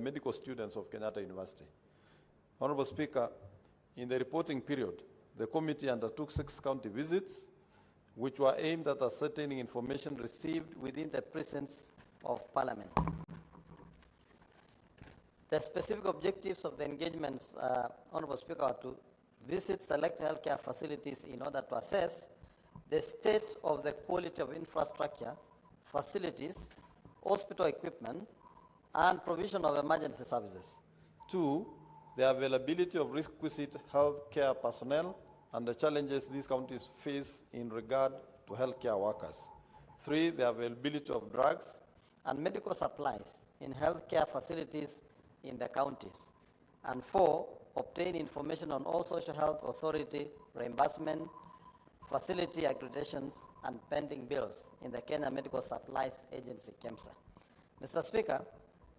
medical students of Kenyatta University. Honorable Speaker, in the reporting period, the committee undertook 6 county visits, which were aimed at ascertaining information received within the precincts of Parliament. The specific objectives of the engagements, Honorable Speaker, are to visit select healthcare facilities in order to assess the state of the quality of infrastructure, facilities, hospital equipment, and provision of emergency services. 2, the availability of requisite healthcare personnel and the challenges these counties face in regard to healthcare workers. 3, the availability of drugs and medical supplies in healthcare facilities in the counties. And 4, obtain information on all social health authority reimbursement, facility accreditations, and pending bills in the Kenya Medical Supplies Agency, KEMSA. Mr. Speaker,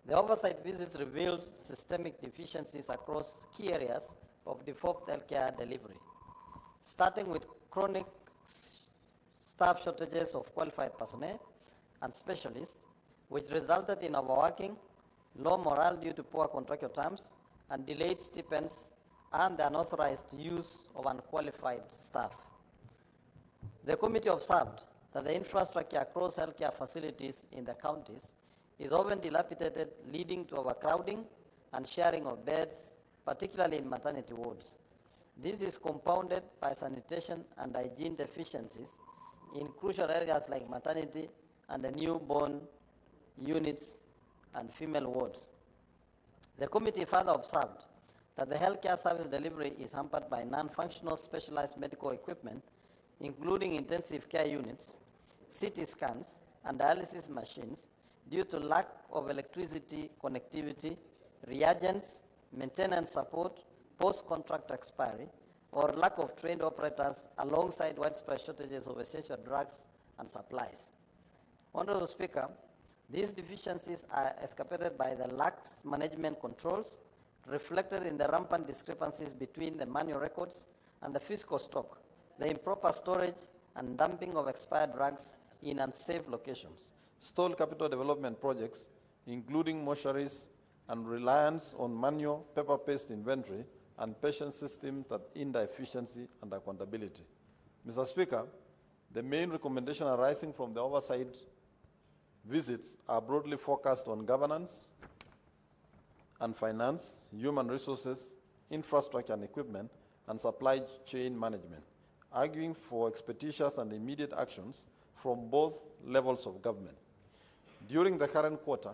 the oversight visits revealed systemic deficiencies across key areas of default healthcare delivery, starting with chronic staff shortages of qualified personnel and specialists, which resulted in overworking, low morale due to poor contractual terms, and delayed stipends and the unauthorized use of unqualified staff. The committee observed that the infrastructure across healthcare facilities in the counties is often dilapidated, leading to overcrowding and sharing of beds, particularly in maternity wards. This is compounded by sanitation and hygiene deficiencies in crucial areas like maternity and the newborn units and female wards. The committee further observed that the healthcare service delivery is hampered by non-functional specialized medical equipment, including intensive care units, CT scans, and dialysis machines, due to lack of electricity connectivity, reagents, maintenance support, post-contract expiry, or lack of trained operators, alongside widespread shortages of essential drugs and supplies. Honorable Speaker, these deficiencies are exacerbated by the lax management controls reflected in the rampant discrepancies between the manual records and the physical stock, the improper storage and dumping of expired drugs in unsafe locations. Stalled capital development projects, including mortuaries, and reliance on manual paper-based inventory and patient systems that hinder efficiency and accountability. Mr. Speaker, the main recommendation arising from the oversight visits are broadly focused on governance and finance, human resources, infrastructure and equipment, and supply chain management, arguing for expeditious and immediate actions from both levels of government. During the current quarter,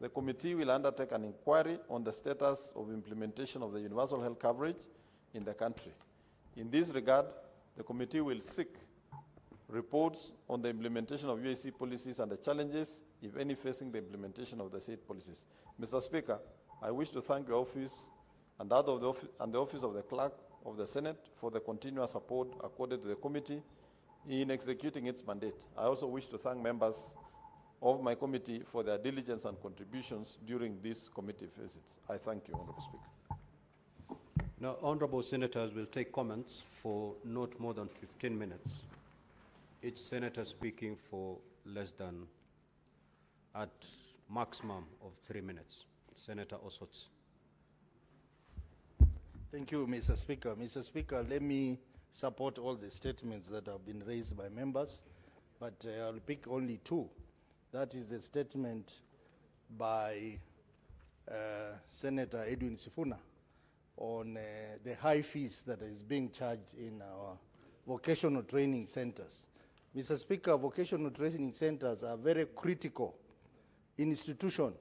the committee will undertake an inquiry on the status of implementation of the universal health coverage in the country. In this regard, the committee will seek reports on the implementation of UAC policies and the challenges, if any, facing the implementation of the said policies. Mr. Speaker, I wish to thank your office and that of the office of the Clerk of the Senate for the continuous support accorded to the committee in executing its mandate. I also wish to thank members of my committee for their diligence and contributions during these committee visits. I thank you, Honorable Speaker. Now, Honorable Senators will take comments for not more than 15 minutes. Each senator speaking for less than, at maximum of 3 minutes. Senator Osots. Thank you, Mr. Speaker. Mr. Speaker, let me support all the statements that have been raised by members, but I'll pick only 2. That is the statement by Senator Edwin Sifuna on the high fees that is being charged in our vocational training centers. Mr. Speaker, vocational training centers are very critical institution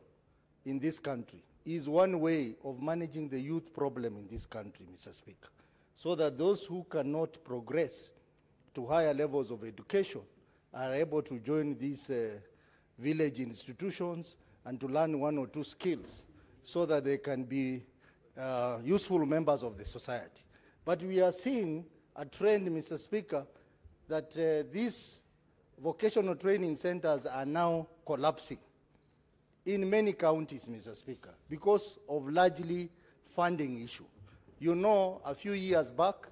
in this country. Is one way of managing the youth problem in this country, Mr. Speaker, so that those who cannot progress to higher levels of education are able to join these village institutions and to learn 1 or 2 skills so that they can be useful members of the society. But we are seeing a trend, Mr. Speaker, that these vocational training centers are now collapsing in many counties, Mr. Speaker, because of largely funding issue. You know, a few years back,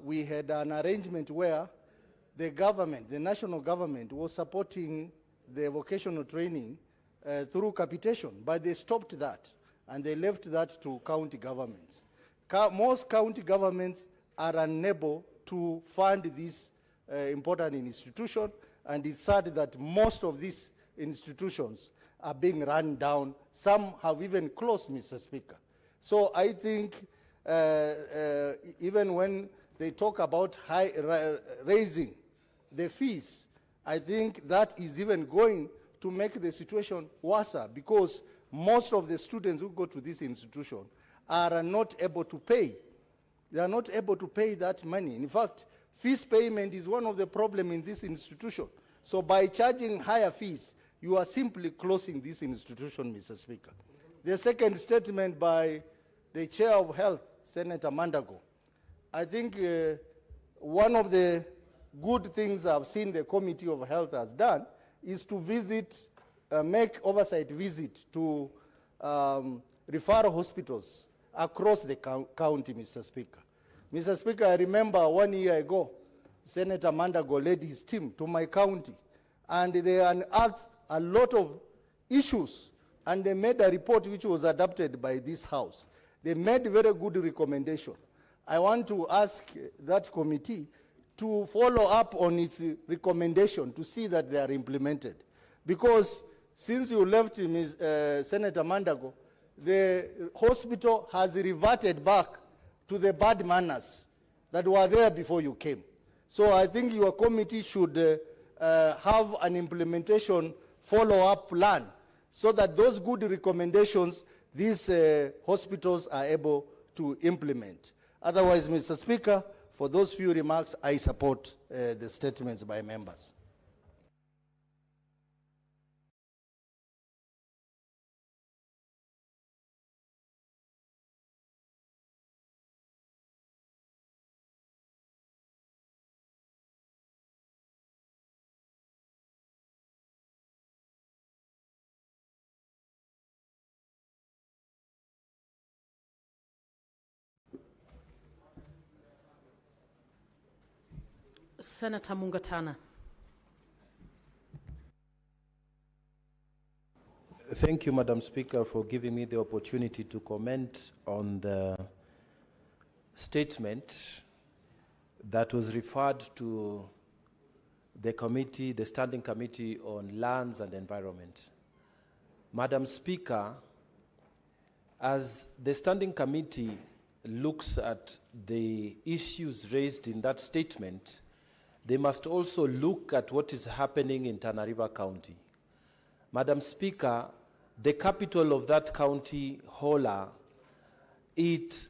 we had an arrangement where the government, the national government, was supporting the vocational training through capitation, but they stopped that and they left that to county governments. Most county governments are unable to fund this important institution, and it's sad that most of these institutions are being run down. Some have even closed, Mr. Speaker. So I think even when they talk about raising the fees, I think that is even going to make the situation worse, because most of the students who go to this institution are not able to pay. They are not able to pay that money. In fact, fees payment is one of the problems in this institution. So by charging higher fees, you are simply closing this institution, Mr. Speaker. The second statement by the Chair of Health, Senator Mandago, I think one of the good things I've seen the Committee of Health has done is to visit, make oversight visit to referral hospitals across the county, Mr. Speaker. Mr. Speaker, I remember 1 year ago, Senator Mandago led his team to my county, and they unearthed a lot of issues, and they made a report which was adopted by this House. They made very good recommendation. I want to ask that committee to follow up on its recommendation to see that they are implemented. Because since you left, Senator Mandago, the hospital has reverted back to the bad manners that were there before you came. So I think your committee should have an implementation follow-up plan so that those good recommendations these hospitals are able to implement. Otherwise, Mr. Speaker, for those few remarks, I support the statements by members. Senator Mungatana. Thank you, Madam Speaker, for giving me the opportunity to comment on the statement that was referred to the committee, the Standing Committee on Lands and Environment. Madam Speaker, as the Standing Committee looks at the issues raised in that statement, they must also look at what is happening in Tana River County. Madam Speaker, the capital of that county, Hola, it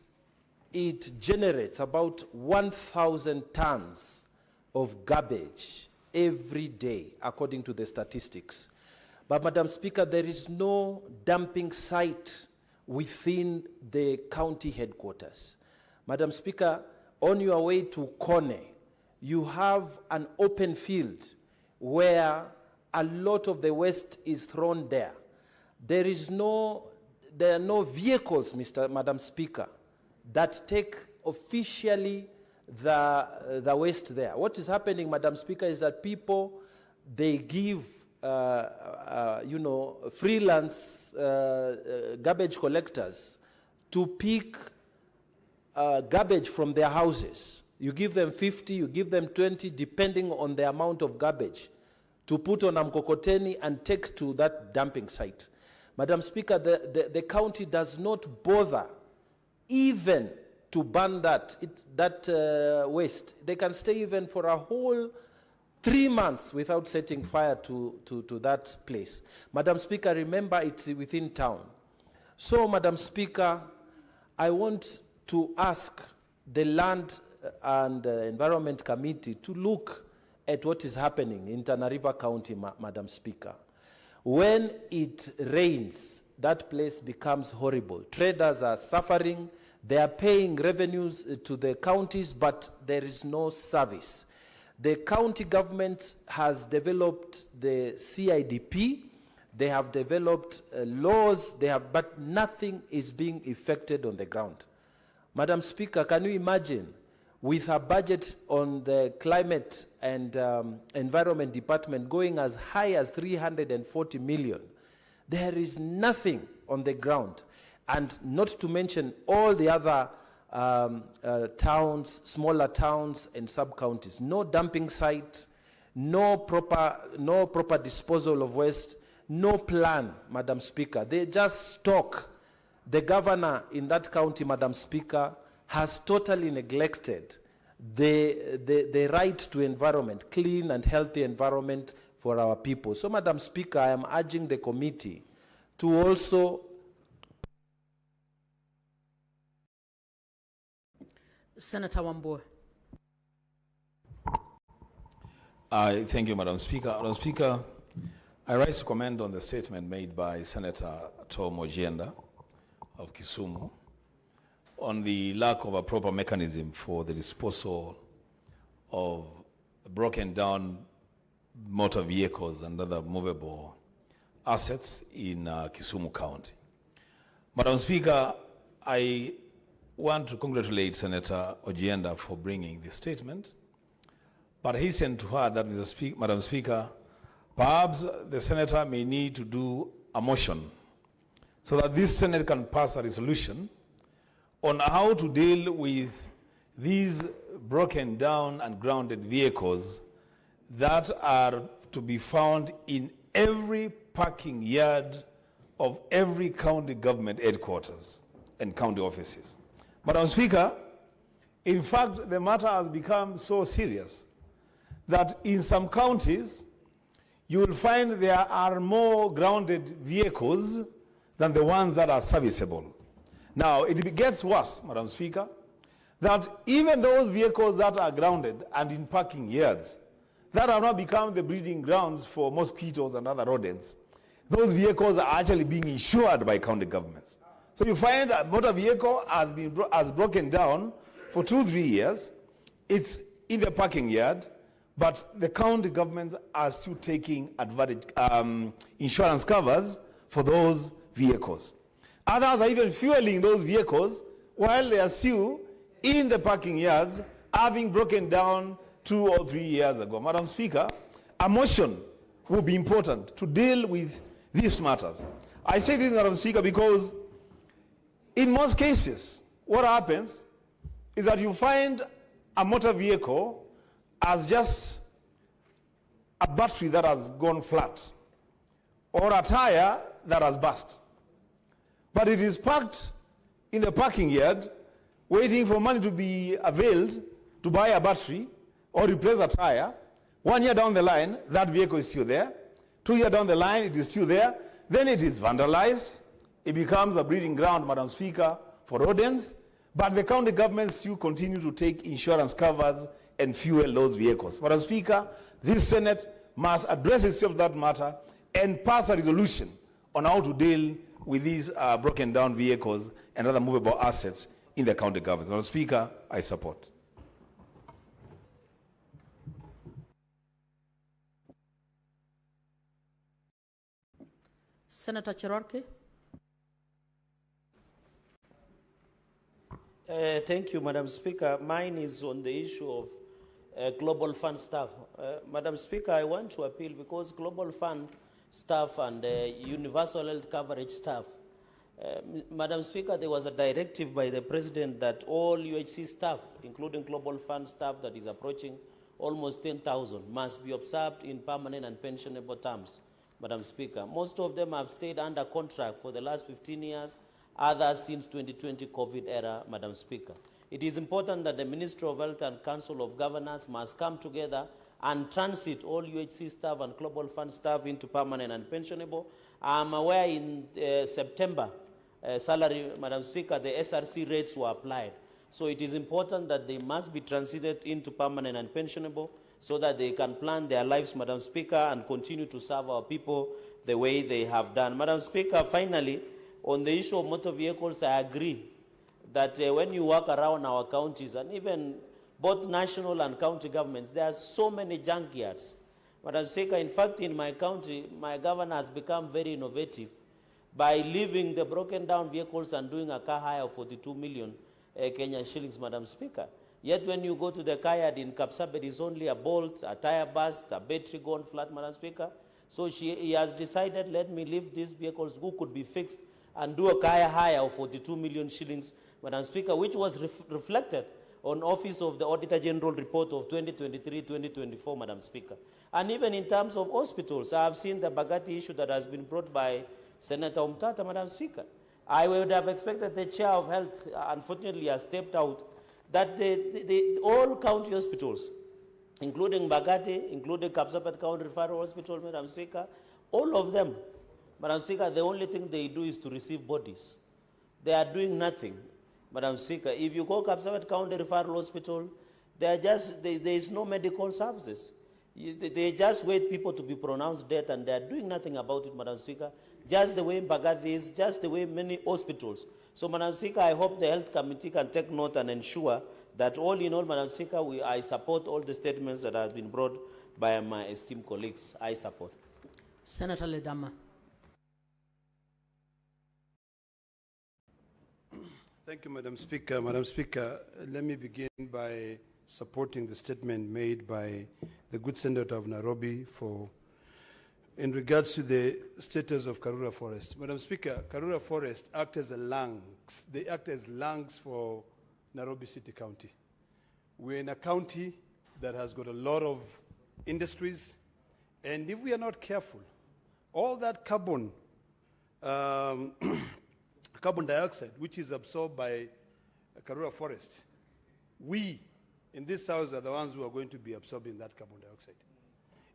generates about 1,000 tons of garbage every day, according to the statistics. But Madam Speaker, there is no dumping site within the county headquarters. Madam Speaker, on your way to Kone, you have an open field where a lot of the waste is thrown there. There are no vehicles, Madam Speaker, that take officially the waste there. What is happening, Madam Speaker, is that people, they give, freelance garbage collectors to pick garbage from their houses. You give them 50, you give them 20, depending on the amount of garbage, to put on a mkokoteni and take to that dumping site. Madam Speaker, the county does not bother even to burn that waste. They can stay even for a whole 3 months without setting fire to that place. Madam Speaker, remember it's within town. So, Madam Speaker, I want to ask the Land and Environment Committee to look at what is happening in Tana River County, Madam Speaker. When it rains, that place becomes horrible. Traders are suffering. They are paying revenues to the counties, but there is no service. The county government has developed the CIDP. They have developed laws, but nothing is being effected on the ground. Madam Speaker, can you imagine, with a budget on the Climate and Environment Department going as high as 340 million, There is nothing on the ground. And not to mention all the other towns, smaller towns and sub-counties. No dumping site, no proper disposal of waste, no plan, Madam Speaker. They just stock. The governor in that county, Madam Speaker, has totally neglected the right to environment, clean and healthy environment for our people. So, Madam Speaker, I am urging the committee to also Senator Wambua. Thank you, Madam Speaker. Madam Speaker, I rise to comment on the statement made by Senator Tom Ojienda of Kisumu on the lack of a proper mechanism for the disposal of broken down motor vehicles and other movable assets in Kisumu County. Madam Speaker, I want to congratulate Senator Ojienda for bringing this statement, but hasten to her that, Madam Speaker, perhaps the senator may need to do a motion so that this Senate can pass a resolution on how to deal with these broken down and grounded vehicles that are to be found in every parking yard of every county government headquarters and county offices. Madam Speaker, in fact, the matter has become so serious that in some counties, you will find there are more grounded vehicles than the ones that are serviceable. Now, it gets worse, Madam Speaker, that even those vehicles that are grounded and in parking yards, that have now become the breeding grounds for mosquitoes and other rodents, those vehicles are actually being insured by county governments. So you find a motor vehicle has broken down for 2-3 years, it's in the parking yard, but the county governments are still taking advantage, insurance covers for those vehicles. Others are even fueling those vehicles while they are still in the parking yards, having broken down 2 or 3 years ago. Madam Speaker, a motion will be important to deal with these matters. I say this, Madam Speaker, because in most cases, what happens is that you find a motor vehicle as just a battery that has gone flat or a tire that has burst. But it is parked in the parking yard waiting for money to be availed to buy a battery or replace a tire. 1 year down the line, that vehicle is still there. 2 years down the line, it is still there. Then it is vandalized. It becomes a breeding ground, Madam Speaker, for rodents. But the county governments still continue to take insurance covers and fuel those vehicles. Madam Speaker, this Senate must address itself to that matter and pass a resolution on how to deal with these broken down vehicles and other movable assets in the county government. Madam Speaker, I support. Senator Cherarke. Thank you, Madam Speaker. Mine is on the issue of Global Fund staff. Madam Speaker, I want to appeal because Global Fund staff and universal health coverage staff, Madam Speaker, there was a directive by the President that all UHC staff, including Global Fund staff that is approaching almost 10,000, must be observed in permanent and pensionable terms, Madam Speaker. Most of them have stayed under contract for the last 15 years, others since 2020 COVID era, Madam Speaker. It is important that the Ministry of Health and Council of Governors must come together and transit all UHC staff and Global Fund staff into permanent and pensionable. I'm aware in September salary, Madam Speaker, the SRC rates were applied. So it is important that they must be transited into permanent and pensionable so that they can plan their lives, Madam Speaker, and continue to serve our people the way they have done. Madam Speaker, finally, on the issue of motor vehicles, I agree that when you walk around our counties, and even both national and county governments, there are so many junkyards. Madam Speaker, in fact, in my county, my governor has become very innovative by leaving the broken down vehicles and doing a car hire of 42 million Kenyan shillings, Madam Speaker. Yet when you go to the car yard in Kapsabet, it's only a bolt, a tire burst, a battery gone flat, Madam Speaker. So he has decided, let me leave these vehicles who could be fixed and do a kaya hire of 42 million shillings, Madam Speaker, which was reflected on Office of the Auditor General report of 2023-2024, Madam Speaker. And even in terms of hospitals, I have seen the Bagati issue that has been brought by Senator Umtata, Madam Speaker. I would have expected the Chair of Health, unfortunately, has stepped out, that all county hospitals, including Bagati, including Kapsapet County Referral Hospital, Madam Speaker, all of them, Madam Speaker, the only thing they do is to receive bodies. They are doing nothing, Madam Speaker. If you go Kapsapet County Referral Hospital, there is no medical services. They just wait people to be pronounced dead, and they are doing nothing about it, Madam Speaker, just the way Bagati is, just the way many hospitals. So, Madam Speaker, I hope the Health Committee can take note and ensure that all in all, Madam Speaker, I support all the statements that have been brought by my esteemed colleagues. I support. Senator Ledama. Thank you, Madam Speaker. Madam Speaker, let me begin by supporting the statement made by the good Senator of Nairobi in regards to the status of Karura Forest. Madam Speaker, Karura Forest act as lungs. They act as lungs for Nairobi City County. We're in a county that has got a lot of industries, and if we are not careful, all that carbon dioxide, which is absorbed by Karura Forest, we in this house are the ones who are going to be absorbing that carbon dioxide.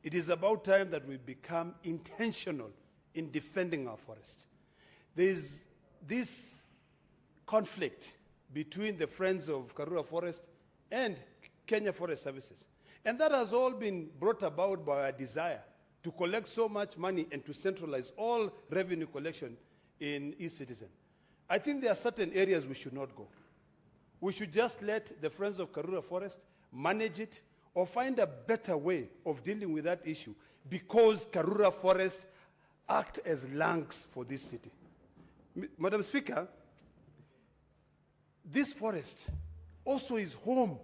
It is about time that we become intentional in defending our forest. There is this conflict between the Friends of Karura Forest and Kenya Forest Services. And that has all been brought about by our desire to collect so much money and to centralize all revenue collection in e-Citizen. I think there are certain areas we should not go. We should just let the Friends of Karura Forest manage it or find a better way of dealing with that issue, because Karura Forest act as lungs for this city. Madam Speaker, this forest also is home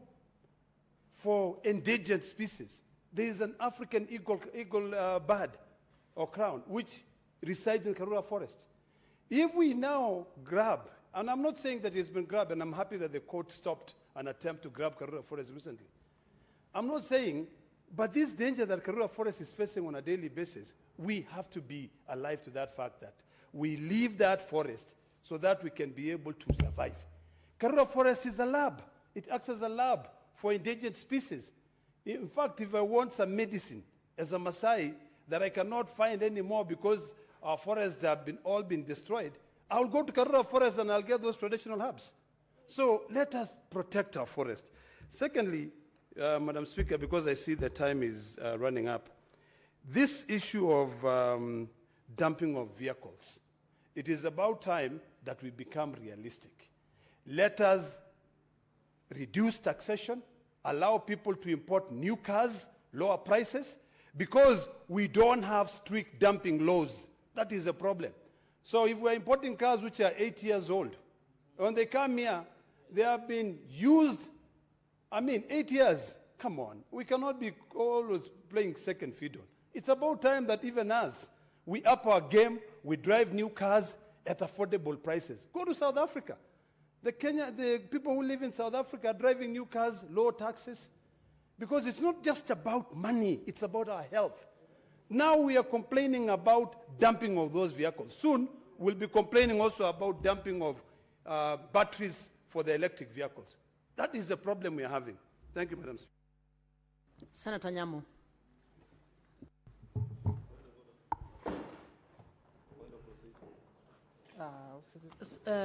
for endangered species. There is an African eagle bird or crown which resides in Karura Forest. If we now grab, and I'm not saying that it's been grabbed, and I'm happy that the court stopped an attempt to grab Karura Forest recently. I'm not saying, but this danger that Karura Forest is facing on a daily basis, we have to be alive to that fact that we leave that forest so that we can be able to survive. Karura Forest is a lab. It acts as a lab for endangered species. In fact, if I want some medicine as a Maasai that I cannot find anymore because our forests have all been destroyed, I'll go to Karura Forest and I'll get those traditional herbs. So let us protect our forest. Secondly, Madam Speaker, because I see the time is running up, this issue of dumping of vehicles, it is about time that we become realistic. Let us reduce taxation, allow people to import new cars, lower prices, because we don't have strict dumping laws. That is a problem. So if we're importing cars which are 8 years old, when they come here, they have been used, 8 years. Come on, we cannot be always playing second fiddle. It's about time that even us, we up our game, we drive new cars at affordable prices. Go to South Africa. The people who live in South Africa are driving new cars, low taxes, because it's not just about money, it's about our health. Now we are complaining about dumping of those vehicles. Soon, we'll be complaining also about dumping of batteries for the electric vehicles. That is the problem we are having. Thank you, Madam Speaker. Senator Nyamo.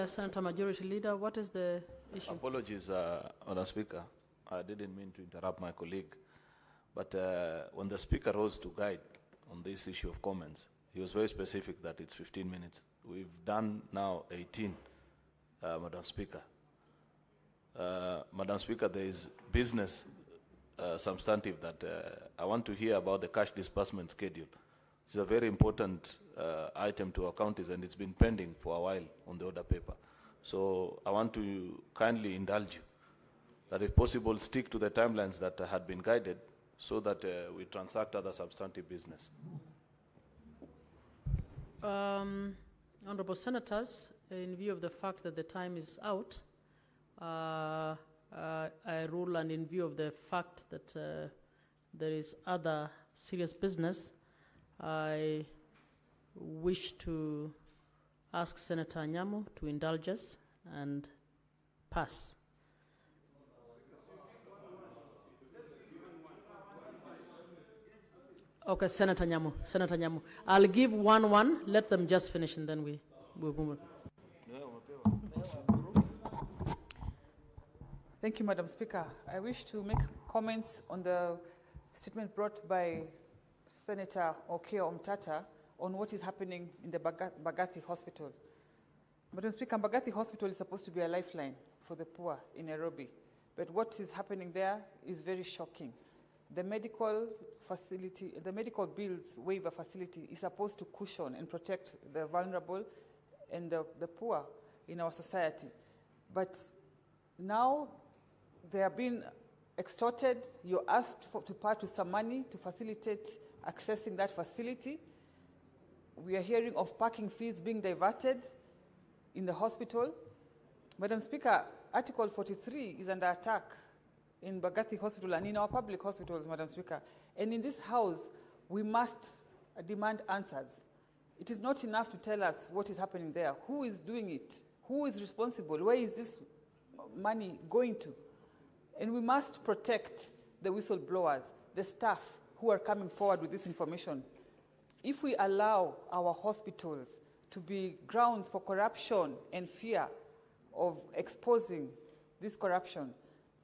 Senator Majority Leader, what is the issue? Apologies, Madam Speaker. I didn't mean to interrupt my colleague. But when the Speaker rose to guide on this issue of comments, he was very specific that it's 15 minutes. We've done now 18, Madam Speaker. Madam Speaker, there is business substantive that I want to hear about the cash disbursement schedule. It's a very important item to our counties, and it's been pending for a while on the order paper. So I want to kindly indulge you that if possible, stick to the timelines that had been guided so that we transact other substantive business. Honorable Senators, in view of the fact that the time is out, I rule, and in view of the fact that there is other serious business, I wish to ask Senator Nyamu to indulge us and pass. Okay, Senator Nyamu. I'll give 1-1, let them just finish and then we'll move on. Thank you, Madam Speaker. I wish to make comments on the statement brought by Senator Okiya Omtata on what is happening in the Mbagathi Hospital. Madam Speaker, Mbagathi Hospital is supposed to be a lifeline for the poor in Nairobi, but what is happening there is very shocking. The medical facility, the medical bills waiver facility is supposed to cushion and protect the vulnerable and the poor in our society. But now they are being extorted. You're asked to part with some money to facilitate accessing that facility. We are hearing of parking fees being diverted in the hospital. Madam Speaker, Article 43 is under attack in Mbagathi Hospital and in our public hospitals, Madam Speaker. And in this House, we must demand answers. It is not enough to tell us what is happening there. Who is doing it? Who is responsible? Where is this money going to? And we must protect the whistleblowers, the staff who are coming forward with this information. If we allow our hospitals to be grounds for corruption and fear of exposing this corruption,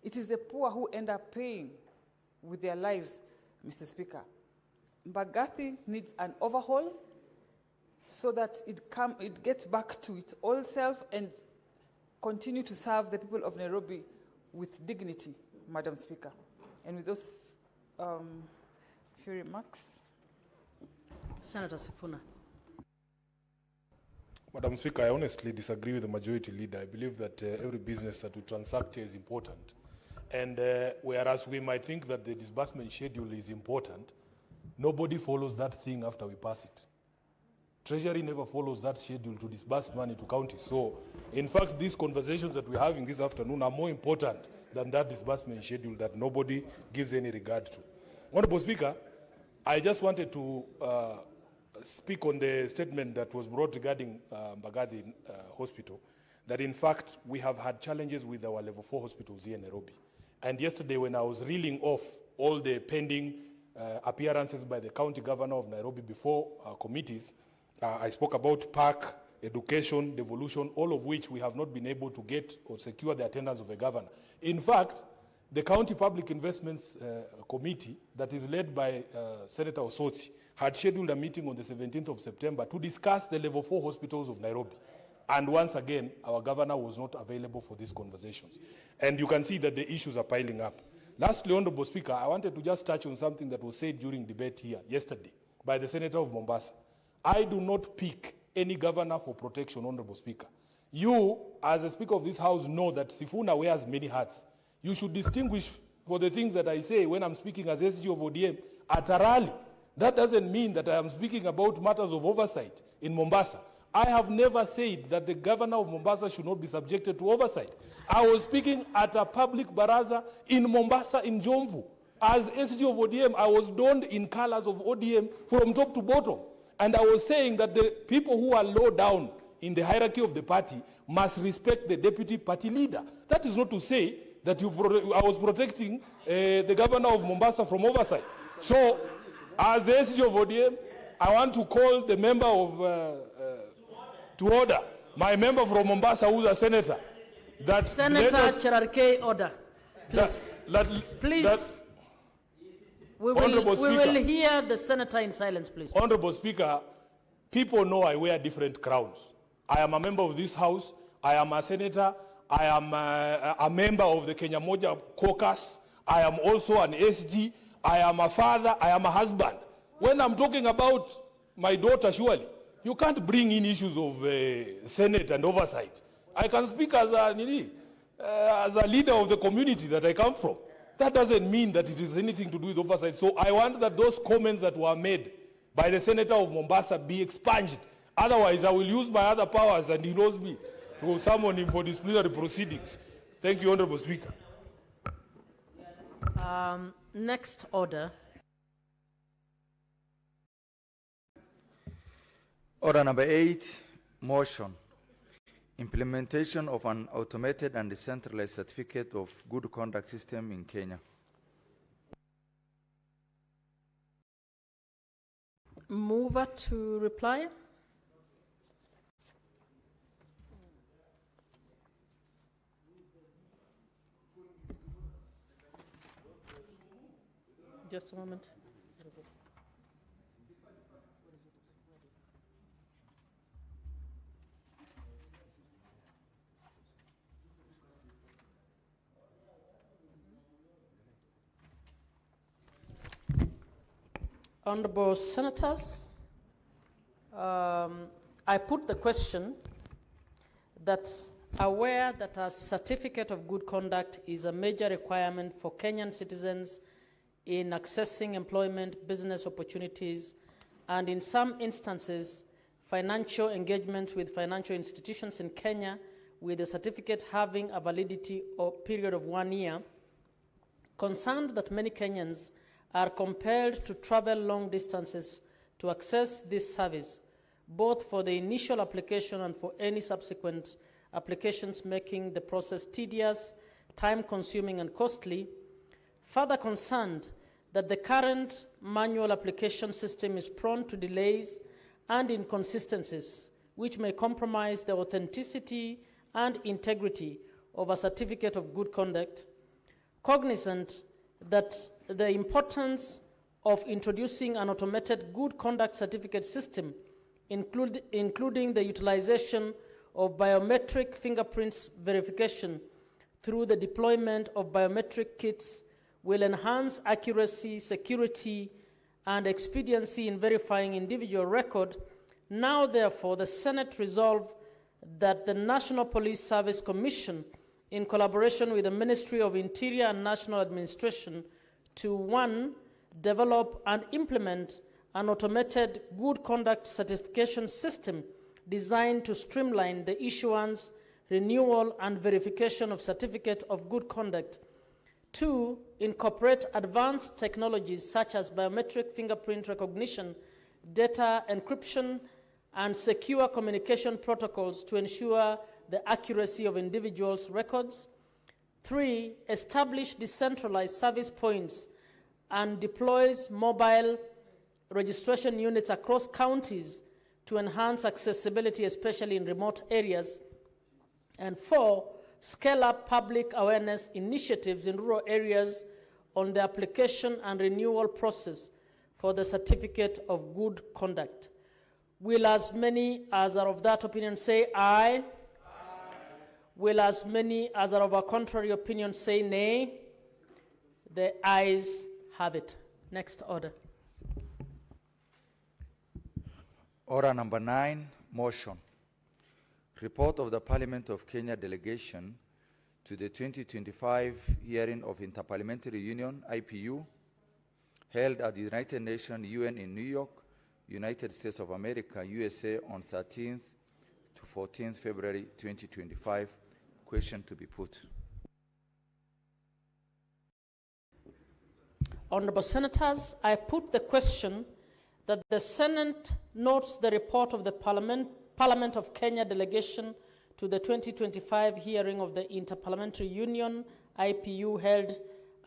it is the poor who end up paying with their lives, Mr. Speaker. Mbagathi needs an overhaul so that it gets back to its old self and continue to serve the people of Nairobi with dignity, Madam Speaker. And with those few remarks. Senator Sifuna. Madam Speaker, I honestly disagree with the majority leader. I believe that every business that we transact here is important. And whereas we might think that the disbursement schedule is important, nobody follows that thing after we pass it. Treasury never follows that schedule to disburse money to counties. So, in fact, these conversations that we're having this afternoon are more important than that disbursement schedule that nobody gives any regard to. Honorable Speaker, I just wanted to speak on the statement that was brought regarding Mbagathi Hospital, that in fact we have had challenges with our level 4 hospitals here in Nairobi. And yesterday when I was reeling off all the pending appearances by the county governor of Nairobi before committees, I spoke about park, education, devolution, all of which we have not been able to get or secure the attendance of the governor. In fact, the County Public Investments Committee that is led by Senator Osotsi had scheduled a meeting on the 17th of September to discuss the level 4 hospitals of Nairobi. And once again, our governor was not available for these conversations. And you can see that the issues are piling up. Lastly, Honorable Speaker, I wanted to just touch on something that was said during debate here yesterday by the Senator of Mombasa. I do not pick any governor for protection, Honorable Speaker. You, as a Speaker of this House, know that Sifuna wears many hats. You should distinguish for the things that I say when I'm speaking as SG of ODM at a rally. That doesn't mean that I am speaking about matters of oversight in Mombasa. I have never said that the governor of Mombasa should not be subjected to oversight. I was speaking at a public baraza in Mombasa, in Jomvu. As SG of ODM, I was donned in colors of ODM from top to bottom. And I was saying that the people who are low down in the hierarchy of the party must respect the deputy party leader. That is not to say that I was protecting the governor of Mombasa from oversight. So, as the SG of ODM, I want to call the member of to order, my member from Mombasa, who's a senator. That Senator Cherargei, order. Please. Please. We will hear the senator in silence, please. Honorable Speaker, people know I wear different crowns. I am a member of this House. I am a senator. I am a member of the Kenya Moja caucus. I am also an SG. I am a father. I am a husband. When I'm talking about my daughter, surely, you can't bring in issues of Senate and oversight. I can speak as a leader of the community that I come from. That doesn't mean that it is anything to do with oversight. So I want that those comments that were made by the Senator of Mombasa be expunged Otherwise, I will use my other powers, and he knows me, to summon him for disciplinary proceedings. Thank you, Honorable Speaker. Next order. Order number 8, motion. Implementation of an automated and decentralized certificate of good conduct system in Kenya. Mover to reply. Just a moment. Honorable Senators, I put the question that aware that a certificate of good conduct is a major requirement for Kenyan citizens in accessing employment, business opportunities, and in some instances, financial engagements with financial institutions in Kenya, with the certificate having a validity or period of 1 year, concerned that many Kenyans are compelled to travel long distances to access this service, both for the initial application and for any subsequent applications, making the process tedious, time-consuming, and costly. Further concerned that the current manual application system is prone to delays and inconsistencies, which may compromise the authenticity and integrity of a certificate of good conduct. Cognizant that the importance of introducing an automated good conduct certificate system, including the utilization of biometric fingerprints verification through the deployment of biometric kits, will enhance accuracy, security, and expediency in verifying individual record. Now, therefore, the Senate resolved that the National Police Service Commission, in collaboration with the Ministry of Interior and National Administration, to 1, develop and implement an automated good conduct certification system designed to streamline the issuance, renewal, and verification of certificate of good conduct. 2, incorporate advanced technologies such as biometric fingerprint recognition, data encryption, and secure communication protocols to ensure the accuracy of individuals' records. 3, establish decentralized service points and deploys mobile registration units across counties to enhance accessibility, especially in remote areas. And 4, scale up public awareness initiatives in rural areas on the application and renewal process for the certificate of good conduct. Will as many as are of that opinion say aye? Aye. Will as many as are of a contrary opinion say nay? The ayes have it. Next order. Order number 9, motion. Report of the Parliament of Kenya delegation to the 2025 hearing of Interparliamentary Union, IPU, held at the United Nations UN in New York, United States of America, USA, on 13th to 14th February 2025. Question to be put. Honorable Senators, I put the question that the Senate notes the report of the Parliament of Kenya delegation to the 2025 hearing of the Interparliamentary Union, IPU, held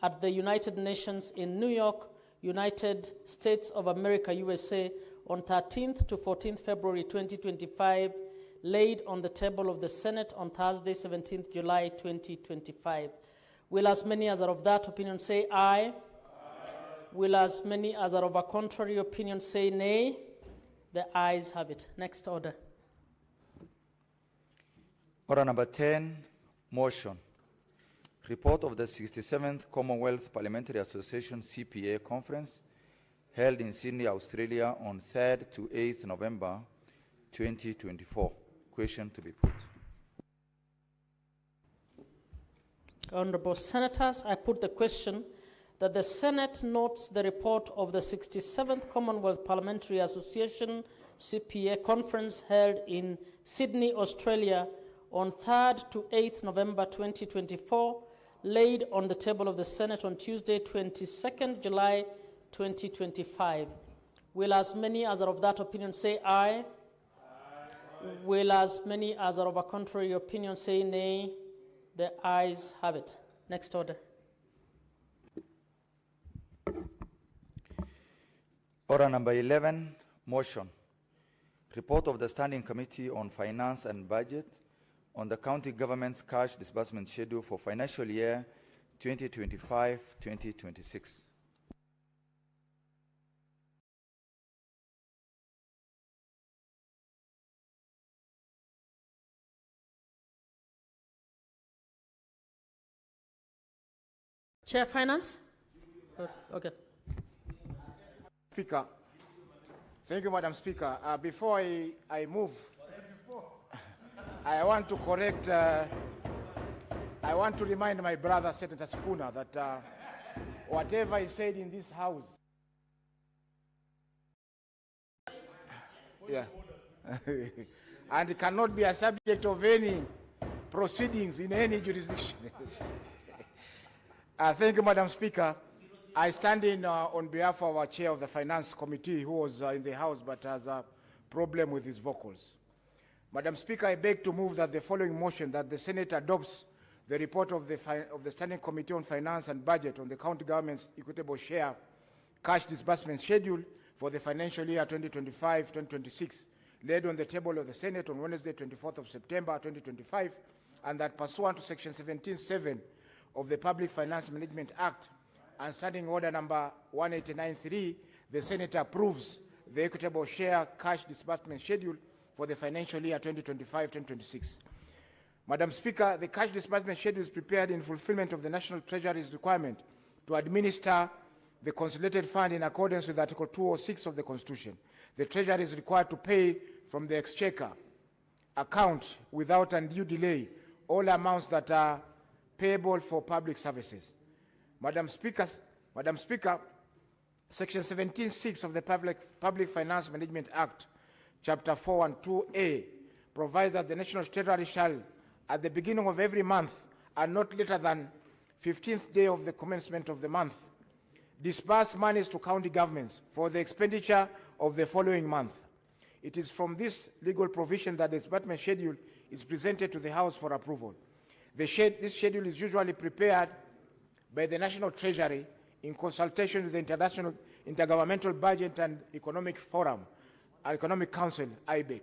at the United Nations in New York, United States of America, USA, on 13th to 14th February 2025, laid on the table of the Senate on Thursday, 17th July 2025. Will as many as are of that opinion say aye? Aye. Will as many as are of a contrary opinion say nay? The ayes have it. Next order. Order number 10, motion. Report of the 67th Commonwealth Parliamentary Association CPA Conference held in Sydney, Australia on 3rd to 8th November 2024. Question to be put. Honorable Senators, I put the question that the Senate notes the report of the 67th Commonwealth Parliamentary Association CPA conference held in Sydney, Australia on 3rd to 8th November 2024, laid on the table of the Senate on Tuesday, 22nd July 2025. Will as many as are of that opinion say aye? Aye. Will as many as are of a contrary opinion say nay? The ayes have it. Next order. Order number 11, motion. Report of the Standing Committee on Finance and Budget on the county government's cash disbursement schedule for financial year 2025-2026. Chair Finance? Okay. Speaker. Thank you, Madam Speaker. Before I move, I want to correct, I want to remind my brother, Senator Sifuna, that whatever is said in this House, yeah, and it cannot be a subject of any proceedings in any jurisdiction. Thank you, Madam Speaker. I stand in on behalf of our chair of the Finance Committee, who was in the House but has a problem with his vocals. Madam Speaker, I beg to move that the following motion, that the Senate adopts the report of the Standing Committee on Finance and Budget on the county government's equitable share cash disbursement schedule for the financial year 2025-2026, laid on the table of the Senate on Wednesday, 24th of September 2025, and that pursuant to Section 17(7) of the Public Finance Management Act and Standing Order number 1893, the Senate approves the equitable share cash disbursement schedule for the financial year 2025-2026. Madam Speaker, the cash disbursement schedule is prepared in fulfillment of the National Treasury's requirement to administer the consolidated fund in accordance with Article 206 of the Constitution. The Treasury is required to pay from the Exchequer account without undue delay all amounts that are payable for public services. Madam Speaker, Section 17(6) of the Public Finance Management Act, Chapter 4 and 2A, provides that the National Treasury shall, at the beginning of every month, and not later than 15th day of the commencement of the month, disburse monies to county governments for the expenditure of the following month. It is from this legal provision that the disbursement schedule is presented to the House for approval. This schedule is usually prepared by the National Treasury in consultation with the Intergovernmental Budget and Economic Forum, Economic Council, IBEC.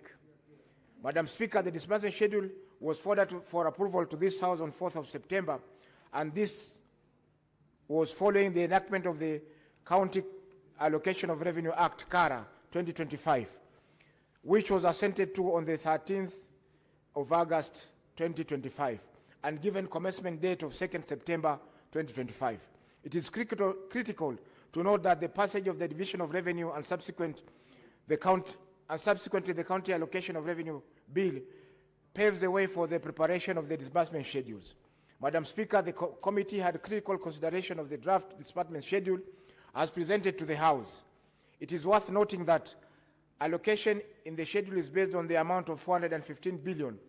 Madam Speaker, the disbursement schedule was forwarded for approval to this House on 4th of September, and this was following the enactment of the County Allocation of Revenue Act, CARA, 2025, which was assented to on the 13th of August, 2025, and given commencement date of 2nd September, 2025. It is critical to note that the passage of the Division of Revenue and subsequently the County Allocation of Revenue Bill paves the way for the preparation of the disbursement schedules. Madam Speaker, the committee had critical consideration of the draft disbursement schedule as presented to the House. It is worth noting that allocation in the schedule is based on the amount of 415 billion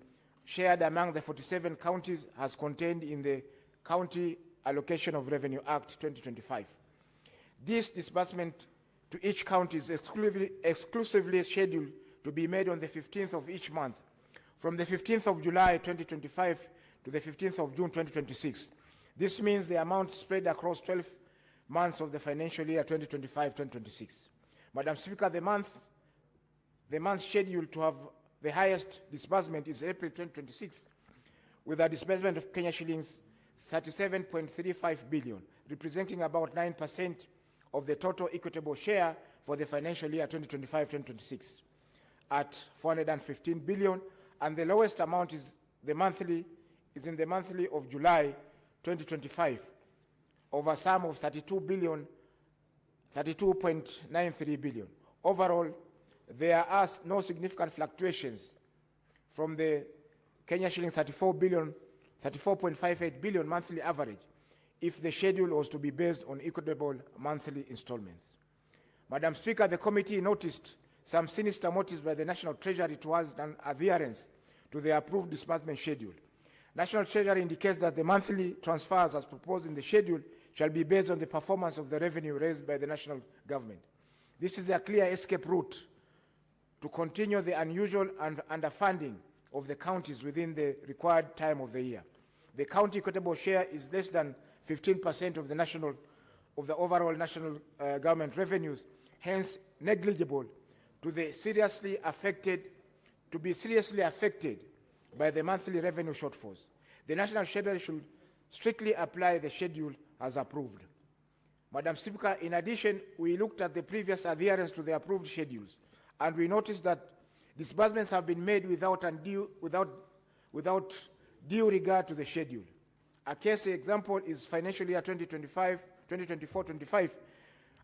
shared among the 47 counties as contained in the County Allocation of Revenue Act 2025. This disbursement to each county is exclusively scheduled to be made on the 15th of each month, from the 15th of July 2025 to the 15th of June 2026. This means the amount spread across 12 months of the financial year 2025-2026. Madam Speaker, the month scheduled to have the highest disbursement is April 2026, with a disbursement of Kenya shillings 37.35 billion, representing about 9% of the total equitable share for the financial year 2025-2026 at 415 billion, and the lowest amount is in the monthly of July 2025 of a sum of 32.93 billion. Overall, there are no significant fluctuations from the Kenya shilling 34.58 billion monthly average if the schedule was to be based on equitable monthly installments. Madam Speaker, the committee noticed some sinister motives by the National Treasury towards non-adherence to the approved disbursement schedule. National Treasury indicates that the monthly transfers as proposed in the schedule shall be based on the performance of the revenue raised by the national government. This is a clear escape route to continue the unusual underfunding of the counties within the required time of the year. The county equitable share is less than 15% of the overall national government revenues, hence negligible to be seriously affected by the monthly revenue shortfalls. The National Treasury should strictly apply the schedule as approved. Madam Speaker, in addition, we looked at the previous adherence to the approved schedules, and we noticed that disbursements have been made without due regard to the schedule. A case example is financial year 2024-25.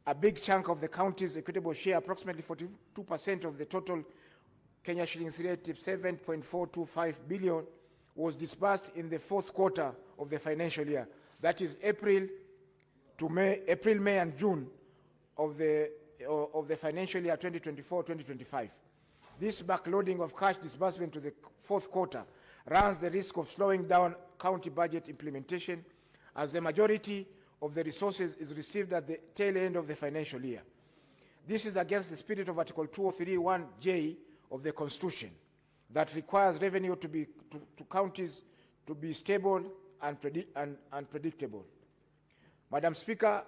A big chunk of the county's equitable share, approximately 42% of the total Kenya shillings relative 7.425 billion, was disbursed in the fourth quarter of the financial year. That is April, May, and June of the financial year 2024-2025. This backloading of cash disbursement to the fourth quarter runs the risk of slowing down county budget implementation, as the majority of the resources is received at the tail end of the financial year. This is against the spirit of Article 203(1)(j) of the Constitution that requires revenue to counties to be stable and predictable. Madam Speaker,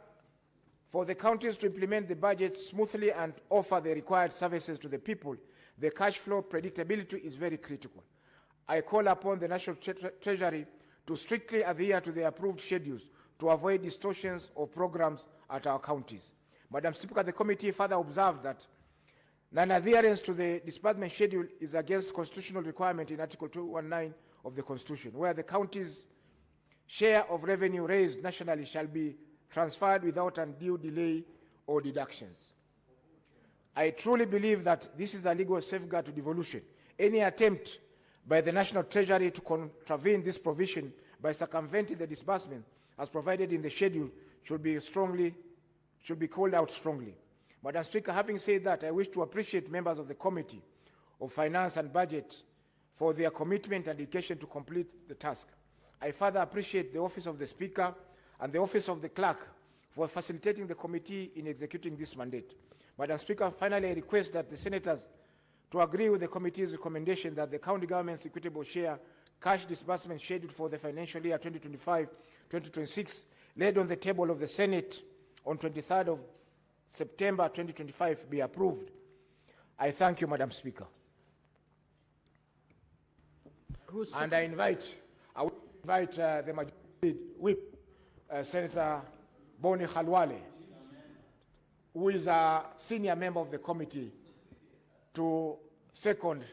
for the counties to implement the budget smoothly and offer the required services to the people, the cash flow predictability is very critical. I call upon the National Treasury to strictly adhere to the approved schedules to avoid distortions of programs at our counties. Madam Speaker, the committee further observed that non-adherence to the disbursement schedule is against constitutional requirement in Article 219 of the Constitution, where the county's share of revenue raised nationally shall be transferred without undue delay or deductions. I truly believe that this is a legal safeguard to devolution. Any attempt by the National Treasury to contravene this provision by circumventing the disbursement as provided in the schedule should be called out strongly. Madam Speaker, having said that, I wish to appreciate members of the Committee of Finance and Budget for their commitment and dedication to complete the task. I further appreciate the Office of the Speaker and the Office of the Clerk for facilitating the committee in executing this mandate. Madam Speaker, finally, I request that the Senators to agree with the committee's recommendation that the county government's equitable share cash disbursement scheduled for the financial year 2025-2026 laid on the table of the Senate on 23rd of September 2025 be approved. I thank you, Madam Speaker. And I invite the Majority Whip, Senator Boni Khalwale, who is a senior member of the committee, to second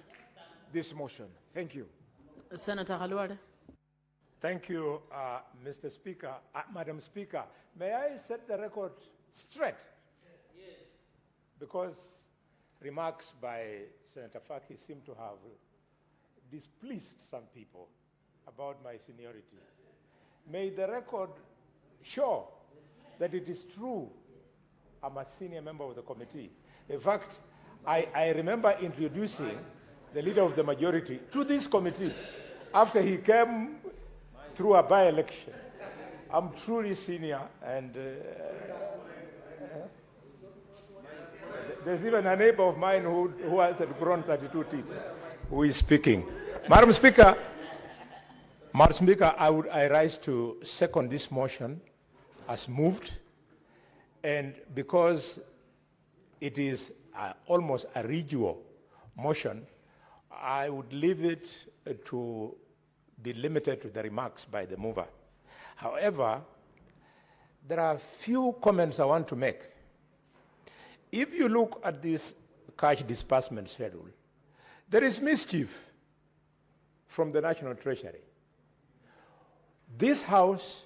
this motion. Thank you. Senator Khalwale. Thank you, Mr. Speaker. Madam Speaker, may I set the record straight? Yes. Because remarks by Senator Faki seem to have displeased some people about my seniority. May the record show that it is true I'm a senior member of the committee. In fact, I remember introducing the leader of the majority to this committee after he came through a by-election. I'm truly senior, and there's even a neighbor of mine who has grown 32 teeth who is speaking. Madam Speaker, I rise to second this motion as moved, and because it is almost a residual motion, I would leave it to be limited to the remarks by the mover. However, there are a few comments I want to make. If you look at this cash disbursement schedule, there is mischief from the National Treasury. This House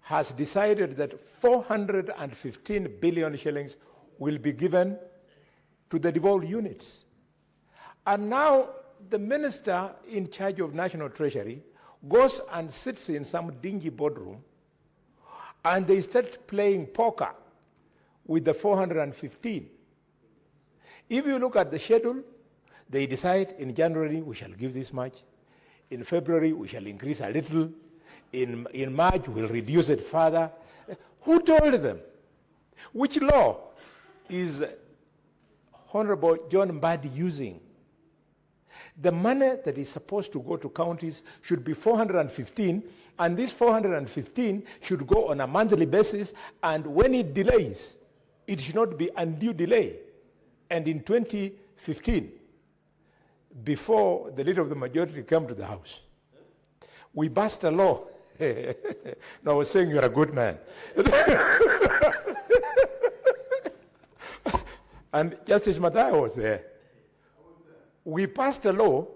has decided that 415 billion shillings will be given to the devolved units. And now the minister in charge of National Treasury goes and sits in some dingy boardroom, and they start playing poker with the 415. If you look at the schedule, they decide in January we shall give this much. In February we shall increase a little. In March we'll reduce it further. Who told them? Which law is Honorable John Mbadi using? The money that is supposed to go to counties should be 415, and this 415 should go on a monthly basis, and when it delays, it should not be undue delay. And in 2015, before the leader of the majority came to the House, we passed a law. No, I was saying you're a good man. And Justice Mathayo was there. We passed a law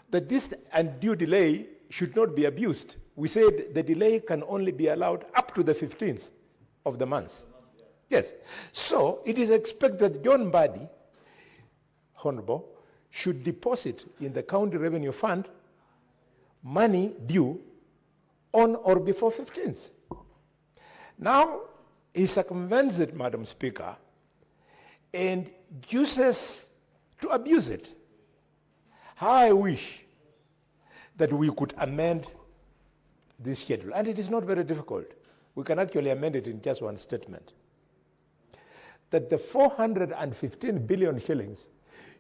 that this undue delay should not be abused. We said the delay can only be allowed up to the 15th of the month. Yes. So it is expected John Mbadi, Honorable, should deposit in the County Revenue Fund money due on or before 15th. Now, he circumvents it, Madam Speaker, and uses to abuse it. How I wish that we could amend this schedule. And it is not very difficult. We can actually amend it in just one statement. That the 415 billion shillings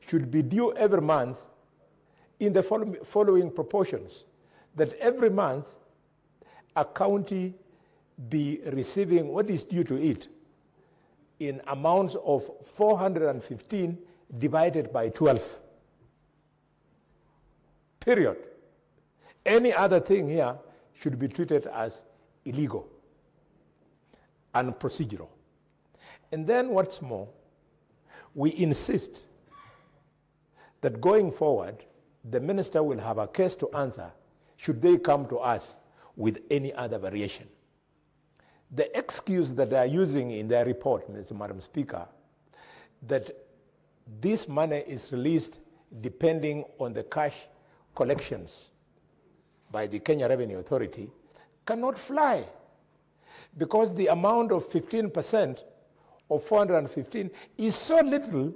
should be due every month in the following proportions. That every month a county be receiving what is due to it in amounts of 415 divided by 12. Period. Any other thing here should be treated as illegal and procedural. And then what's more, we insist that going forward, the minister will have a case to answer should they come to us with any other variation. The excuse that they are using in their report, Madam Speaker, that this money is released depending on the cash collections by the Kenya Revenue Authority cannot fly, because the amount of 15% of 415 is so little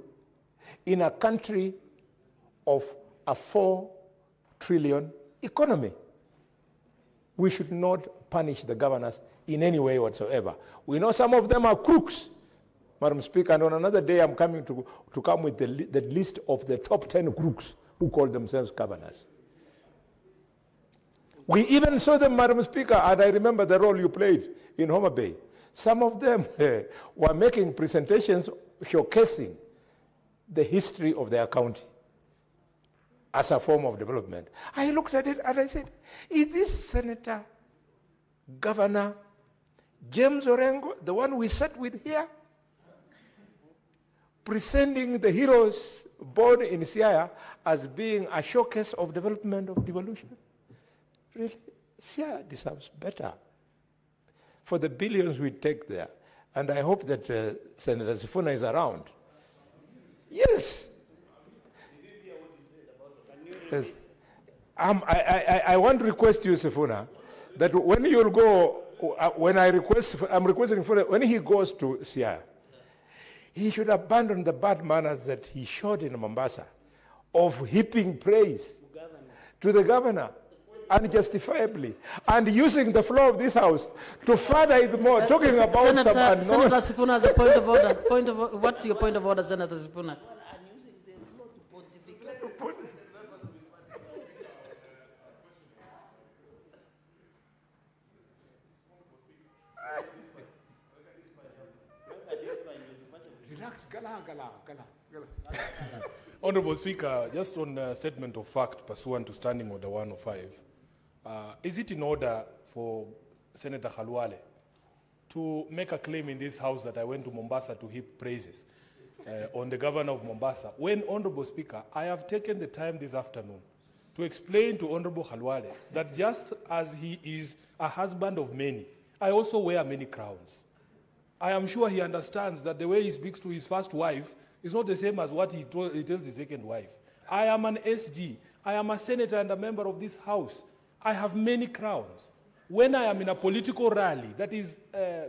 in a country of a 4 trillion economy. We should not punish the governors in any way whatsoever. We know some of them are crooks, Madam Speaker, and on another day I'm coming to come with the list of the top 10 crooks who call themselves governors. We even saw them, Madam Speaker, and I remember the role you played in Homa Bay. Some of them were making presentations showcasing the history of their county as a form of development. I looked at it and I said, is this Senator, Governor James Orengo, the one we sat with here, presenting the heroes born in Siaya as being a showcase of development of devolution? Really, Siaya deserves better for the billions we take there. And I hope that Senator Sifuna is around. Yes. Yes. I want to request you, Sifuna, that when you'll go, I'm requesting for when he goes to Siaya, he should abandon the bad manners that he showed in Mombasa of heaping praise to the governor unjustifiably and using the floor of this house to further it more, talking about Senator, some unknown... Senator Sifuna has a point of order. What's your point of order, Senator Sifuna? Relax, gala. Honorable Speaker, just on a statement of fact pursuant to Standing Order 105, is it in order for Senator Khalwale to make a claim in this House that I went to Mombasa to heap praises on the governor of Mombasa, when, Honorable Speaker, I have taken the time this afternoon to explain to Honorable Khalwale that just as he is a husband of many, I also wear many crowns. I am sure he understands that the way he speaks to his first wife is not the same as what he tells his second wife. I am an SG. I am a senator and a member of this House. I have many crowns. When I am in a political rally that is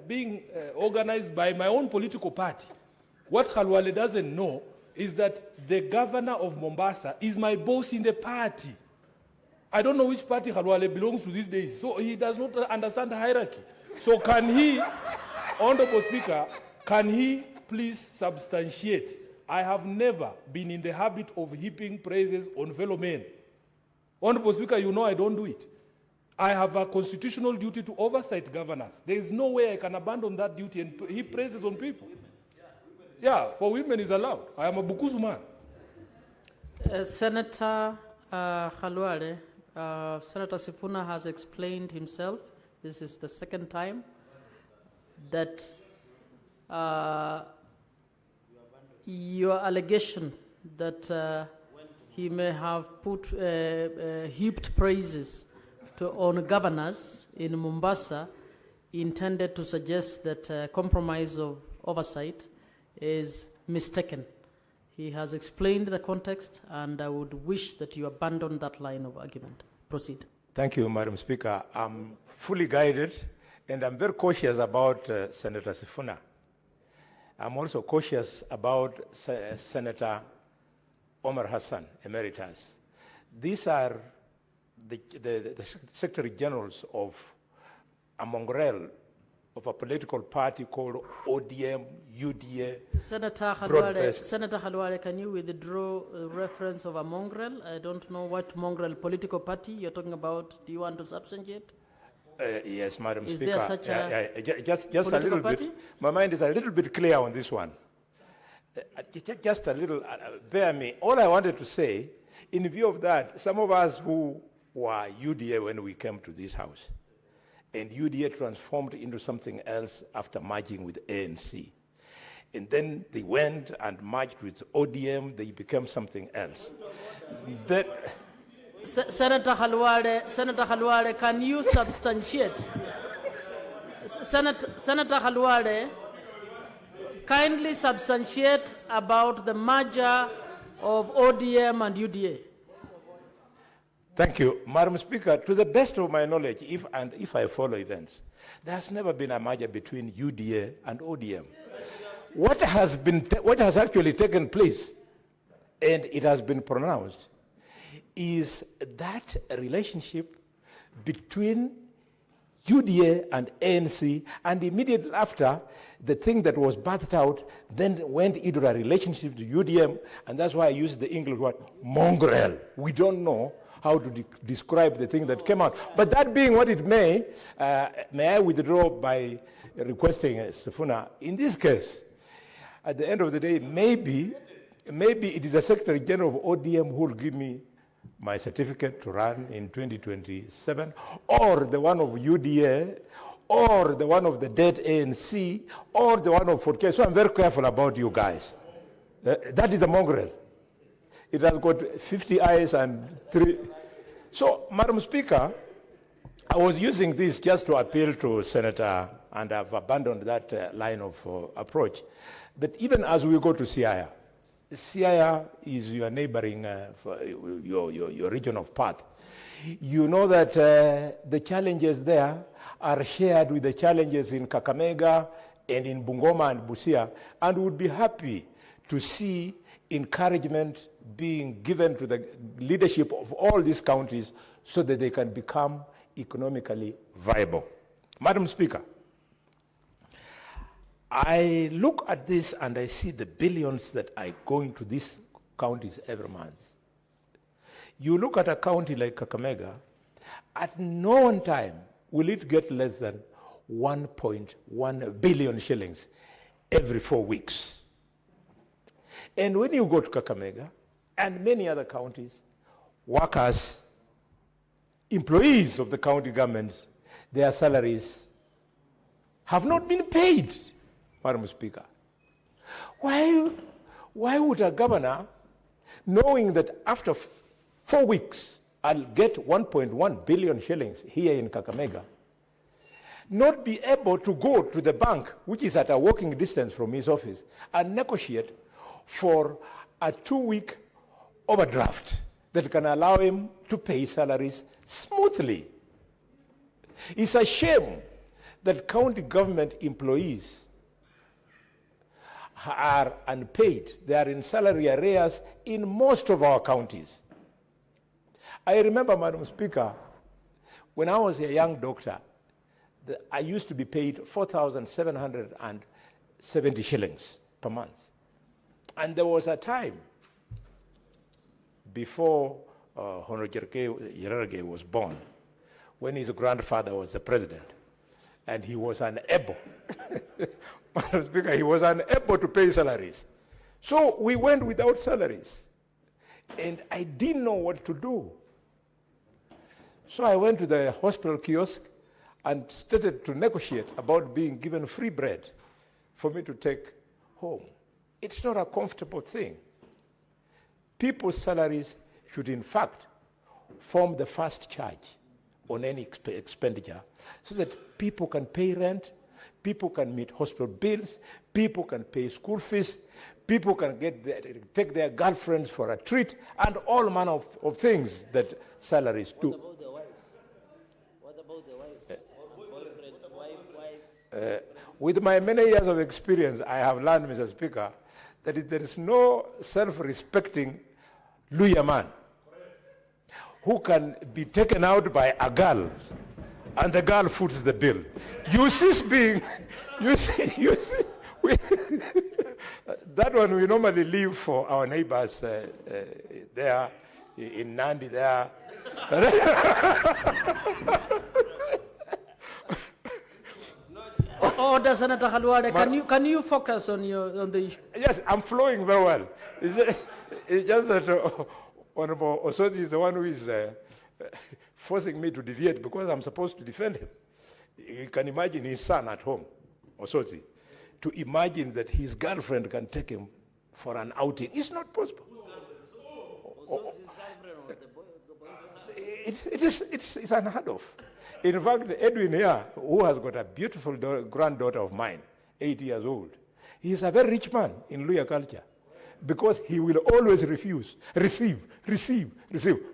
being organized by my own political party, what Khalwale doesn't know is that the governor of Mombasa is my boss in the party. I don't know which party Khalwale belongs to these days, so he does not understand the hierarchy. So can he, Honorable Speaker, can he please substantiate? I have never been in the habit of heaping praises on fellow men. Honorable Speaker, you know I don't do it. I have a constitutional duty to oversight governors. There is no way I can abandon that duty and heap praises on people. Yeah, for women is allowed. I am a Bukusu man. Senator Khalwale, Senator Sifuna has explained himself. This is the second time that your allegation that he may have put heaped praises on governors in Mombasa intended to suggest that compromise of oversight is mistaken. He has explained the context, and I would wish that you abandon that line of argument. Proceed. Thank you, Madam Speaker. I'm fully guided, and I'm very cautious about Senator Sifuna. I'm also cautious about Senator Omar Hassan, Emeritus. These are the Secretary Generals of a mongrel of a political party called ODM, UDA. Senator Khalwale, can you withdraw a reference of a mongrel? I don't know what mongrel political party you're talking about. Do you want to substantiate? Yes, Madam Is Speaker. there such a just a little party? bit. My mind is a little bit clear on this one. Just a little, bear me. All I wanted to say, in view of that, some of us who were UDA when we came to this house, and UDA transformed into something else after merging with ANC. And then they went and merged with ODM, they became something else. Senator Khalwale, can you substantiate? Senator Khalwale, kindly substantiate about the merger of ODM and UDA. Thank you. Madam Speaker, to the best of my knowledge, if I follow events, there has never been a merger between UDA and ODM. What has actually taken place, and it has been pronounced, is that relationship between UDA and ANC, and immediately after, the thing that was birthed out then went into a relationship to UDM, and that's why I used the English word mongrel. We don't know how to describe the thing that came out. But that being what it may I withdraw by requesting Sifuna, in this case, at the end of the day, maybe it is the Secretary General of ODM who will give me my certificate to run in 2027, or the one of UDA, or the one of the dead ANC, or the one of 4K. So I'm very careful about you guys. That is the mongrel. It has got 50 eyes and 3. So, Madam Speaker, I was using this just to appeal to Senator, and I've abandoned that line of approach, that even as we go to Siaya is your neighboring, your region of path. You know that the challenges there are shared with the challenges in Kakamega and in Bungoma and Busia, and would be happy to see encouragement being given to the leadership of all these counties so that they can become economically viable. Madam Speaker, I look at this and I see the billions that are going to these counties every month. You look at a county like Kakamega, at no one time will it get less than 1.1 billion shillings every 4 weeks. And when you go to Kakamega and many other counties, workers, employees of the county governments, their salaries have not been paid, Madam Speaker. Why would a governor, knowing that after 4 weeks I'll get 1.1 billion shillings here in Kakamega, not be able to go to the bank, which is at a walking distance from his office, and negotiate for a 2-week overdraft that can allow him to pay salaries smoothly? It's a shame that county government employees are unpaid. They are in salary arrears in most of our counties. I remember, Madam Speaker, when I was a young doctor, I used to be paid 4,770 shillings per month. And there was a time before Honorable Jerarge was born, when his grandfather was the president, and he was unable, Madam Speaker, he was unable to pay salaries. So we went without salaries, and I didn't know what to do. So I went to the hospital kiosk and started to negotiate about being given free bread for me to take home. It's not a comfortable thing. People's salaries should, in fact, form the first charge on any expenditure so that people can pay rent, people can meet hospital bills, people can pay school fees, people can take their girlfriends for a treat, and all manner of things that salaries do. What about the wives? Boyfriends, wives? With my many years of experience, I have learned, Mr. Speaker, that there is no self-respecting Luya man who can be taken out by a girl and the girl foots the bill. You cease being, that one we normally leave for our neighbors there in Nandi there. Order, Senator Khalwale. Can you focus on the issue? Yes, I'm flowing very well. It's just that Honorable Osodi is the one who is forcing me to deviate because I'm supposed to defend him. You can imagine his son at home, Osodi, to imagine that his girlfriend can take him for an outing. It's not possible. It's unheard of. In fact, Edwin here, who has got a beautiful granddaughter of mine, 8 years old, he's a very rich man in Luya culture because he will always receive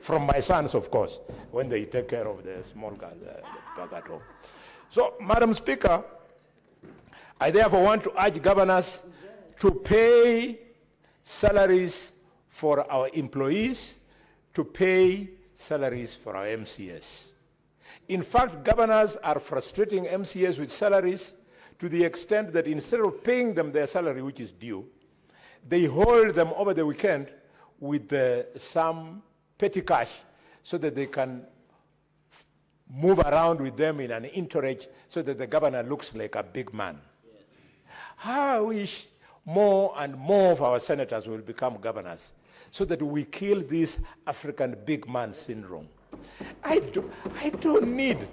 from my sons, of course, when they take care of the small girl back at home. So, Madam Speaker, I therefore want to urge governors to pay salaries for our employees, to pay salaries for our MCS. In fact, governors are frustrating MCS with salaries to the extent that instead of paying them their salary, which is due, they hold them over the weekend with some petty cash so that they can move around with them in an entourage so that the governor looks like a big man. Yes. I wish more and more of our senators will become governors so that we kill this African big man syndrome. I don't need.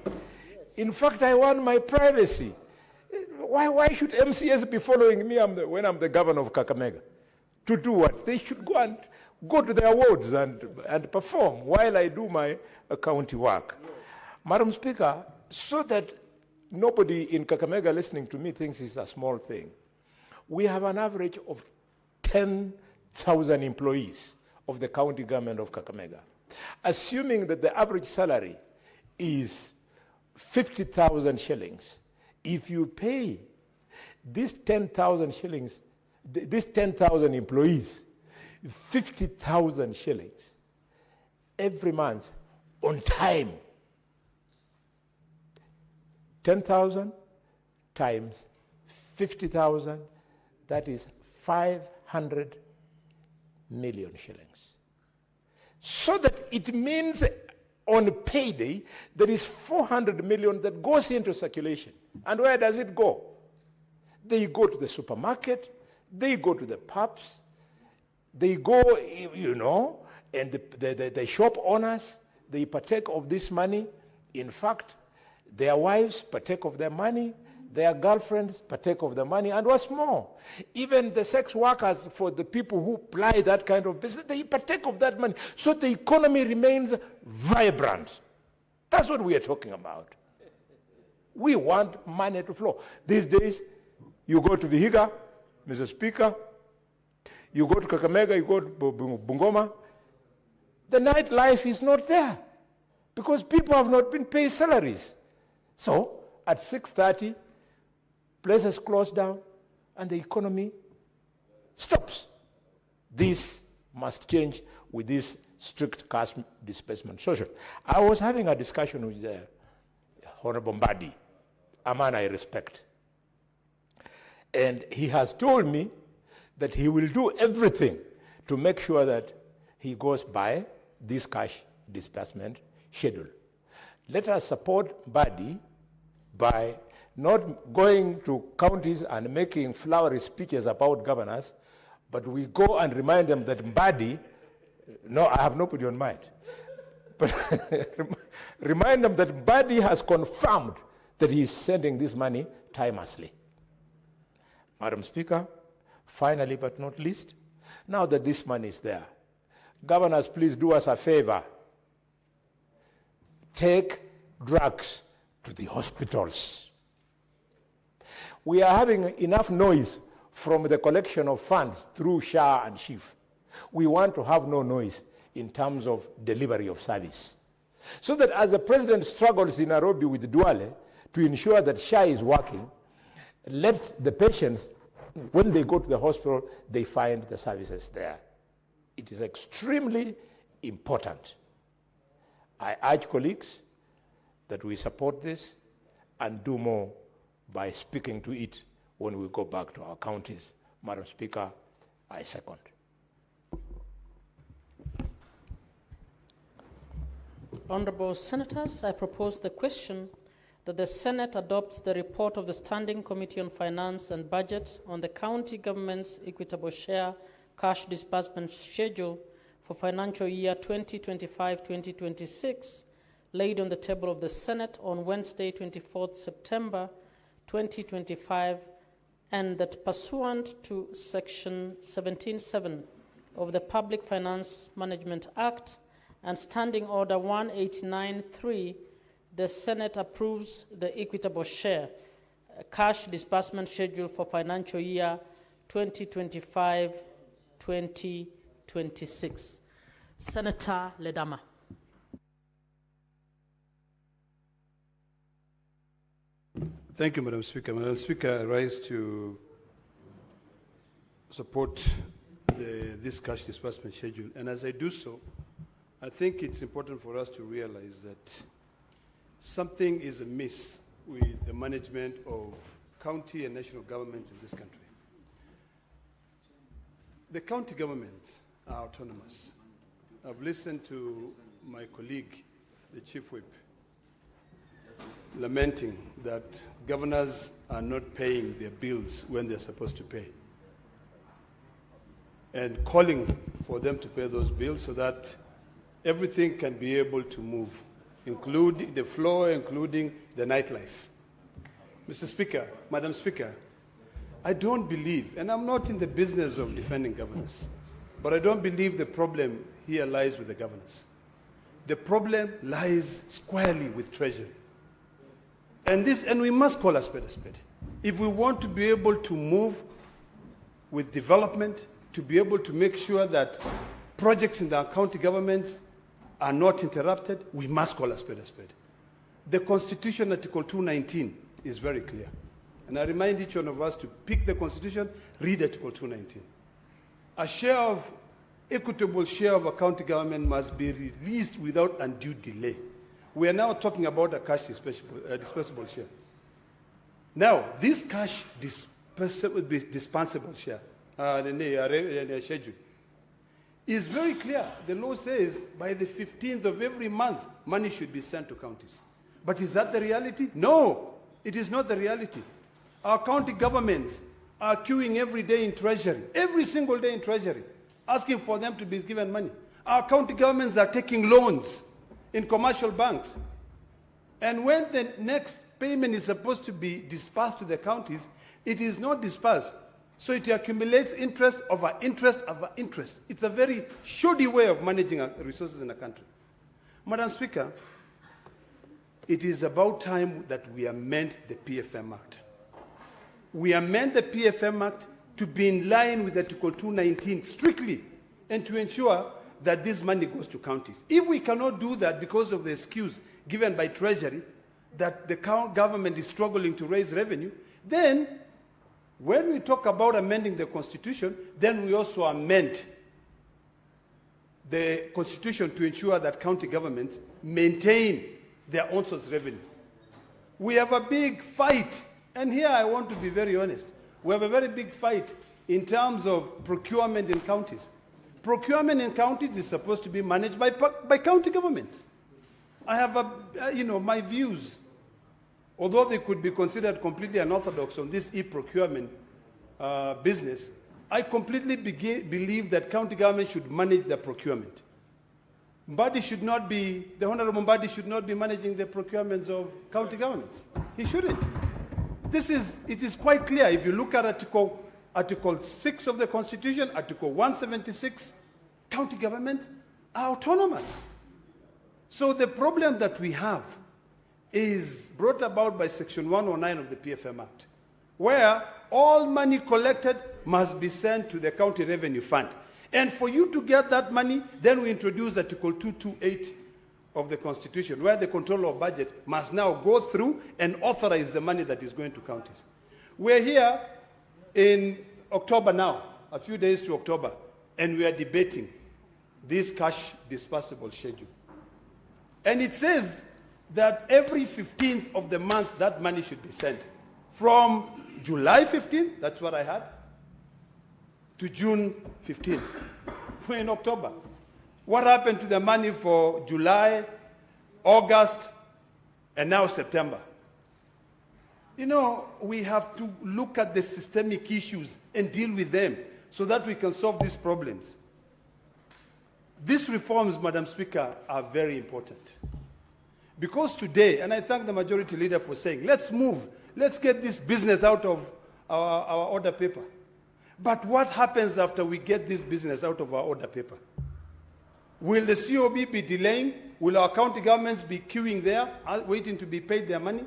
In fact, I want my privacy. Why should MCS be following me when I'm the governor of Kakamega? To do what? They should go to their wards and perform while I do my county work. Yes. Madam Speaker, so that nobody in Kakamega listening to me thinks it's a small thing, we have an average of 10,000 employees of the county government of Kakamega. Assuming that the average salary is 50,000 shillings, if you pay these 10,000 shillings, these 10,000 employees, 50,000 shillings every month on time, 10,000 times 50,000, that is 500 million shillings. So that it means on payday, there is 400 million that goes into circulation. And where does it go? They go to the supermarket, they go to the pubs, they go, and the shop owners, they partake of this money. In fact, their wives partake of their money, their girlfriends partake of the money, and what's more, even the sex workers, for the people who ply that kind of business, they partake of that money. So the economy remains vibrant. That's what we are talking about. We want money to flow. These days, you go to Vihiga, Mr. Speaker, you go to Kakamega, you go to Bungoma, the nightlife is not there because people have not been paid salaries. So at 6:30, places close down and the economy stops. This must change with this strict cash disbursement social. I was having a discussion with Honorable Mbadi, a man I respect. And he has told me that he will do everything to make sure that he goes by this cash disbursement schedule. Let us support Mbadi by not going to counties and making flowery speeches about governors, but we go and remind them that Mbadi, no, I have nobody on mind, but remind them that Mbadi has confirmed that he is sending this money timelessly. Madam Speaker, finally but not least, now that this money is there, governors, please do us a favor. Take drugs to the hospitals. We are having enough noise from the collection of funds through SHA and SHIF. We want to have no noise in terms of delivery of service. So that as the president struggles in Nairobi with Duale to ensure that SHA is working, let the patients, when they go to the hospital, they find the services there. It is extremely important. I urge colleagues that we support this and do more by speaking to it when we go back to our counties. Madam Speaker, I second. Honourable Senators, I propose the question that the Senate adopts the report of the Standing Committee on Finance and Budget on the county government's equitable share cash disbursement schedule for financial year 2025-2026, laid on the table of the Senate on Wednesday, 24th September 2025, and that pursuant to Section 17(7) of the Public Finance Management Act and Standing Order 189.3, the Senate approves the equitable share cash disbursement schedule for financial year 2025-2026. Senator Ledama. Thank you, Madam Speaker. Madam Speaker, I rise to support this cash disbursement schedule. And as I do so, I think it's important for us to realize that something is amiss with the management of county and national governments in this country. The county governments are autonomous. I've listened to my colleague, the Chief Whip, lamenting that governors are not paying their bills when they're supposed to pay, and calling for them to pay those bills so that everything can be able to move, including the floor, including the nightlife. Mr. Speaker, Madam Speaker, I don't believe, and I'm not in the business of defending governors, but I don't believe the problem here lies with the governors. The problem lies squarely with Treasury. And we must call a spade a spade. If we want to be able to move with development, to be able to make sure that projects in our county governments are not interrupted, we must call a spade a spade. The Constitution, Article 219, is very clear. And I remind each one of us to pick the Constitution, read Article 219. A share of, equitable share of a county government must be released without undue delay. We are now talking about a cash dispensable share. Now, this cash dispensable share, schedule, is very clear. The law says by the 15th of every month, money should be sent to counties. But is that the reality? No, it is not the reality. Our county governments are queuing every day in Treasury, every single day in Treasury, asking for them to be given money. Our county governments are taking loans in commercial banks. And when the next payment is supposed to be dispersed to the counties, it is not dispersed. So it accumulates interest over interest over interest. It's a very shoddy way of managing resources in a country. Madam Speaker, it is about time that we amend the PFM Act. We amend the PFM Act to be in line with Article 219 strictly, and to ensure that this money goes to counties. If we cannot do that because of the excuse given by Treasury that the government is struggling to raise revenue, then When we talk about amending the constitution, then we also amend the constitution to ensure that county governments maintain their own source revenue. We have a big fight, and here I want to be very honest. We have a very big fight in terms of procurement in counties. Procurement in counties is supposed to be managed by county governments. I have my views, although they could be considered completely unorthodox on this e-procurement business, I completely believe that county government should manage the procurement. The Honorable Mbadi should not be managing the procurements of county governments. He shouldn't. It is quite clear. If you look at Article 6 of the Constitution, Article 176, county governments are autonomous. So the problem that we have is brought about by Section 109 of the PFM Act, where all money collected must be sent to the county revenue fund. And for you to get that money, then we introduce Article 228 of the Constitution, where the controller of budget must now go through and authorize the money that is going to counties. We're here in October now, a few days to October, and we are debating this cash disbursable schedule. And it says that every 15th of the month, that money should be sent. From July 15th, that's what I had, to June 15th. We're in October. What happened to the money for July, August, and now September? You know, we have to look at the systemic issues and deal with them so that we can solve these problems. These reforms, Madam Speaker, are very important. Because today, and I thank the majority leader for saying, let's move, let's get this business out of our order paper. But what happens after we get this business out of our order paper? Will the COB be delaying? Will our county governments be queuing there, waiting to be paid their money?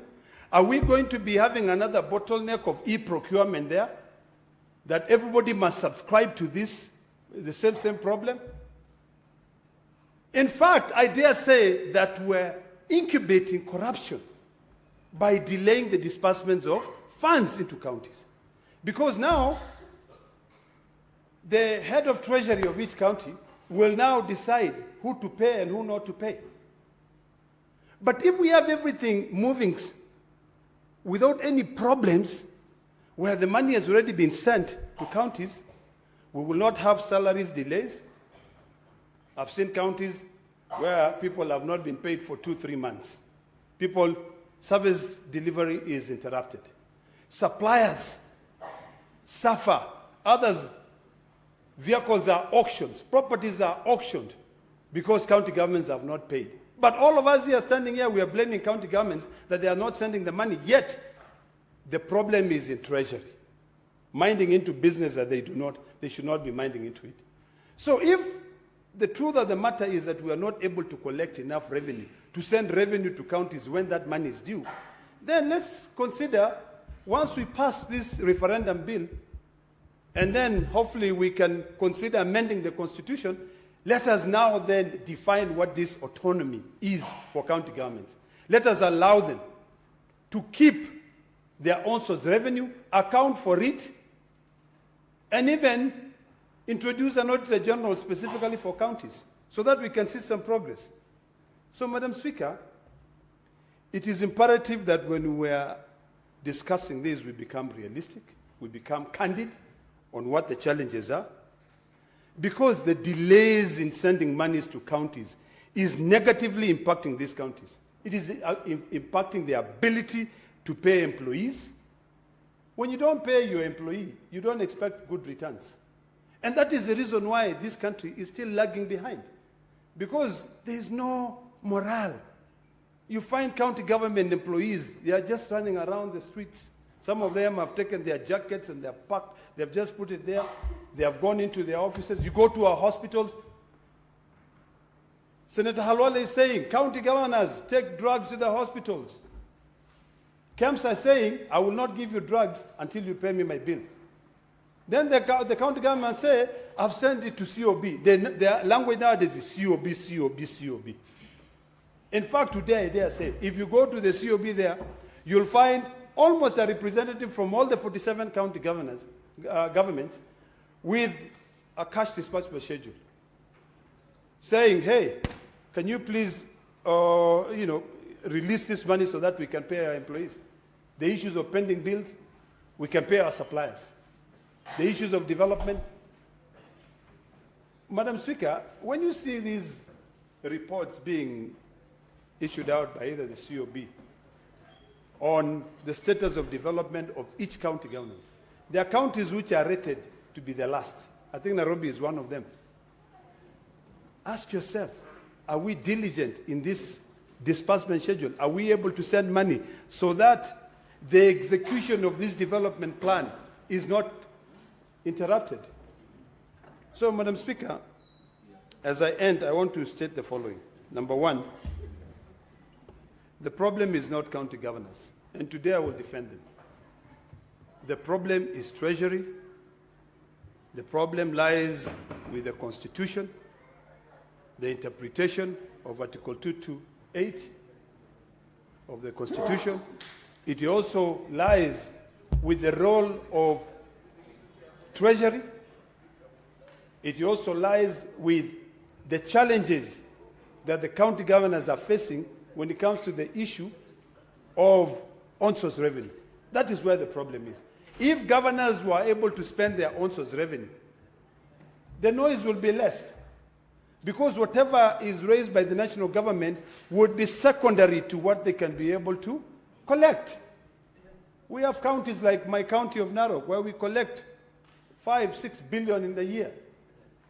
Are we going to be having another bottleneck of e-procurement there? That everybody must subscribe to this, the same problem? In fact, I dare say that we're incubating corruption by delaying the disbursements of funds into counties. Because now, the head of treasury of each county will now decide who to pay and who not to pay. But if we have everything moving without any problems, where the money has already been sent to counties, we will not have salaries delays. I've seen counties where people have not been paid for 2-3 months. Service delivery is interrupted. Suppliers suffer. Others, vehicles are auctioned, properties are auctioned because county governments have not paid. But all of us here standing here, we are blaming county governments that they are not sending the money, yet the problem is in treasury, minding into business that they should not be minding into it. So if the truth of the matter is that we are not able to collect enough revenue to send revenue to counties when that money is due, then let's consider, once we pass this referendum bill, and then hopefully we can consider amending the Constitution, let us now then define what this autonomy is for county governments. Let us allow them to keep their own source revenue, account for it, and even introduce an Auditor General specifically for counties so that we can see some progress. So, Madam Speaker, it is imperative that when we are discussing this, we become realistic, we become candid on what the challenges are, because the delays in sending monies to counties is negatively impacting these counties. It is impacting their ability to pay employees. When you don't pay your employee, you don't expect good returns. And that is the reason why this country is still lagging behind, because there is no morale. You find county government employees, they are just running around the streets. Some of them have taken their jackets and they're packed, they've just put it there. They have gone into their offices. You go to our hospitals. Senator Halwale is saying, county governors take drugs to the hospitals. Camps are saying, I will not give you drugs until you pay me my bill. Then the county government say, I've sent it to COB. Their language nowadays is COB, COB, COB. In fact, today, they say, if you go to the COB there, you'll find almost a representative from all the 47 county governments with a cash disbursement schedule, saying, hey, can you please, release this money so that we can pay our employees? The issues of pending bills, we can pay our suppliers. The issues of development. Madam Speaker, when you see these reports being issued out by either the COB on the status of development of each county government, there are counties which are rated to be the last. I think Nairobi is one of them. Ask yourself, are we diligent in this disbursement schedule? Are we able to send money so that the execution of this development plan is not interrupted? So, Madam Speaker, as I end, I want to state the following. Number one, the problem is not county governors, and today I will defend them. The problem is Treasury. The problem lies with the Constitution, the interpretation of Article 228 of the Constitution. It also lies with the role of Treasury. It also lies with the challenges that the county governors are facing when it comes to the issue of on-source revenue. That is where the problem is. If governors were able to spend their on-source revenue, the noise will be less, because whatever is raised by the national government would be secondary to what they can be able to collect. We have counties like my county of Narok, where we collect 5-6 billion in the year.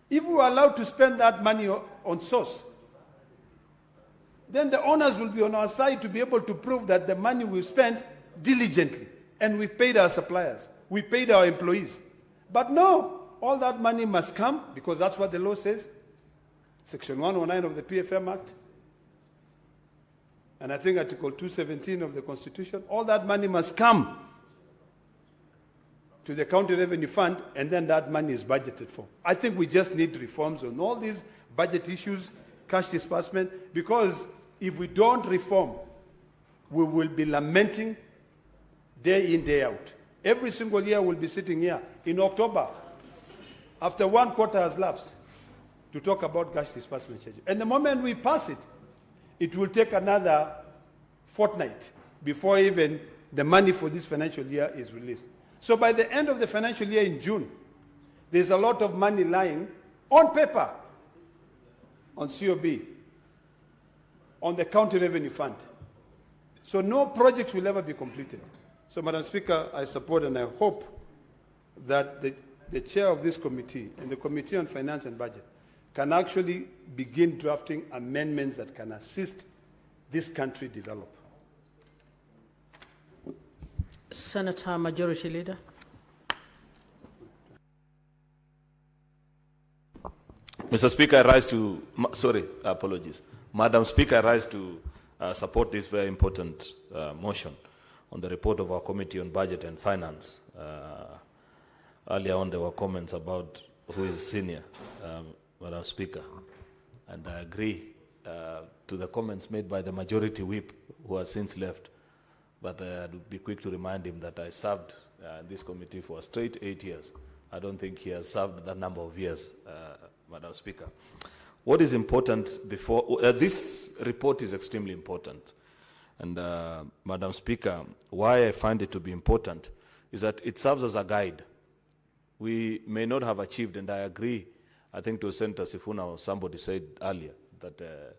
If we are allowed to spend that money on source, then the owners will be on our side to be able to prove that the money we've spent diligently, and we paid our suppliers, we paid our employees. But no, all that money must come, because that's what the law says, Section 109 of the PFM Act, and I think Article 217 of the Constitution. All that money must come to the County Revenue Fund, and then that money is budgeted for. I think we just need reforms on all these budget issues, cash disbursement, because if we don't reform, we will be lamenting day in, day out. Every single year we'll be sitting here in October, after one quarter has lapsed, to talk about cash disbursement schedule. And the moment we pass it, it will take another fortnight before even the money for this financial year is released. So by the end of the financial year in June, there's a lot of money lying on paper, on COB, on the County Revenue Fund. So no projects will ever be completed. So, Madam Speaker, I support and I hope that the chair of this committee and the Committee on Finance and Budget can actually begin drafting amendments that can assist this country develop. Senator Majority Leader. Mr. Speaker, I rise to, apologies. Madam Speaker, I rise to support this very important motion on the report of our Committee on Budget and Finance. Earlier on, there were comments about who is senior, Madam Speaker, and I agree to the comments made by the Majority Whip, who has since left. But I'd be quick to remind him that I served in this committee for a straight 8 years. I don't think he has served that number of years, Madam Speaker. What is important before, this report is extremely important. And Madam Speaker, why I find it to be important is that it serves as a guide. We may not have achieved, and I agree, I think to Senator Sifuna or somebody said earlier, that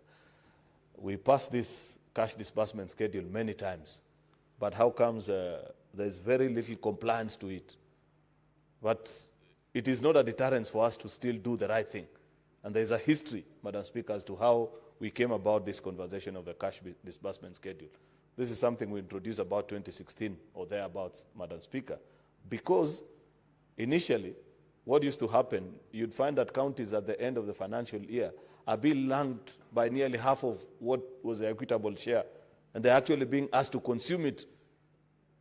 we passed this cash disbursement schedule many times. But how comes there's very little compliance to it? But it is not a deterrence for us to still do the right thing. And there's a history, Madam Speaker, as to how we came about this conversation of the cash disbursement schedule. This is something we introduced about 2016 or thereabouts, Madam Speaker, because initially what used to happen, you'd find that counties at the end of the financial year are being lanked by nearly half of what was the equitable share, and they're actually being asked to consume it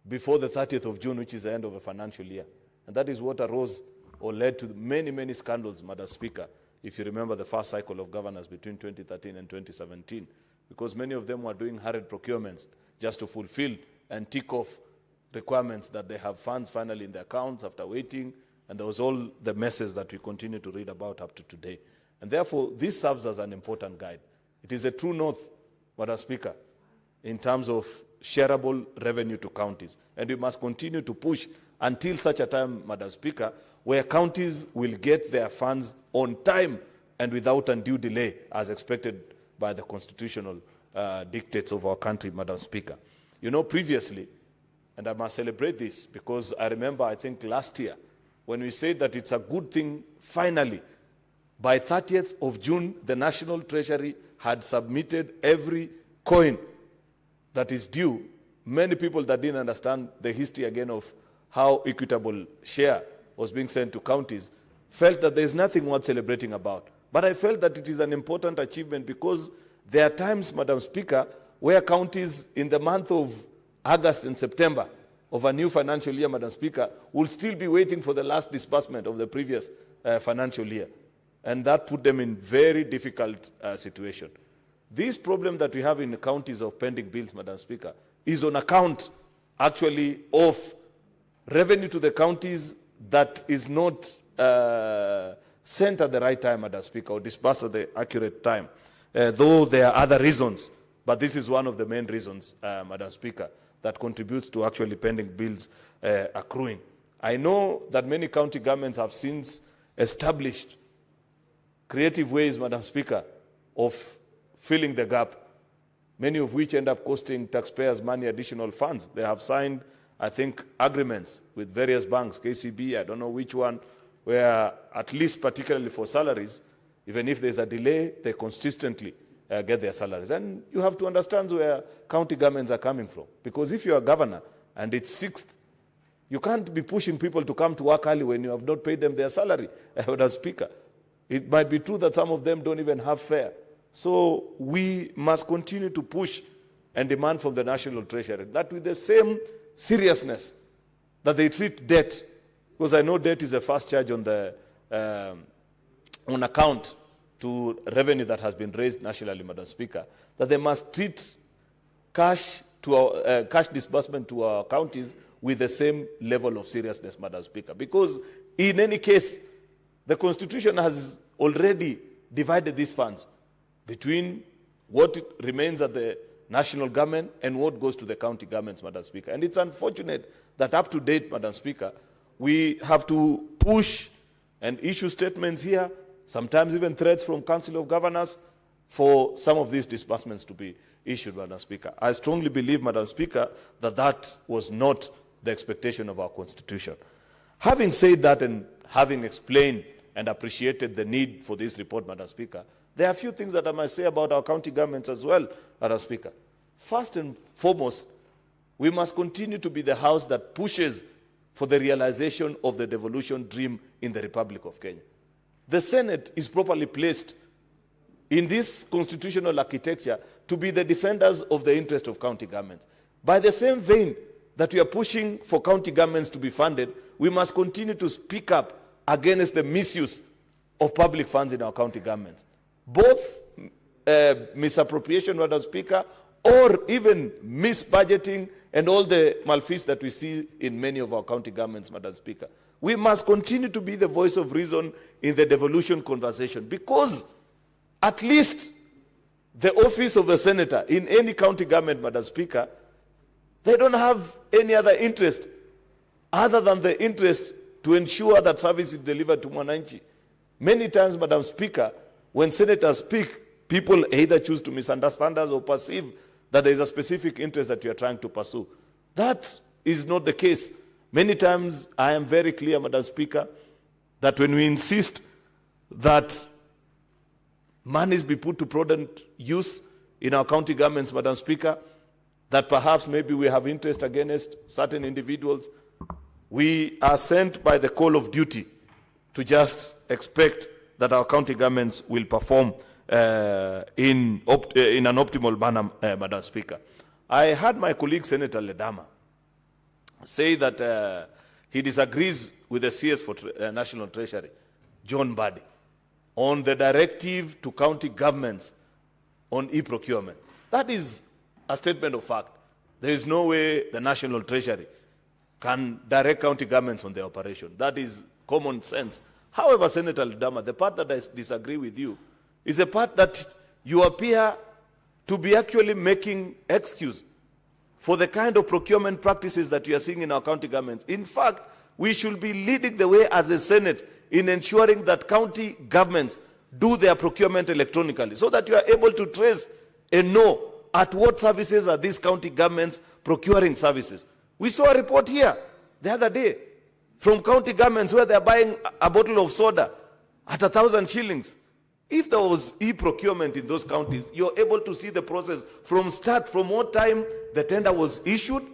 before the 30th of June, which is the end of the financial year. And that is what arose or led to many, many scandals, Madam Speaker, if you remember the first cycle of governance between 2013 and 2017, because many of them were doing hurried procurements just to fulfill and tick off requirements that they have funds finally in their accounts after waiting, and there was all the messes that we continue to read about up to today. And therefore, this serves as an important guide. It is a true north, Madam Speaker, in terms of shareable revenue to counties. And we must continue to push until such a time, Madam Speaker, where counties will get their funds on time and without undue delay, as expected by the constitutional dictates of our country, Madam Speaker. You know, previously, and I must celebrate this because I remember, I think last year, when we said that it's a good thing, finally, by 30th of June, the National Treasury had submitted every coin that is due. Many people that didn't understand the history again of how equitable share was being sent to counties felt that there's nothing worth celebrating about. But I felt that it is an important achievement because there are times, Madam Speaker, where counties in the month of August and September of a new financial year, Madam Speaker, will still be waiting for the last disbursement of the previous financial year. And that put them in very difficult situation. This problem that we have in the counties of pending bills, Madam Speaker, is on account actually of revenue to the counties that is not sent at the right time, Madam Speaker, or disbursed at the accurate time. Though there are other reasons, but this is one of the main reasons, Madam Speaker, that contributes to actually pending bills accruing. I know that many county governments have since established creative ways, Madam Speaker, of filling the gap, many of which end up costing taxpayers money, additional funds. They have signed, I think, agreements with various banks, KCB, I don't know which one, where at least particularly for salaries, even if there's a delay, they consistently get their salaries. And you have to understand where county governments are coming from. Because if you're a governor and it's 6th, you can't be pushing people to come to work early when you have not paid them their salary, Madam Speaker. It might be true that some of them don't even have fare. So we must continue to push and demand from the National Treasury that with the same seriousness that they treat debt, because I know debt is a first charge on the on account to revenue that has been raised nationally, Madam Speaker, that they must treat cash to our, cash disbursement to our counties with the same level of seriousness, Madam Speaker. Because in any case, the Constitution has already divided these funds between what remains at the national government and what goes to the county governments, Madam Speaker. And it's unfortunate that up to date, Madam Speaker, we have to push and issue statements here, sometimes even threats from Council of Governors for some of these disbursements to be issued, Madam Speaker. I strongly believe, Madam Speaker, that that was not the expectation of our Constitution. Having said that and having explained and appreciated the need for this report, Madam Speaker, there are a few things that I must say about our county governments as well, Madam Speaker. First and foremost, we must continue to be the house that pushes for the realization of the devolution dream in the Republic of Kenya. The Senate is properly placed in this constitutional architecture to be the defenders of the interest of county governments. By the same vein that we are pushing for county governments to be funded, we must continue to speak up against the misuse of public funds in our county governments. Both misappropriation, Madam Speaker, or even misbudgeting and all the malfeasance that we see in many of our county governments, Madam Speaker. We must continue to be the voice of reason in the devolution conversation because at least the office of a senator in any county government, Madam Speaker, they don't have any other interest other than the interest to ensure that service is delivered to Mwananchi. Many times, Madam Speaker, when senators speak, people either choose to misunderstand us or perceive that there is a specific interest that you are trying to pursue. That is not the case. Many times, I am very clear, Madam Speaker, that when we insist that monies be put to prudent use in our county governments, Madam Speaker, that perhaps maybe we have interest against certain individuals, we are sent by the call of duty to just expect that our county governments will perform in an optimal manner, Madam Speaker. I heard my colleague, Senator Ledama, say that he disagrees with the CS for National Treasury, John Buddy, on the directive to county governments on e-procurement. That is a statement of fact. There is no way the National Treasury can direct county governments on their operation. That is common sense. However, Senator Ledama, the part that I disagree with you is a part that you appear to be actually making excuse for the kind of procurement practices that we are seeing in our county governments. In fact, we should be leading the way as a Senate in ensuring that county governments do their procurement electronically so that you are able to trace and know at what services are these county governments procuring services. We saw a report here the other day from county governments where they are buying a bottle of soda at 1,000 shillings. If there was e-procurement in those counties, you're able to see the process from start, from what time the tender was issued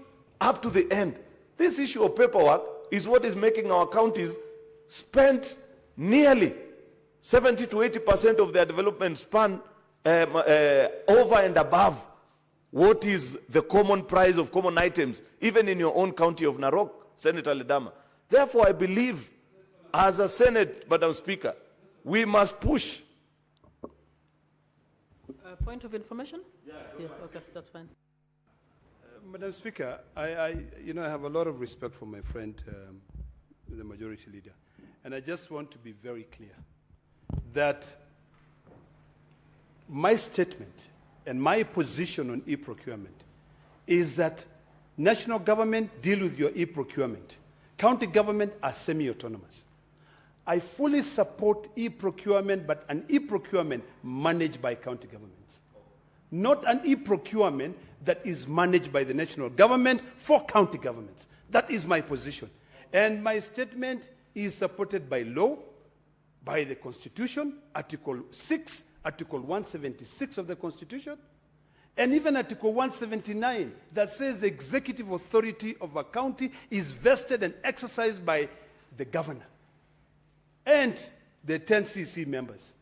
up to the end. This issue of paperwork is what is making our counties spend nearly 70 to 80% of their development span over and above what is the common price of common items, even in your own county of Narok, Senator Ledama. Therefore, I believe, as a Senate, Madam Speaker, we must push. Point of information? Yeah, okay, that's fine. Madam Speaker, I have a lot of respect for my friend, the Majority Leader. And I just want to be very clear that my statement and my position on e-procurement is that national government deal with your e-procurement. County government are semi-autonomous. I fully support e-procurement, but an e-procurement managed by county governments. Not an e-procurement that is managed by the national government for county governments. That is my position. And my statement is supported by law, by the Constitution, Article 6, Article 176 of the Constitution, and even Article 179 that says the executive authority of a county is vested and exercised by the governor and the 10 CC members.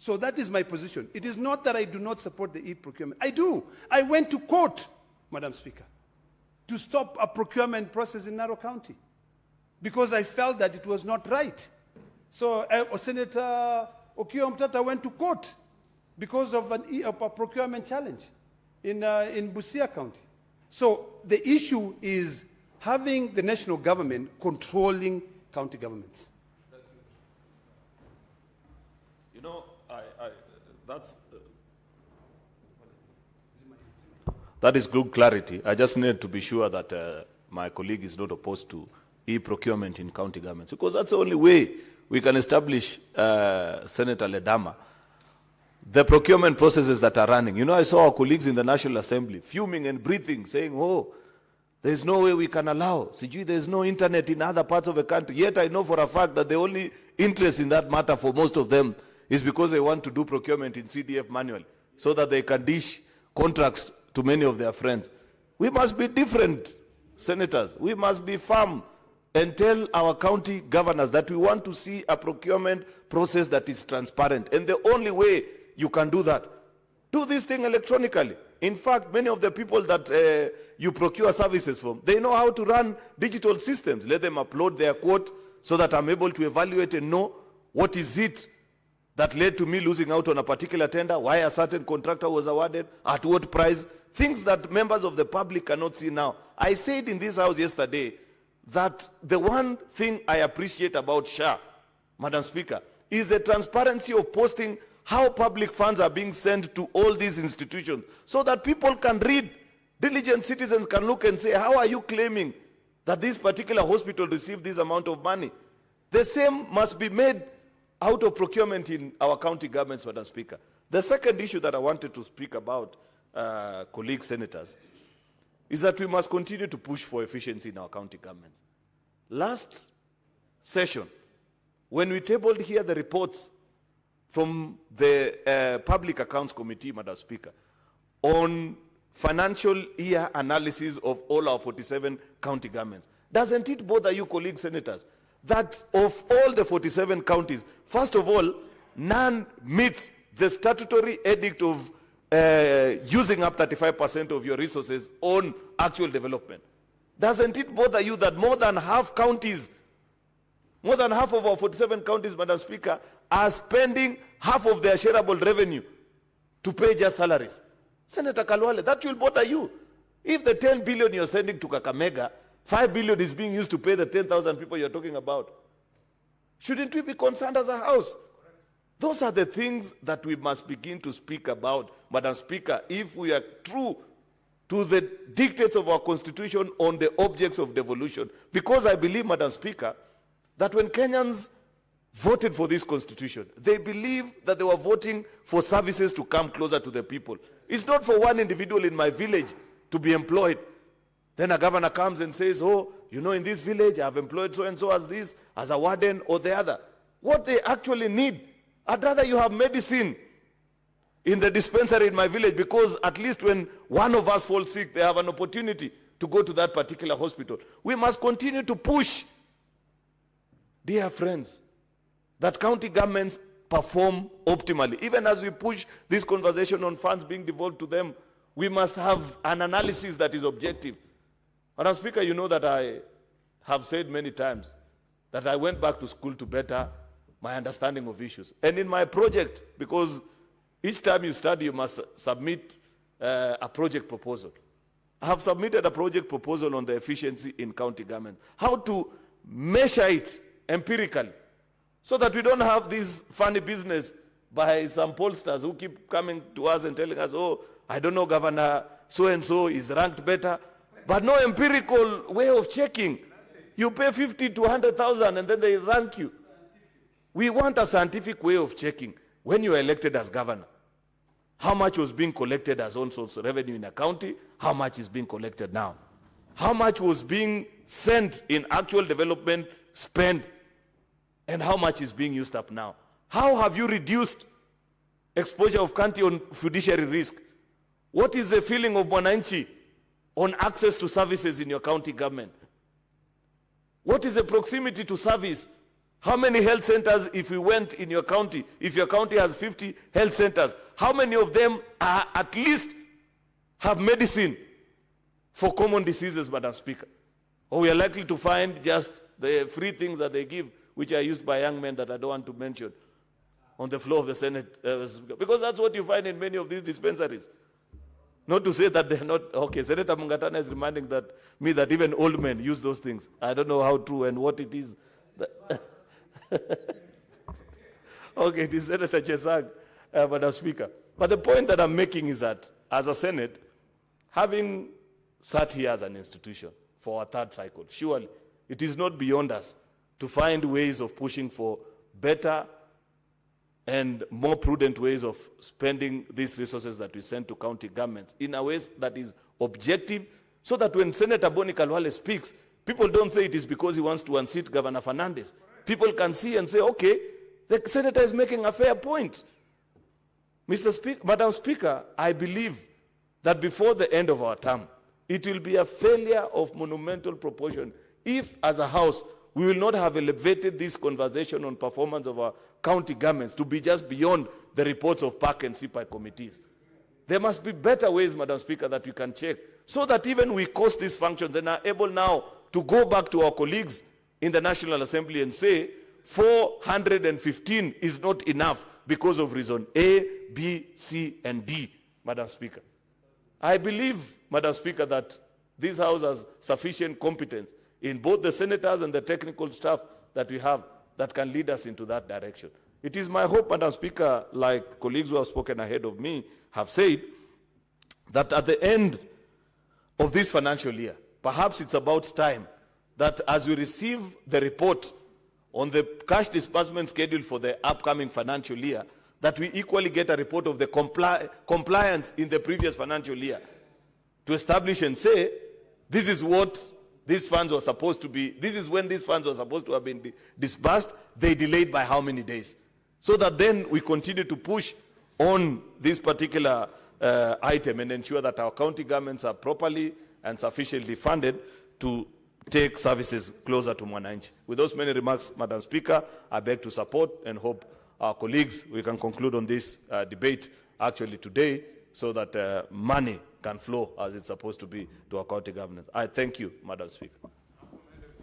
So that is my position. It is not that I do not support the e-procurement. I do. I went to court, Madam Speaker, to stop a procurement process in Narok County because I felt that it was not right. So Senator Okiya Omtata went to court because of a procurement challenge in Busia County. So the issue is having the national government controlling county governments. You know, that is good clarity. I just need to be sure that my colleague is not opposed to e-procurement in county governments, because that's the only way we can establish, Senator Ledama, the procurement processes that are running. You know, I saw our colleagues in the National Assembly fuming and breathing, saying, oh, there's no way we can allow. There's no internet in other parts of the country. Yet I know for a fact that the only interest in that matter for most of them is because they want to do procurement in CDF manually so that they can dish contracts to many of their friends. We must be different, senators. We must be firm and tell our county governors that we want to see a procurement process that is transparent. And the only way you can do that, do this thing electronically. In fact, many of the people that you procure services from, they know how to run digital systems. Let them upload their quote so that I'm able to evaluate and know what is it that led to me losing out on a particular tender, why a certain contractor was awarded, at what price, things that members of the public cannot see now. I said in this house yesterday that the one thing I appreciate about SHA, Madam Speaker, is the transparency of posting how public funds are being sent to all these institutions so that people can read. Diligent citizens can look and say, how are you claiming that this particular hospital received this amount of money? The same must be made out of procurement in our county governments, Madam Speaker. The second issue that I wanted to speak about, colleagues senators, is that we must continue to push for efficiency in our county governments. Last session, when we tabled here the reports from the Public Accounts Committee, Madam Speaker, on financial year analysis of all our 47 county governments, doesn't it bother you, colleagues senators, that of all the 47 counties, first of all, none meets the statutory edict of using up 35% of your resources on actual development? Doesn't it bother you that more than half counties, more than half of our 47 counties, Madam Speaker, are spending half of their shareable revenue to pay just salaries? Senator Kalwale, that will bother you. If the 10 billion you're sending to Kakamega, 5 billion is being used to pay the 10,000 people you're talking about. Shouldn't we be concerned as a house? Those are the things that we must begin to speak about, Madam Speaker, if we are true to the dictates of our constitution on the objects of devolution. Because I believe, Madam Speaker, that when Kenyans voted for this constitution, they believe that they were voting for services to come closer to the people. It's not for one individual in my village to be employed. Then a governor comes and says, oh, you know, in this village, I've employed so-and-so as this, as a warden or the other. What they actually need, I'd rather you have medicine in the dispensary in my village, because at least when one of us falls sick, they have an opportunity to go to that particular hospital. We must continue to push, dear friends, that county governments perform optimally. Even as we push this conversation on funds being devolved to them, we must have an analysis that is objective. Madam Speaker, you know that I have said many times that I went back to school to better my understanding of issues. And in my project, because each time you study, you must submit a project proposal. I have submitted a project proposal on the efficiency in county government, how to measure it empirically, so that we don't have this funny business by some pollsters who keep coming to us and telling us, oh, I don't know, Governor so-and-so is ranked better, but no empirical way of checking. You pay 50 to 100,000 and then they rank you. We want a scientific way of checking. When you are elected as governor, how much was being collected as own source revenue in a county? How much is being collected now? How much was being sent in actual development spend? And how much is being used up now? How have you reduced exposure of county on fiduciary risk? What is the feeling of Mwananchi on access to services in your county government? What is the proximity to service? How many health centers, if we went in your county, if your county has 50 health centers, how many of them are at least have medicine for common diseases, Madam Speaker? Or we are likely to find just the free things that they give, which are used by young men that I don't want to mention, on the floor of the Senate, because that's what you find in many of these dispensaries. Not to say that they're not, okay, Senator Mungatana is reminding me that even old men use those things. I don't know how true and what it is. Okay, it is Senator Chesang, Madam Speaker. But the point that I'm making is that, as a Senate, having sat here as an institution for our third cycle, surely it is not beyond us to find ways of pushing for better and more prudent ways of spending these resources that we send to county governments in a way that is objective, so that when Senator Boni Kalwale speaks, people don't say it is because he wants to unseat Governor Fernandez. People can see and say, okay, the senator is making a fair point. Madam Speaker, I believe that before the end of our term, it will be a failure of monumental proportion if, as a House, we will not have elevated this conversation on performance of our county governments to be just beyond the reports of PAC and CPI committees. There must be better ways, Madam Speaker, that we can check, so that even we cost these functions and are able now to go back to our colleagues in the National Assembly and say 415 is not enough because of reason A, B, C, and D, Madam Speaker. I believe, Madam Speaker, that this House has sufficient competence in both the senators and the technical staff that we have that can lead us into that direction. It is my hope, Madam Speaker, like colleagues who have spoken ahead of me have said, that at the end of this financial year, perhaps it's about time that as we receive the report on the cash disbursement schedule for the upcoming financial year, that we equally get a report of the compliance in the previous financial year, to establish and say, this is what these funds were supposed to be, this is when these funds were supposed to have been disbursed, they delayed by how many days? So that then we continue to push on this particular item and ensure that our county governments are properly and sufficiently funded to take services closer to Mwananchi. With those many remarks, Madam Speaker, I beg to support and hope our colleagues, we can conclude on this debate actually today, so that money can flow as it's supposed to be to our county governments. I thank you, Madam Speaker.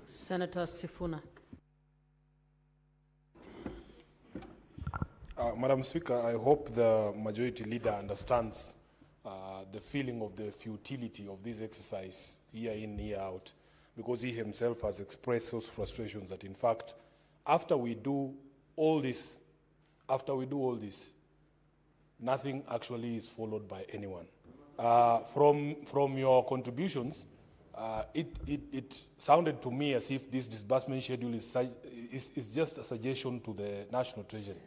Senator Sifuna. Madam Speaker, I hope the majority leader understands the feeling of the futility of this exercise year in, year out. because he himself has expressed those frustrations that, in fact, after we do all this, nothing actually is followed by anyone. From your contributions, it sounded to me as if this disbursement schedule is just a suggestion to the National Treasury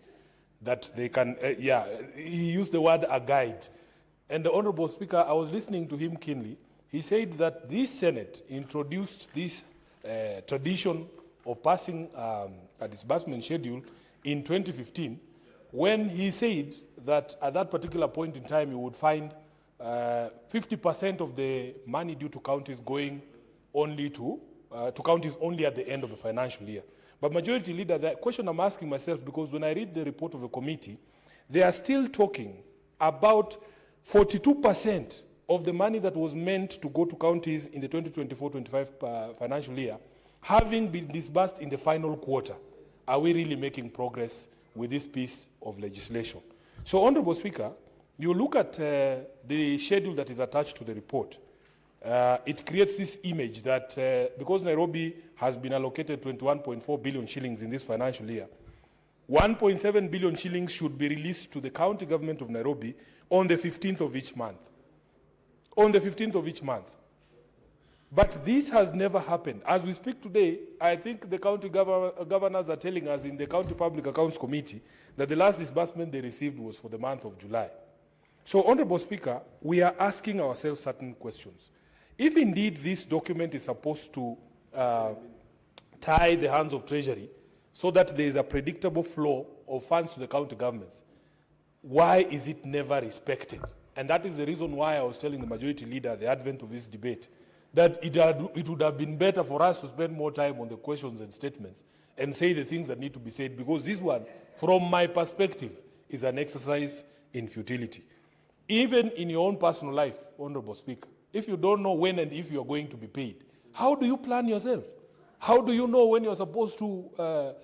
that they can, he used the word a guide. And the Honorable Speaker, I was listening to him keenly. He said that this Senate introduced this tradition of passing a disbursement schedule in 2015, when he said that at that particular point in time you would find 50% of the money due to counties going only to counties only at the end of the financial year. But Majority Leader, the question I'm asking myself, because when I read the report of the committee, they are still talking about 42% of the money that was meant to go to counties in the 2024-25 financial year having been disbursed in the final quarter. Are we really making progress with this piece of legislation? So, Honorable Speaker, you look at the schedule that is attached to the report. It creates this image that because Nairobi has been allocated 21.4 billion shillings in this financial year, 1.7 billion shillings should be released to the county government of Nairobi on the 15th of each month. On the 15th of each month. But this has never happened. As we speak today, I think the county governors are telling us in the County Public Accounts Committee that the last disbursement they received was for the month of July. So, Honorable Speaker, we are asking ourselves certain questions. If indeed this document is supposed to tie the hands of Treasury so that there is a predictable flow of funds to the county governments, why is it never respected? And that is the reason why I was telling the Majority Leader at the advent of this debate that it would have been better for us to spend more time on the questions and statements and say the things that need to be said, because this one, from my perspective, is an exercise in futility. Even in your own personal life, Honorable Speaker, if you don't know when and if you are going to be paid, how do you plan yourself? How do you know when you're supposed to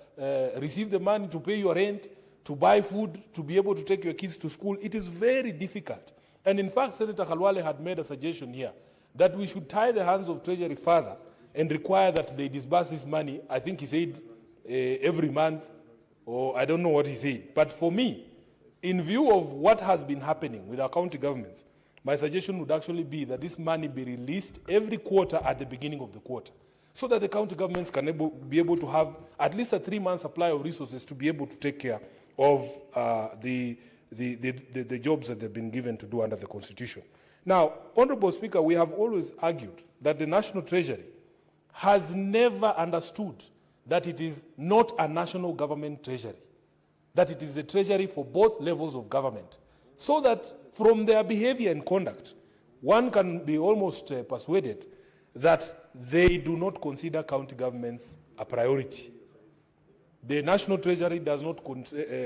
receive the money to pay your rent, to buy food, to be able to take your kids to school? It is very difficult. And in fact, Senator Khalwale had made a suggestion here that we should tie the hands of Treasury further and require that they disburse this money. I think he said every month, or I don't know what he said. But for me, in view of what has been happening with our county governments, my suggestion would actually be that this money be released every quarter at the beginning of the quarter, so that the county governments can be able to have at least a 3-month supply of resources to be able to take care of the jobs that they've been given to do under the Constitution. Now, Honorable Speaker, we have always argued that the National Treasury has never understood that it is not a national government treasury, that it is a treasury for both levels of government, so that from their behavior and conduct, one can be almost persuaded that they do not consider county governments a priority. The National Treasury does not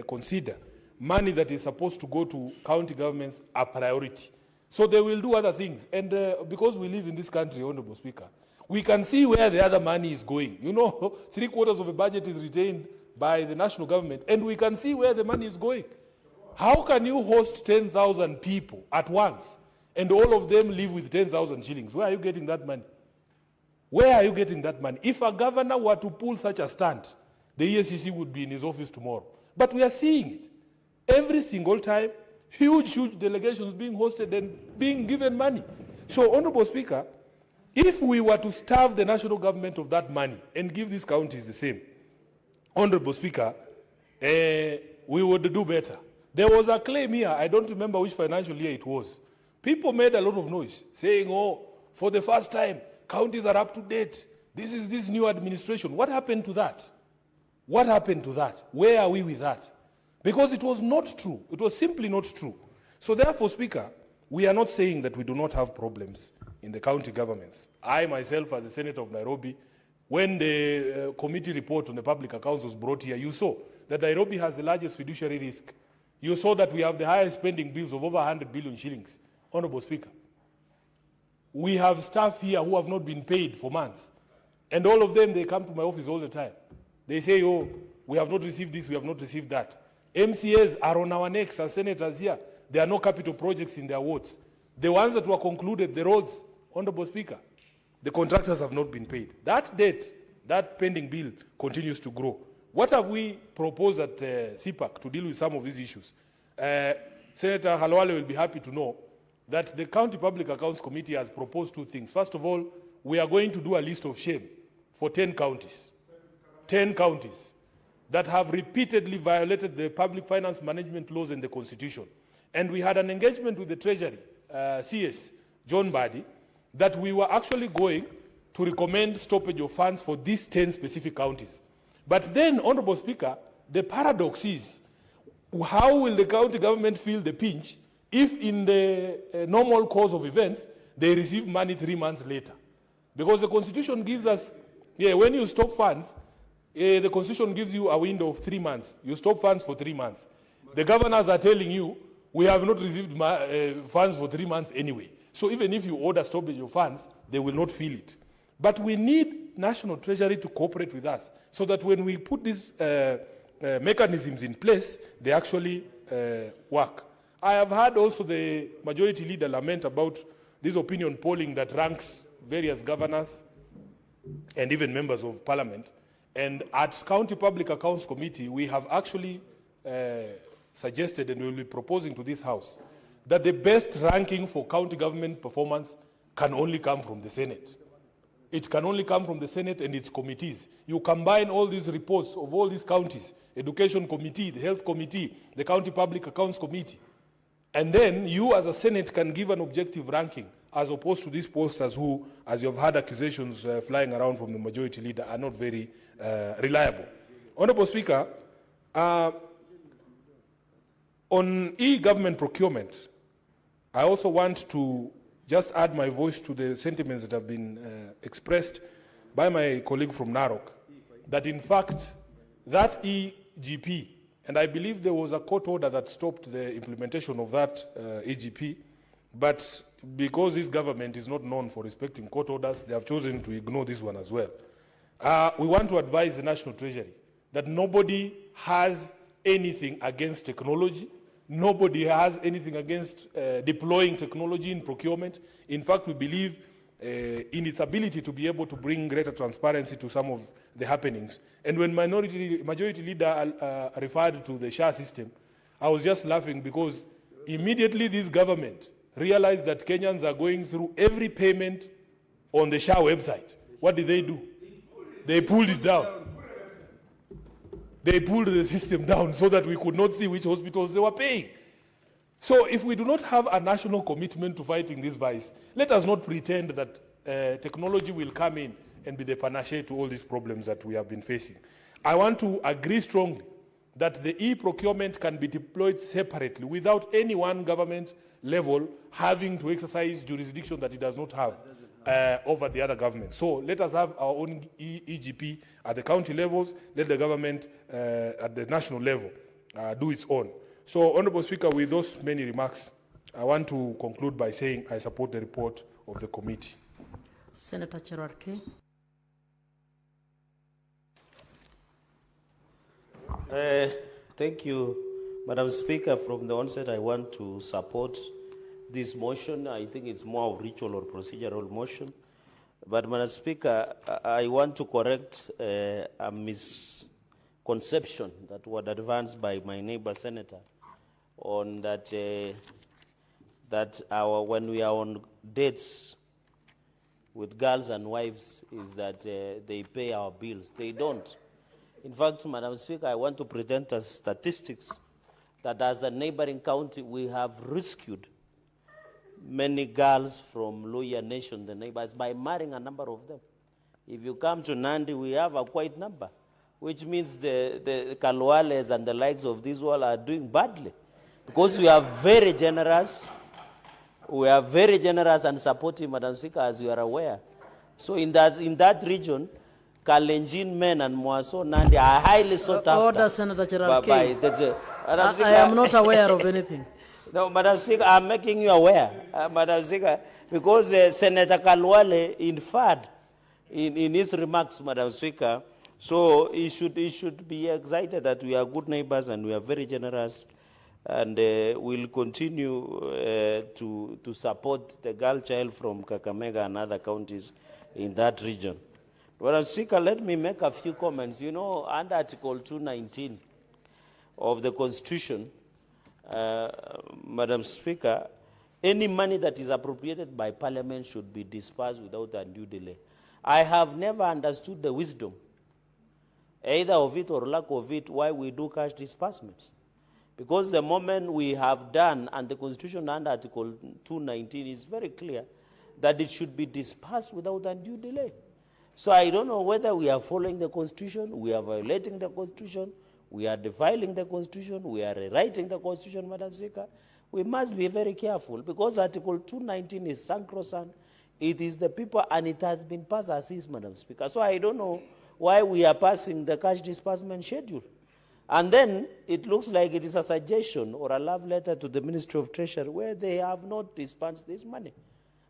consider money that is supposed to go to county governments a priority. So they will do other things. And because we live in this country, Honorable Speaker, we can see where the other money is going. You know, 3/4 of the budget is retained by the national government, and we can see where the money is going. How can you host 10,000 people at once, and all of them live with 10,000 shillings? Where are you getting that money? Where are you getting that money? If a governor were to pull such a stunt, the ESCC would be in his office tomorrow. But we are seeing it. Every single time, huge delegations being hosted and being given money. So, Honorable Speaker, if we were to starve the national government of that money and give these counties the same, Honorable Speaker, we would do better. There was a claim here, I don't remember which financial year it was. People made a lot of noise, saying, oh, for the first time, counties are up to date. This is this new administration. What happened to that? What happened to that? Where are we with that? Because it was not true. It was simply not true. So therefore, Speaker, we are not saying that we do not have problems in the county governments. I myself, as a senator of Nairobi, when the committee report on the public accounts was brought here, you saw that Nairobi has the largest fiduciary risk. You saw that we have the highest spending bills of over 100 billion shillings. Honorable Speaker, we have staff here who have not been paid for months. And all of them, they come to my office all the time. They say, oh, we have not received this, we have not received that. MCAs are on our necks as senators here. There are no capital projects in their wards. The ones that were concluded, the roads, Honorable Speaker, The contractors have not been paid. That debt, that pending bill continues to grow. What have we proposed at CPAC to deal with some of these issues? Senator Halwale will be happy to know that the County Public Accounts Committee has proposed two things. First of all, we are going to do a list of shame for 10 counties. 10 counties that have repeatedly violated the public finance management laws and the Constitution. And we had an engagement with the Treasury, CS, John Badi, that we were actually going to recommend stoppage of funds for these 10 specific counties. But then, Honorable Speaker, the paradox is, how will the county government feel the pinch if in the normal course of events, they receive money 3 months later? Because the Constitution gives us, when you stop funds, the Constitution gives you a window of 3 months. You stop funds for 3 months. The governors are telling you, we have not received funds for 3 months anyway. So even if you order stoppage of funds, they will not feel it. But we need National Treasury to cooperate with us so that when we put these mechanisms in place, they actually work. I have heard also the majority leader lament about this opinion polling that ranks various governors and even members of parliament. And at County Public Accounts Committee, we have actually suggested and we will be proposing to this House that the best ranking for county government performance can only come from the Senate. It can only come from the Senate and its committees. You combine all these reports of all these counties, Education Committee, the Health Committee, the County Public Accounts Committee, and then you as a Senate can give an objective ranking as opposed to these posters who, as you have had accusations flying around from the majority leader, are not very reliable. Honorable Speaker, on e-government procurement, I also want to just add my voice to the sentiments that have been expressed by my colleague from Narok, that in fact, that EGP, and I believe there was a court order that stopped the implementation of that EGP, but because this government is not known for respecting court orders, they have chosen to ignore this one as well. We want to advise the National Treasury that nobody has anything against technology. Nobody has anything against deploying technology in procurement. In fact, we believe in its ability to be able to bring greater transparency to some of the happenings. And when majority leader referred to the SHA system, I was just laughing because immediately this government realized that Kenyans are going through every payment on the SHA website. What did they do? They pulled it down. They pulled the system down so that we could not see which hospitals they were paying. So if we do not have a national commitment to fighting this vice, let us not pretend that technology will come in and be the panacea to all these problems that we have been facing. I want to agree strongly that the e-procurement can be deployed separately without any one government level having to exercise jurisdiction that it does not have over the other governments. So let us have our own EGP at the county levels, let the government at the national level do its own. So, Honorable Speaker, with those many remarks, I want to conclude by saying I support the report of the committee. Senator Cherarke. Thank you, Madam Speaker. From the onset, I want to support this motion. I think it's more of ritual or procedural motion. But, Madam Speaker, I want to correct a misconception that was advanced by my neighbor senator on that, when we are on dates with girls and wives is that they pay our bills. They don't. In fact, Madam Speaker, I want to present as statistics that as the neighboring county, we have rescued many girls from Loya Nation, the neighbors, by marrying a number of them. If you come to Nandi, we have a quite number, which means the Kalwales and the likes of this world are doing badly. Because we are very generous. We are very generous and supportive, Madam Speaker, as you are aware. So in that region, Kalenjin men and Mwaso Nandi are highly sought after. Order, Senator Cherarke. I am not aware of anything. No, Madam Speaker, I'm making you aware, Madam Speaker, because Senator Kalwale inferred in his remarks, Madam Speaker, so he should be excited that we are good neighbors and we are very generous, and we'll continue to support the girl child from Kakamega and other counties in that region. Madam Speaker, let me make a few comments. You know, under Article 219 of the Constitution, Madam Speaker, any money that is appropriated by Parliament should be dispersed without undue delay. I have never understood the wisdom, either of it or lack of it, why we do cash disbursements. Because the moment we have done, and the Constitution under Article 219 is very clear, that it should be dispersed without undue delay. So I don't know whether we are following the Constitution, we are violating the Constitution, we are defiling the Constitution, we are rewriting the Constitution, Madam Speaker. We must be very careful, because Article 219 is sacrosanct. It is the people, and it has been passed as is, Madam Speaker. So I don't know why we are passing the cash disbursement schedule. And then it looks like it is a suggestion or a love letter to the Ministry of Treasury where they have not disbursed this money.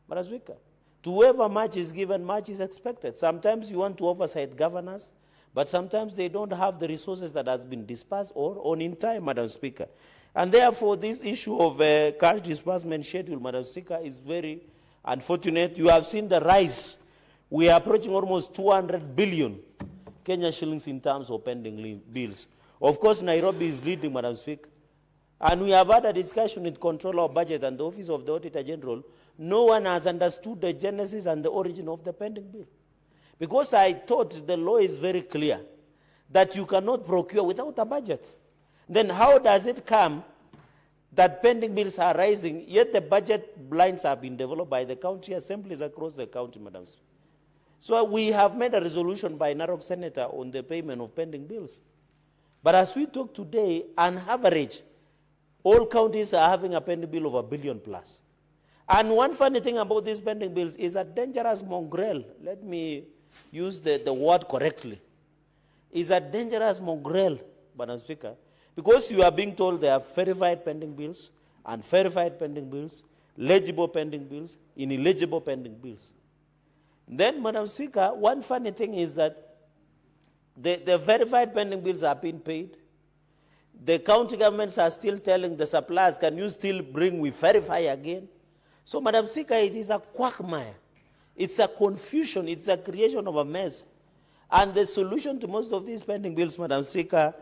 Madam Speaker, to whoever much is given, much is expected. Sometimes you want to oversight governors, but sometimes they don't have the resources that has been disbursed or on in time, Madam Speaker. And therefore, this issue of cash disbursement schedule, Madam Speaker, is very unfortunate. You have seen the rise. We are approaching almost 200 billion Kenya shillings in terms of pending bills. Of course, Nairobi is leading, Madam Speaker. And we have had a discussion with Controller of Budget and the Office of the Auditor General. No one has understood the genesis and the origin of the pending bill. Because I thought the law is very clear that you cannot procure without a budget. Then how does it come that pending bills are rising, yet the budget blinds have been developed by the county assemblies across the county, Madam Speaker? So we have made a resolution by Narok Senator on the payment of pending bills. But as we talk today, on average, all counties are having a pending bill of $1 billion plus. And one funny thing about these pending bills is a dangerous mongrel. Let me use the word correctly. Is a dangerous mongrel, Madam Speaker, because you are being told there are verified pending bills, unverified pending bills, legible pending bills, ineligible pending bills. Then, Madam Speaker, one funny thing is that the verified pending bills are being paid. The county governments are still telling the suppliers, can you still bring, we verify again? So, Madam Speaker, it is a quagmire. It's a confusion. It's a creation of a mess. And the solution to most of these pending bills, Madam Speaker,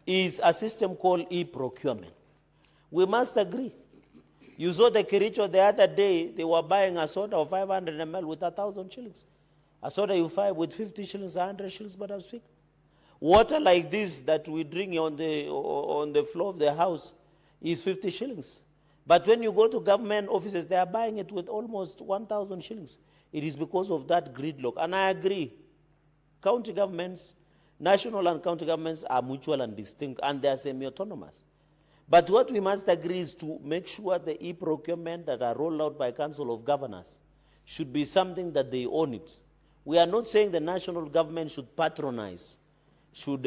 is a system called e-procurement. We must agree. You saw the Kericho the other day, they were buying a soda of 500 ml with 1,000 shillings. A soda you buy with 50 shillings, 100 shillings, Madam Speaker. Water like this that we drink on the floor of the house is 50 shillings. But when you go to government offices, they are buying it with almost 1,000 shillings. It is because of that gridlock. And I agree. County governments, national and county governments are mutual and distinct, and they are semi-autonomous. But what we must agree is to make sure the e-procurement that are rolled out by Council of Governors should be something that they own it. We are not saying the national government should patronize, should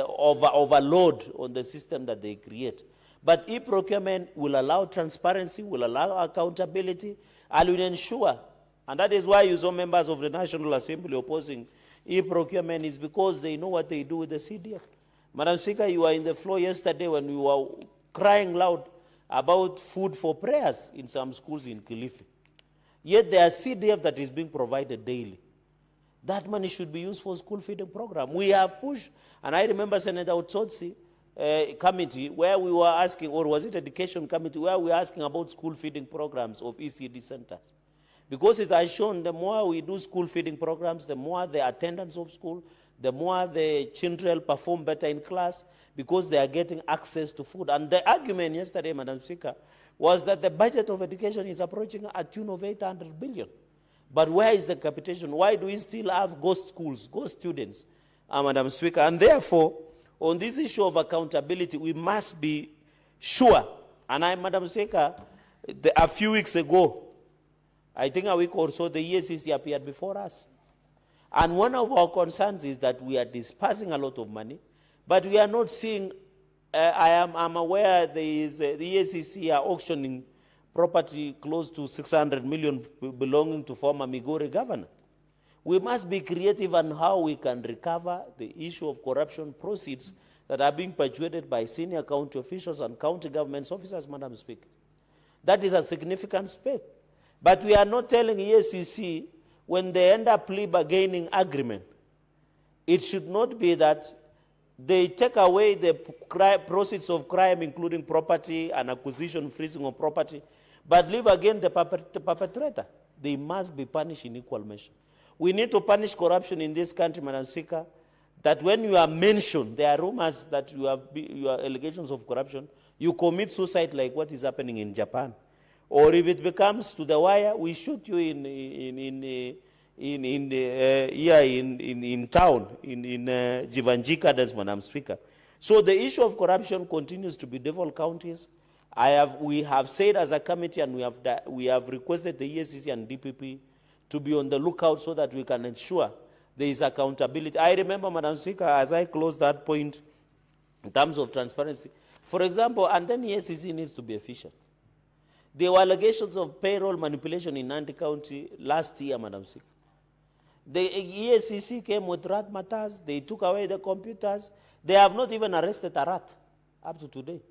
overload on the system that they create. But e-procurement will allow transparency, will allow accountability, and will ensure, and that is why you saw members of the National Assembly opposing e-procurement, is because they know what they do with the CDF. Madam Speaker, you were in the floor yesterday when we were crying loud about food for prayers in some schools in Kilifi. Yet there are CDF that is being provided daily. That money should be used for school feeding program. We have pushed, and I remember Senator Otsotsi committee where we were asking, or was it education committee, where we were asking about school feeding programs of ECD centers. Because it has shown the more we do school feeding programs, the more the attendance of school, the more the children perform better in class because they are getting access to food. And the argument yesterday, Madam Speaker, was that the budget of education is approaching a tune of 800 billion. But where is the capitation? Why do we still have ghost schools, ghost students, Madam Speaker? And therefore, on this issue of accountability, we must be sure. And Madam Speaker, a few weeks ago, I think a week or so, the EACC appeared before us. And one of our concerns is that we are dispersing a lot of money, but we are not seeing, I'm aware the EACC are auctioning property close to 600 million belonging to former Migori governor. We must be creative on how we can recover the issue of corruption proceeds that are being perpetuated by senior county officials and county government officers, Madam Speaker. That is a significant step. But we are not telling EACC when they end up plea bargaining agreement, it should not be that they take away the proceeds of crime, including property and acquisition, freezing of property, but leave again the perpetrator. They must be punished in equal measure. We need to punish corruption in this country, Madam Speaker, that when you are mentioned, there are rumors that you are allegations of corruption, you commit suicide like what is happening in Japan. Or if it becomes to the wire, we shoot you in town, in Jivanjika, that's Madam Speaker. So the issue of corruption continues to be devil counties. We have said as a committee, and we have requested the EACC and DPP to be on the lookout so that we can ensure there is accountability. I remember, Madam Speaker, as I close that point, in terms of transparency, for example, and then EACC needs to be efficient. There were allegations of payroll manipulation in Nandi County last year, Madam Speaker. The EACC came with rat matters, they took away the computers, they have not even arrested a rat up to today.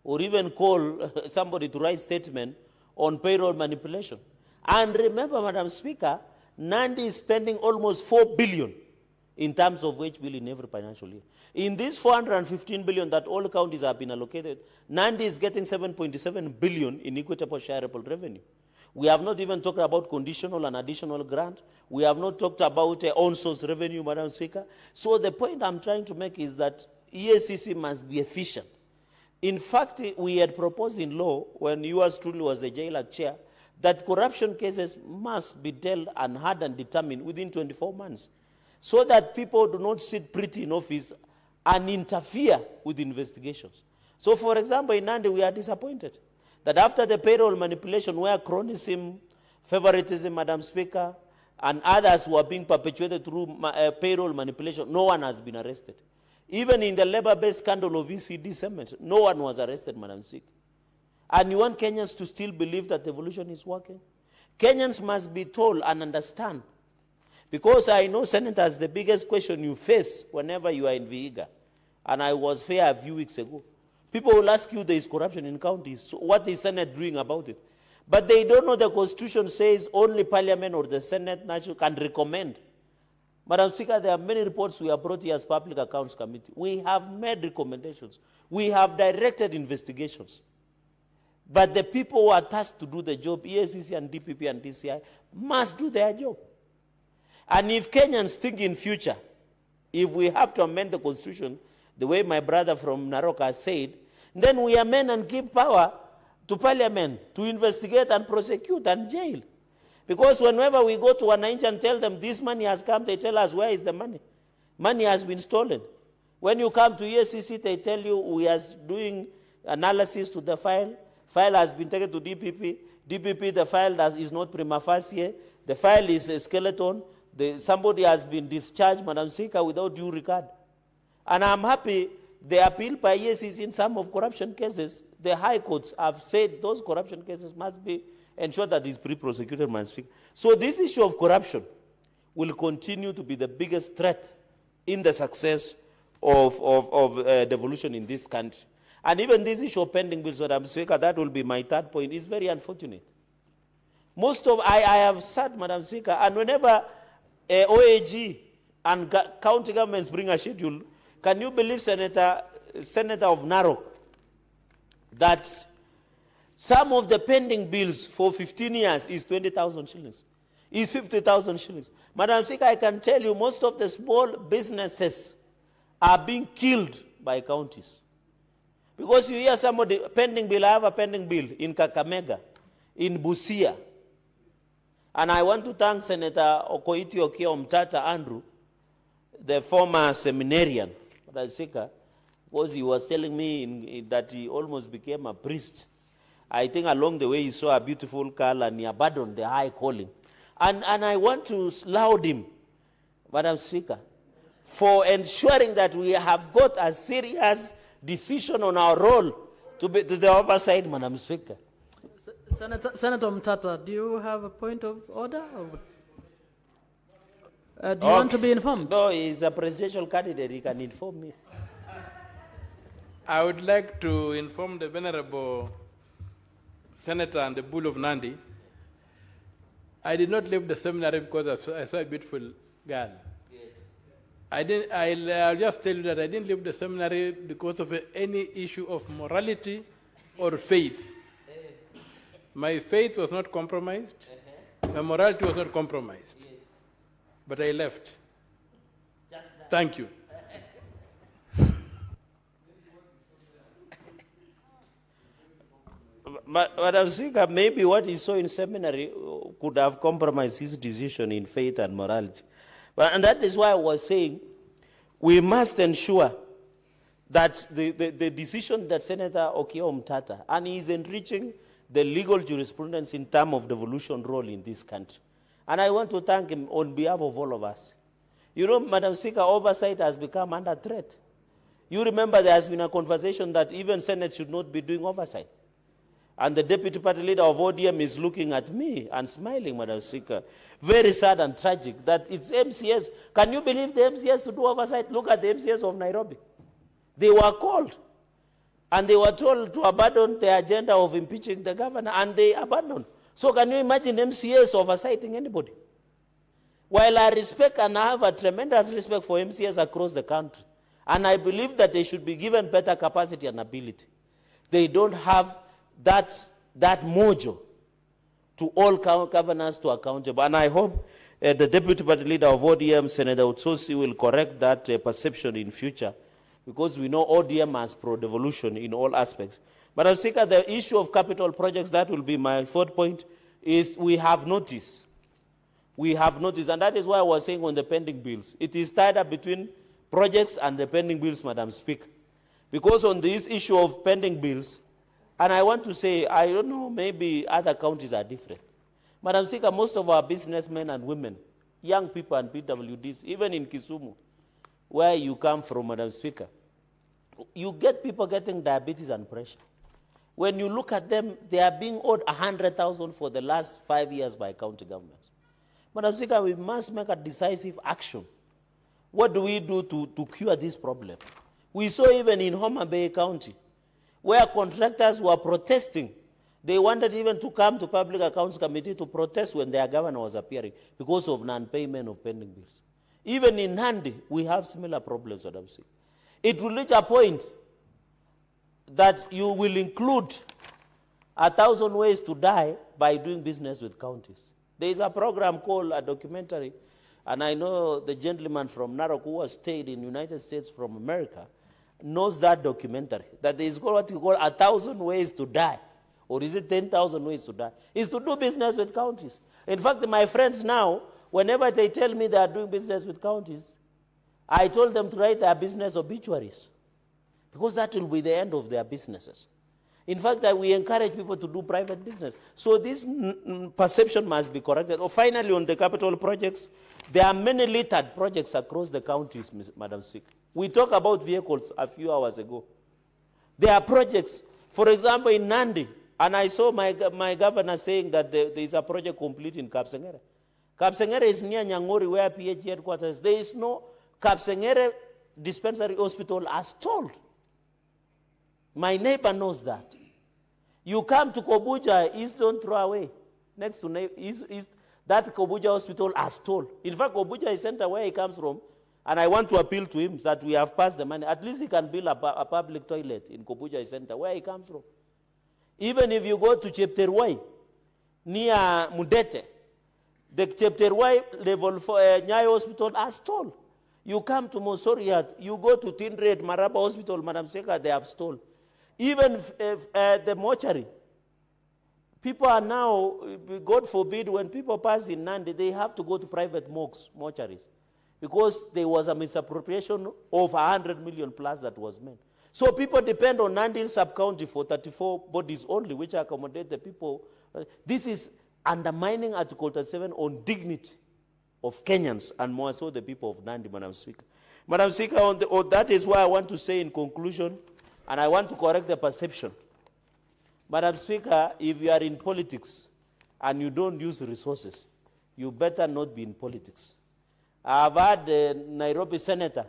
Or even call somebody to write statement on payroll manipulation. And remember, Madam Speaker, Nandi is spending almost 4 billion in terms of wage bill in every financial year. In this 415 billion that all counties have been allocated, Nandi is getting 7.7 billion in equitable shareable revenue. We have not even talked about conditional and additional grant. We have not talked about on-source revenue, Madam Speaker. So the point I'm trying to make is that EACC must be efficient. In fact, we had proposed in law, when yours truly was the JLAC chair, that corruption cases must be dealt and heard and determined within 24 months, so that people do not sit pretty in office and interfere with investigations. So, for example, in Nandi, we are disappointed that after the payroll manipulation, where cronyism, favoritism, Madam Speaker, and others who are being perpetuated through payroll manipulation, no one has been arrested. Even in the labor-based scandal of ECD cement, no one was arrested, Madam Speaker. And you want Kenyans to still believe that devolution is working? Kenyans must be told and understand. Because I know, Senators, the biggest question you face whenever you are in Vihiga, and I was fair a few weeks ago, people will ask you there is corruption in counties. So what is Senate doing about it? But they don't know the Constitution says only Parliament or the Senate national can recommend. Madam Speaker, there are many reports we have brought here as Public Accounts Committee. We have made recommendations. We have directed investigations. But the people who are tasked to do the job, EACC and DPP and DCI, must do their job. And if Kenyans think in future, if we have to amend the Constitution, the way my brother from Narok has said, then we amend and give power to Parliament to investigate and prosecute and jail. Because whenever we go to Wananchi and tell them this money has come, they tell us, where is the money? Money has been stolen. When you come to EACC, they tell you we are doing analysis to the file. File has been taken to DPP. DPP, the file is not prima facie. The file is a skeleton. Somebody has been discharged, Madam Speaker, without due regard. And I'm happy the appeal by EACC in some of corruption cases, the high courts have said those corruption cases must be ensured that it's pre-prosecuted, Madam Speaker. So this issue of corruption will continue to be the biggest threat in the success of devolution in this country. And even this issue of pending bills, Madam Speaker, that will be my third point, is very unfortunate. I have said, Madam Speaker, and whenever OAG and county governments bring a schedule, can you believe, Senator of Narok, that some of the pending bills for 15 years is 20,000 shillings, is 50,000 shillings. Madam Speaker, I can tell you most of the small businesses are being killed by counties. Because you hear somebody, pending bill, I have a pending bill in Kakamega, in Busia. And I want to thank Senator Okoiti Okiya Omtata Andrew, the former seminarian, Madam Speaker, because he was telling me that he almost became a priest. I think along the way he saw a beautiful girl and he abandoned the high calling. And I want to laud him, Madam Speaker, for ensuring that we have got a serious decision on our role to the oversight, Madam Speaker. Senator Mtata, do you have a point of order? Or do you want to be informed? No, he's a presidential candidate. He can inform me. I would like to inform the Venerable Senator and the Bull of Nandi I did not leave the seminary because I saw a beautiful girl. Yes. I'll just tell you that I didn't leave the seminary because of any issue of morality or faith. My faith was not compromised. My morality was not compromised. Yes. But I left. Thank you. Madam Speaker, maybe what he saw in seminary could have compromised his decision in faith and morality. And that is why I was saying we must ensure that the decision that Senator Okiya Omtata, and he is enriching the legal jurisprudence in terms of devolution role in this country. And I want to thank him on behalf of all of us. You know, Madam Speaker, oversight has become under threat. You remember there has been a conversation that even Senate should not be doing oversight. And the deputy party leader of ODM is looking at me and smiling, Madam Speaker. Very sad and tragic that it's MCS. Can you believe the MCS to do oversight? Look at the MCS of Nairobi. They were called and they were told to abandon the agenda of impeaching the governor, and they abandoned. So can you imagine MCS oversighting anybody? While I respect and I have a tremendous respect for MCS across the country, and I believe that they should be given better capacity and ability, they don't have that mojo to all governors to accountable. And I hope the deputy party leader of ODM, Senator Utsosi, will correct that perception in future, because we know ODM has pro-devolution in all aspects. Madam Speaker, the issue of capital projects, that will be my fourth point, is we have noticed. We have noticed, and that is why I was saying on the pending bills. It is tied up between projects and the pending bills, Madam Speaker. Because on this issue of pending bills, and I want to say, I don't know, maybe other counties are different. Madam Speaker, most of our businessmen and women, young people and PWDs, even in Kisumu, where you come from, Madam Speaker, you get people getting diabetes and pressure. When you look at them, they are being owed 100,000 for the last 5 years by county governments. Madam Speaker, we must make a decisive action. What do we do to cure this problem? We saw even in Homa Bay County, where contractors were protesting. They wanted even to come to Public Accounts Committee to protest when their governor was appearing because of non-payment of pending bills. Even in Nandi, we have similar problems, Madam Speaker. It will reach a point that you will include 1,000 ways to die by doing business with counties. There is a program called a documentary, and I know the gentleman from Narok who has stayed in the United States from America knows that documentary, that there is what you call 1,000 ways to die, or is it 10,000 ways to die, is to do business with counties. In fact, my friends now, whenever they tell me they are doing business with counties, I told them to write their business obituaries, because that will be the end of their businesses. In fact, that we encourage people to do private business. So this perception must be corrected. Or finally, on the capital projects, there are many littered projects across the counties, Madam Speaker. We talked about vehicles a few hours ago. There are projects, for example, in Nandi, and I saw my governor saying that there is a project complete in Kapsengere. Kapsengere is near Nyangori, where PH headquarters. There is no Kapsengere dispensary hospital as told. My neighbor knows that. You come to Kobuja, East don't throw away. Next to East, that Kobuja hospital as told. In fact, Kobuja is center where he comes from, and I want to appeal to him that we have passed the money. At least he can build a public toilet in Kobuja center where he comes from. Even if you go to Chepterwai, near Mudete, the Chepterwai level 4 Nyayo hospital as told. You come to Mosoriat, you go to Tindred Maraba hospital, Madam Speaker, they have stole. Even the mortuary. People are now, God forbid, when people pass in Nandi, they have to go to private mortuaries, because there was a misappropriation of 100 million plus that was made. So people depend on Nandi sub-county for 34 bodies only, which accommodate the people. This is undermining Article 37 on dignity of Kenyans, and more so the people of Nandi, Madam Speaker. Madam Speaker, that is why I want to say in conclusion, and I want to correct the perception. Madam Speaker, if you are in politics and you don't use resources, you better not be in politics. I've had the Nairobi senator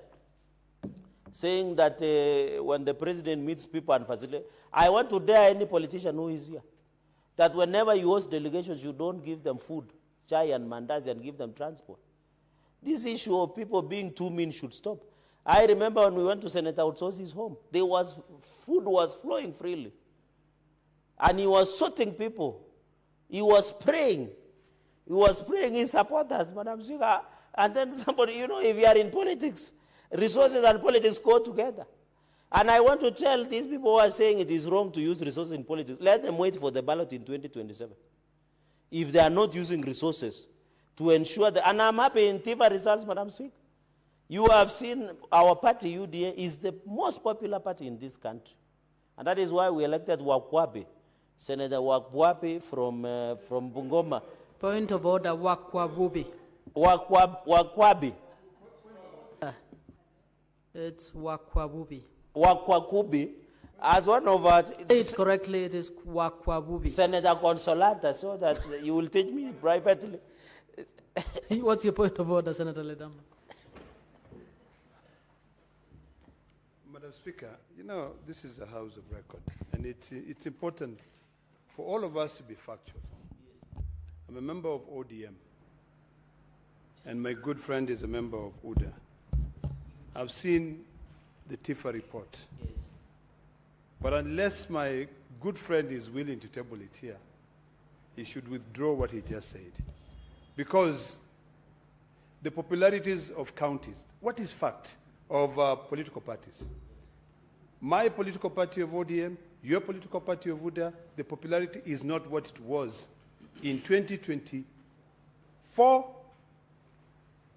saying that when the president meets people and facilitate, I want to dare any politician who is here that whenever you host delegations, you don't give them food chai and mandazi and give them transport. This issue of people being too mean should stop. I remember when we went to Senator Utsosi's home, food was flowing freely. And he was sorting people. He was praying. He was praying his supporters, Madam Speaker. And then somebody, if you are in politics, resources and politics go together. And I want to tell these people who are saying it is wrong to use resources in politics, let them wait for the ballot in 2027. If they are not using resources to ensure that, and I'm happy in TIFA results, Madam Speaker. You have seen our party, UDA, is the most popular party in this country. And that is why we elected Wakwabi, Senator Wakwabi from Bungoma. Point of order, Wakwabubi. Wakwabi. It's Wakwabubi. Wakwakubi, as one of our... Say it correctly, it is Wakwabubi. Senator Consolata, so that you will teach me privately. What's your point of order, Senator Ledama? Madam Speaker, this is a house of record, and it's important for all of us to be factual. I'm a member of ODM, and my good friend is a member of UDA. I've seen the TIFA report. Yes. But unless my good friend is willing to table it here, he should withdraw what he just said. Because the popularities of counties, what is fact of political parties? My political party of ODM, your political party of UDA, the popularity is not what it was in 2024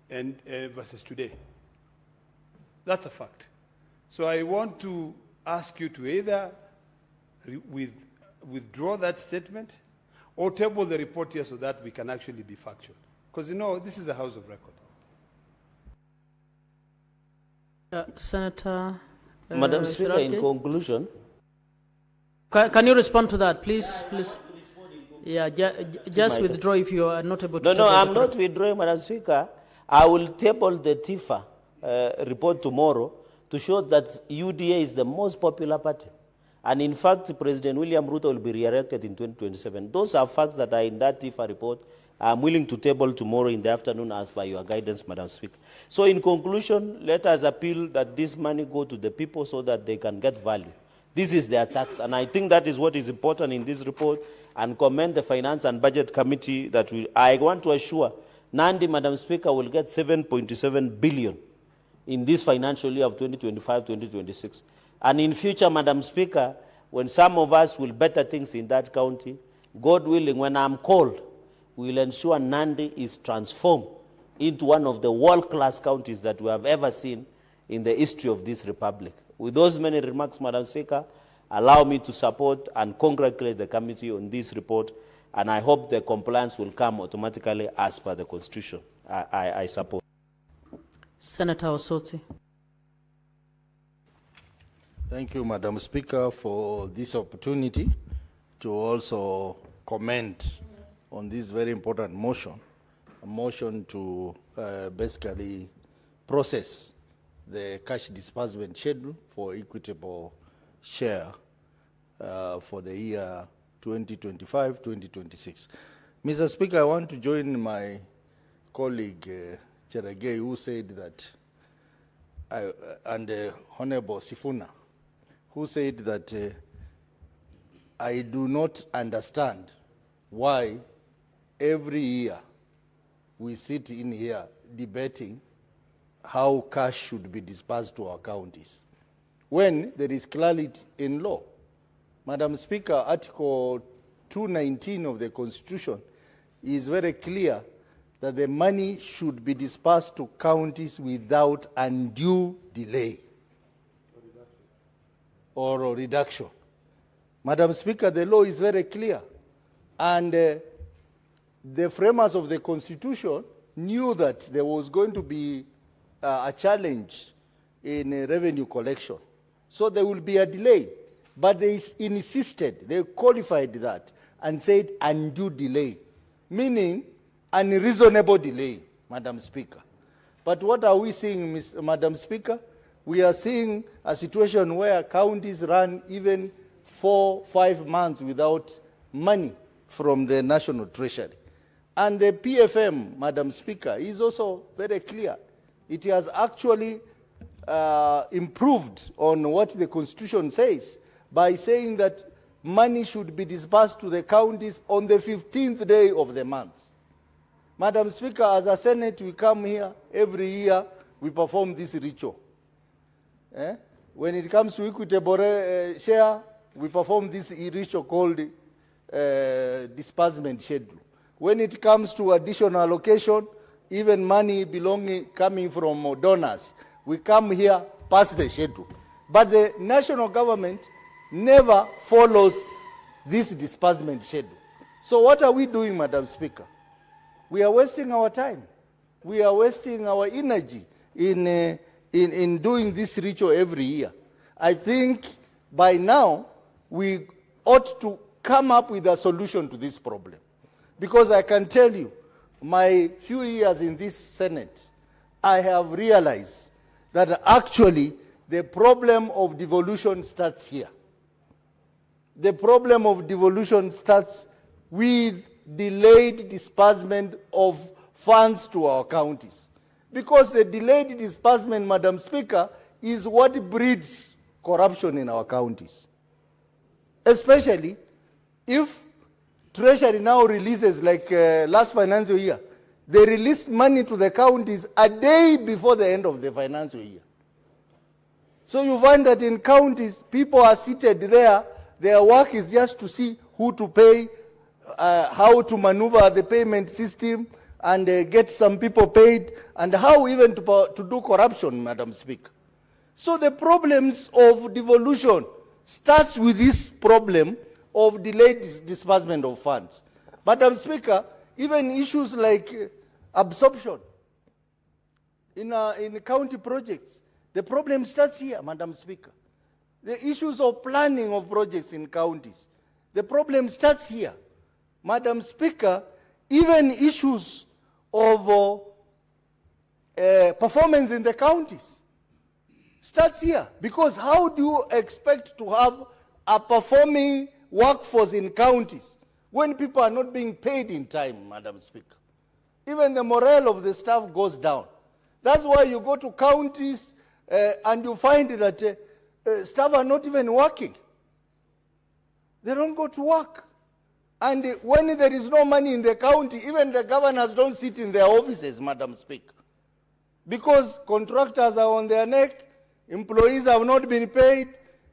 and versus today. That's a fact. So I want to ask you to either withdraw that statement or table the report here so that we can actually be factual. Because, this is a house of record. Senator... Madam Speaker, in conclusion... Can you respond to that, please? Please. Yeah, just withdraw if you are not able to... No, I'm not withdrawing, Madam Speaker. I will table the TIFA report tomorrow to show that UDA is the most popular party. And in fact, President William Ruto will be re-elected in 2027. Those are facts that are in that TIFA report. I'm willing to table tomorrow in the afternoon as by your guidance, Madam Speaker. So in conclusion, let us appeal that this money go to the people so that they can get value. This is their tax, and I think that is what is important in this report, and commend the Finance and Budget Committee that I want to assure Nandi, Madam Speaker, will get 7.7 billion in this financial year of 2025-2026. And in future, Madam Speaker, when some of us will better things in that county, God willing, when I'm called, we will ensure Nandi is transformed into one of the world-class counties that we have ever seen in the history of this republic. With those many remarks, Madam Speaker, allow me to support and congratulate the committee on this report, and I hope the compliance will come automatically as per the Constitution. I support. Senator Osoti. Thank you, Madam Speaker, for this opportunity to also comment on this very important motion, a motion to basically process the cash disbursement schedule for equitable share for the year 2025-2026. Mr. Speaker, I want to join my colleague Cheragei, who said that, and Honorable Sifuna, who said that I do not understand why every year we sit in here debating how cash should be disbursed to our counties, when there is clarity in law. Madam Speaker, Article 219 of the Constitution is very clear that the money should be disbursed to counties without undue delay or reduction. Madam Speaker, the law is very clear. And the framers of the Constitution knew that there was going to be a challenge in revenue collection. So there will be a delay. But they insisted, they qualified that and said undue delay, meaning unreasonable delay, Madam Speaker. But what are we seeing, Madam Speaker? We are seeing a situation where counties run even 4-5 months without money from the National Treasury. And the PFM, Madam Speaker, is also very clear. It has actually improved on what the Constitution says by saying that money should be disbursed to the counties on the 15th day of the month. Madam Speaker, as a Senate, we come here every year, we perform this ritual. When it comes to equitable share, we perform this ritual called disbursement schedule. When it comes to additional allocation, even money coming from donors, we come here past the schedule. But the national government never follows this disbursement schedule. So what are we doing, Madam Speaker? We are wasting our time. We are wasting our energy in doing this ritual every year. I think by now we ought to come up with a solution to this problem. Because I can tell you, my few years in this Senate, I have realized that actually the problem of devolution starts here. The problem of devolution starts with delayed disbursement of funds to our counties. Because the delayed disbursement, Madam Speaker, is what breeds corruption in our counties. Especially if Treasury now releases, like last financial year, they released money to the counties a day before the end of the financial year. So you find that in counties, people are seated there, their work is just to see who to pay, how to maneuver the payment system, and get some people paid, and how even to do corruption, Madam Speaker. So the problems of devolution starts with this problem of delayed disbursement of funds. Madam Speaker, even issues like absorption in county projects, the problem starts here, Madam Speaker. The issues of planning of projects in counties, the problem starts here. Madam Speaker, even issues of performance in the counties starts here. Because how do you expect to have a performing workforce in counties when people are not being paid in time, Madam Speaker? Even the morale of the staff goes down. That's why you go to counties and you find that staff are not even working. They don't go to work. And when there is no money in the county, even the governors don't sit in their offices, Madam Speaker. Because contractors are on their neck, employees have not been paid,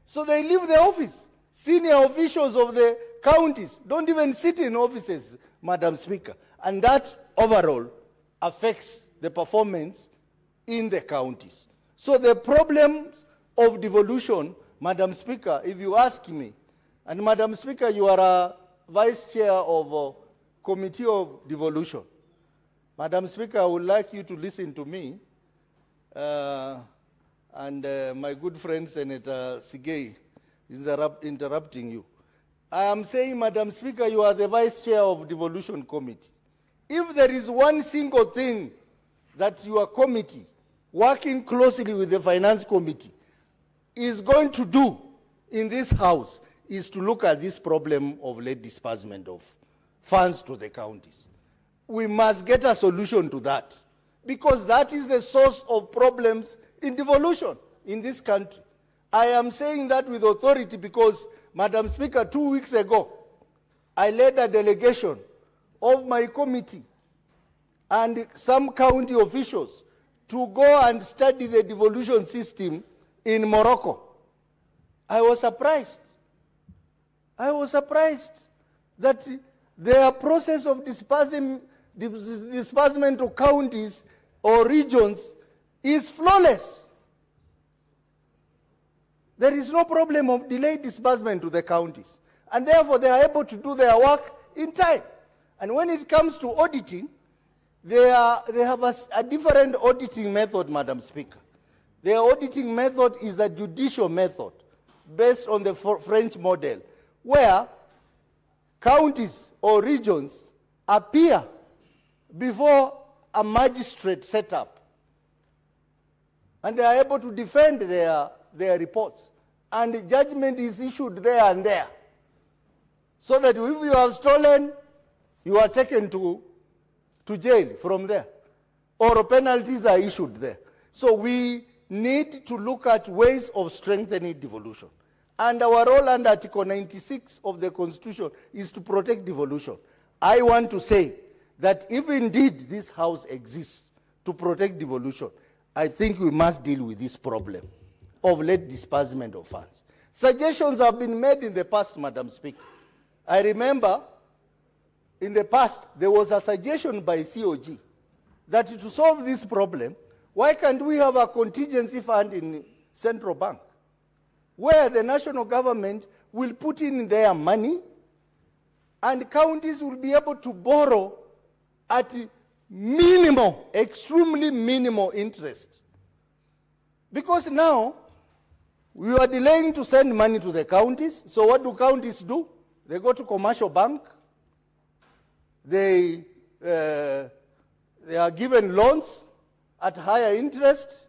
so they leave the office. Senior officials of the counties don't even sit in offices, Madam Speaker. And that overall affects the performance in the counties. So the problems of devolution, Madam Speaker, if you ask me, and Madam Speaker, you are a Vice Chair of Committee of Devolution. Madam Speaker, I would like you to listen to me and my good friend Senator Sigei is interrupting you. I am saying, Madam Speaker, you are the Vice Chair of Devolution Committee. If there is one single thing that your committee, working closely with the Finance Committee, is going to do in this House, is to look at this problem of late disbursement of funds to the counties. We must get a solution to that, because that is the source of problems in devolution in this country. I am saying that with authority because, Madam Speaker, 2 weeks ago, I led a delegation of my committee and some county officials to go and study the devolution system in Morocco. I was surprised. I was surprised that their process of disbursement to counties or regions is flawless. There is no problem of delayed disbursement to the counties. And therefore, they are able to do their work in time. And when it comes to auditing, they have a different auditing method, Madam Speaker. Their auditing method is a judicial method based on the French model, where counties or regions appear before a magistrate set up. And they are able to defend their reports. And judgment is issued there and there. So that if you have stolen, you are taken to to jail from there, or penalties are issued there. So we need to look at ways of strengthening devolution. And our role under Article 96 of the Constitution is to protect devolution. I want to say that if indeed this house exists to protect devolution, I think we must deal with this problem of late disbursement of funds. Suggestions have been made in the past, Madam Speaker. I remember in the past there was a suggestion by COG that to solve this problem, why can't we have a contingency fund in central bank where the national government will put in their money and counties will be able to borrow at minimal, extremely minimal interest. Because now, we are delaying to send money to the counties. So what do counties do? They go to commercial bank. They are given loans at higher interest,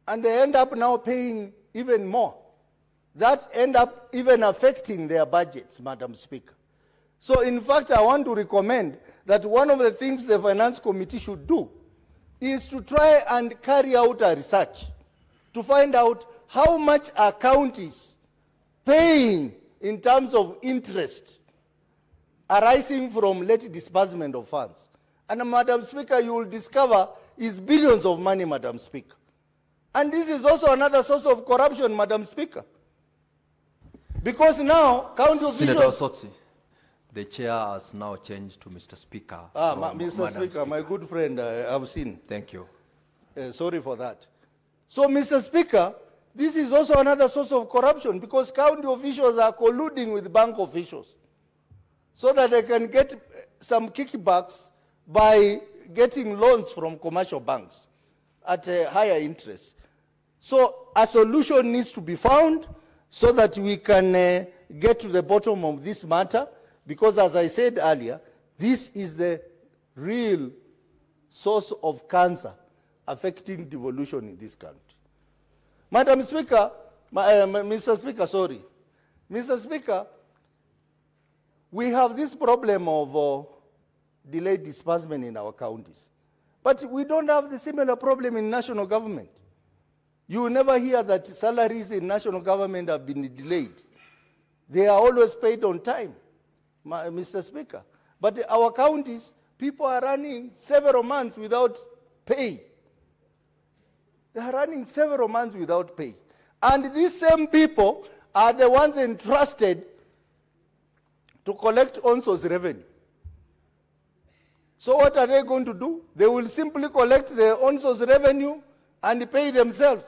and they end up now paying even more. That end up even affecting their budgets, Madam Speaker. So in fact, I want to recommend that one of the things the Finance Committee should do is to try and carry out a research to find out how much are counties paying in terms of interest arising from late disbursement of funds. And Madam Speaker, you will discover is billions of money, Madam Speaker. And this is also another source of corruption, Madam Speaker. Because now, county Senator officials... Sotsi, the chair has now changed to Mr. Speaker. Mr. Speaker, my good friend, I've seen. Thank you. Sorry for that. So, Mr. Speaker, this is also another source of corruption because county officials are colluding with bank officials so that they can get some kickbacks by getting loans from commercial banks at a higher interest. So a solution needs to be found so that we can get to the bottom of this matter, because as I said earlier, this is the real source of cancer affecting devolution in this country. Madam Speaker, Mr. Speaker, sorry. Mr. Speaker, we have this problem of delayed disbursement in our counties. But we don't have the similar problem in national government. You will never hear that salaries in national government have been delayed. They are always paid on time, Mr. Speaker. But our counties, people are running several months without pay. They are running several months without pay. And these same people are the ones entrusted to collect ONSO's revenue. So what are they going to do? They will simply collect the ONSO's revenue and pay themselves,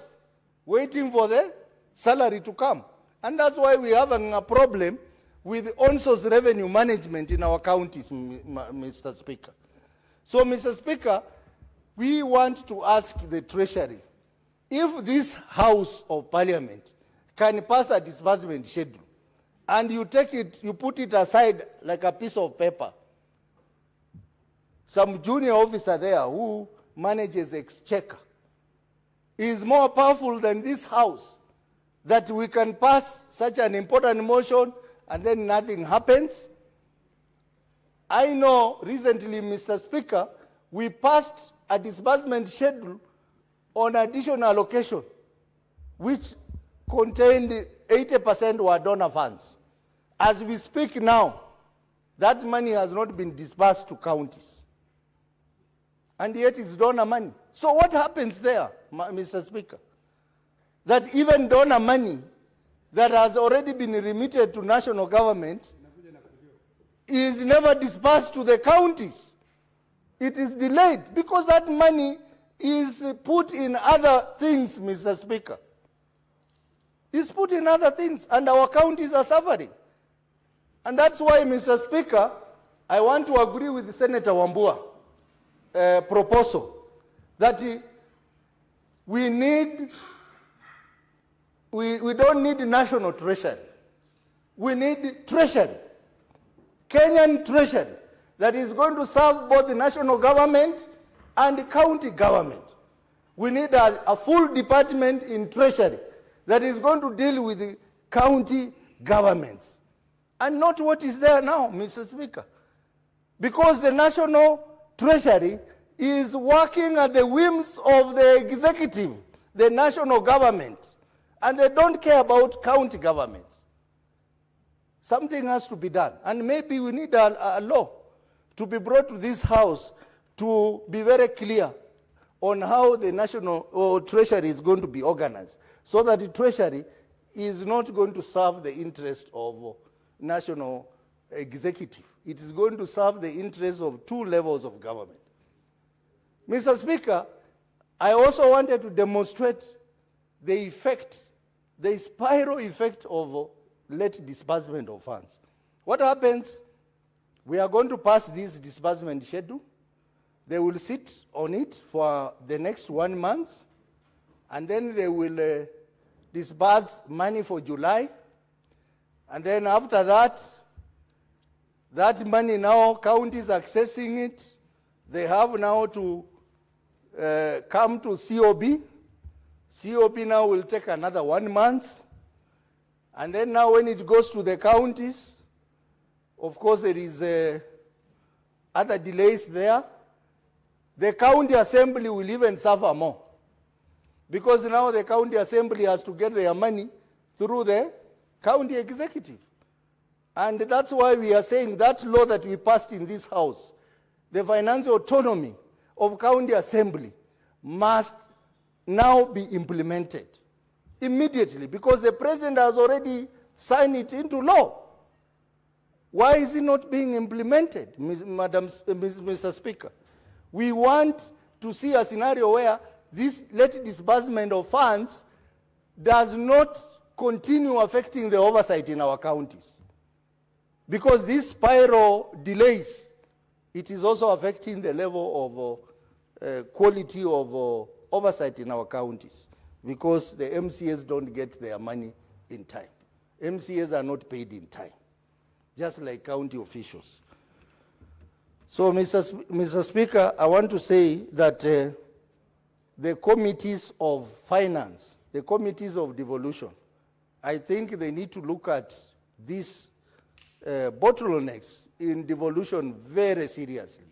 waiting for the salary to come. And that's why we're having a problem with ONSO's revenue management in our counties, Mr. Speaker. So, Mr. Speaker, we want to ask the Treasury, if this House of Parliament can pass a disbursement schedule, and you take it, you put it aside like a piece of paper, some junior officer there who manages exchequer is more powerful than this House, that we can pass such an important motion and then nothing happens. I know recently, Mr. Speaker, we passed a disbursement schedule on additional allocation, which contained 80% were donor funds. As we speak now, that money has not been disbursed to counties. And yet it's donor money. So what happens there, Mr. Speaker? That even donor money that has already been remitted to national government is never disbursed to the counties. It is delayed because that money is put in other things, Mr. Speaker. It's put in other things, and our counties are suffering. And that's why, Mr. Speaker, I want to agree with Senator Wambua proposal that we don't need national treasury. We need treasury, Kenyan treasury, that is going to serve both the national government and the county government. We need a full department in treasury that is going to deal with the county governments. And not what is there now, Mr. Speaker. Because the national Treasury is working at the whims of the executive, the national government, and they don't care about county governments. Something has to be done, and maybe we need a law to be brought to this house to be very clear on how the national treasury is going to be organized, so that the treasury is not going to serve the interest of national executive. It is going to serve the interest of two levels of government. Mr. Speaker, I also wanted to demonstrate the effect, the spiral effect of late disbursement of funds. What happens? We are going to pass this disbursement schedule. They will sit on it for the next 1 month, and then they will disburse money for July. And then after that, that money now, counties accessing it, they have now to come to COB. COB now will take another 1 month. And then now when it goes to the counties, of course there is other delays there. The county assembly will even suffer more, because now the county assembly has to get their money through the county executive. And that's why we are saying that law that we passed in this house, the financial autonomy of county assembly, must now be implemented immediately, because the president has already signed it into law. Why is it not being implemented, Mr. Speaker? We want to see a scenario where this late disbursement of funds does not continue affecting the oversight in our counties. Because these spiral delays, it is also affecting the level of quality of oversight in our counties, because the MCAs don't get their money in time. MCAs are not paid in time, just like county officials. So, Mr. Speaker, I want to say that the committees of finance, the committees of devolution, I think they need to look at these bottlenecks in devolution very seriously.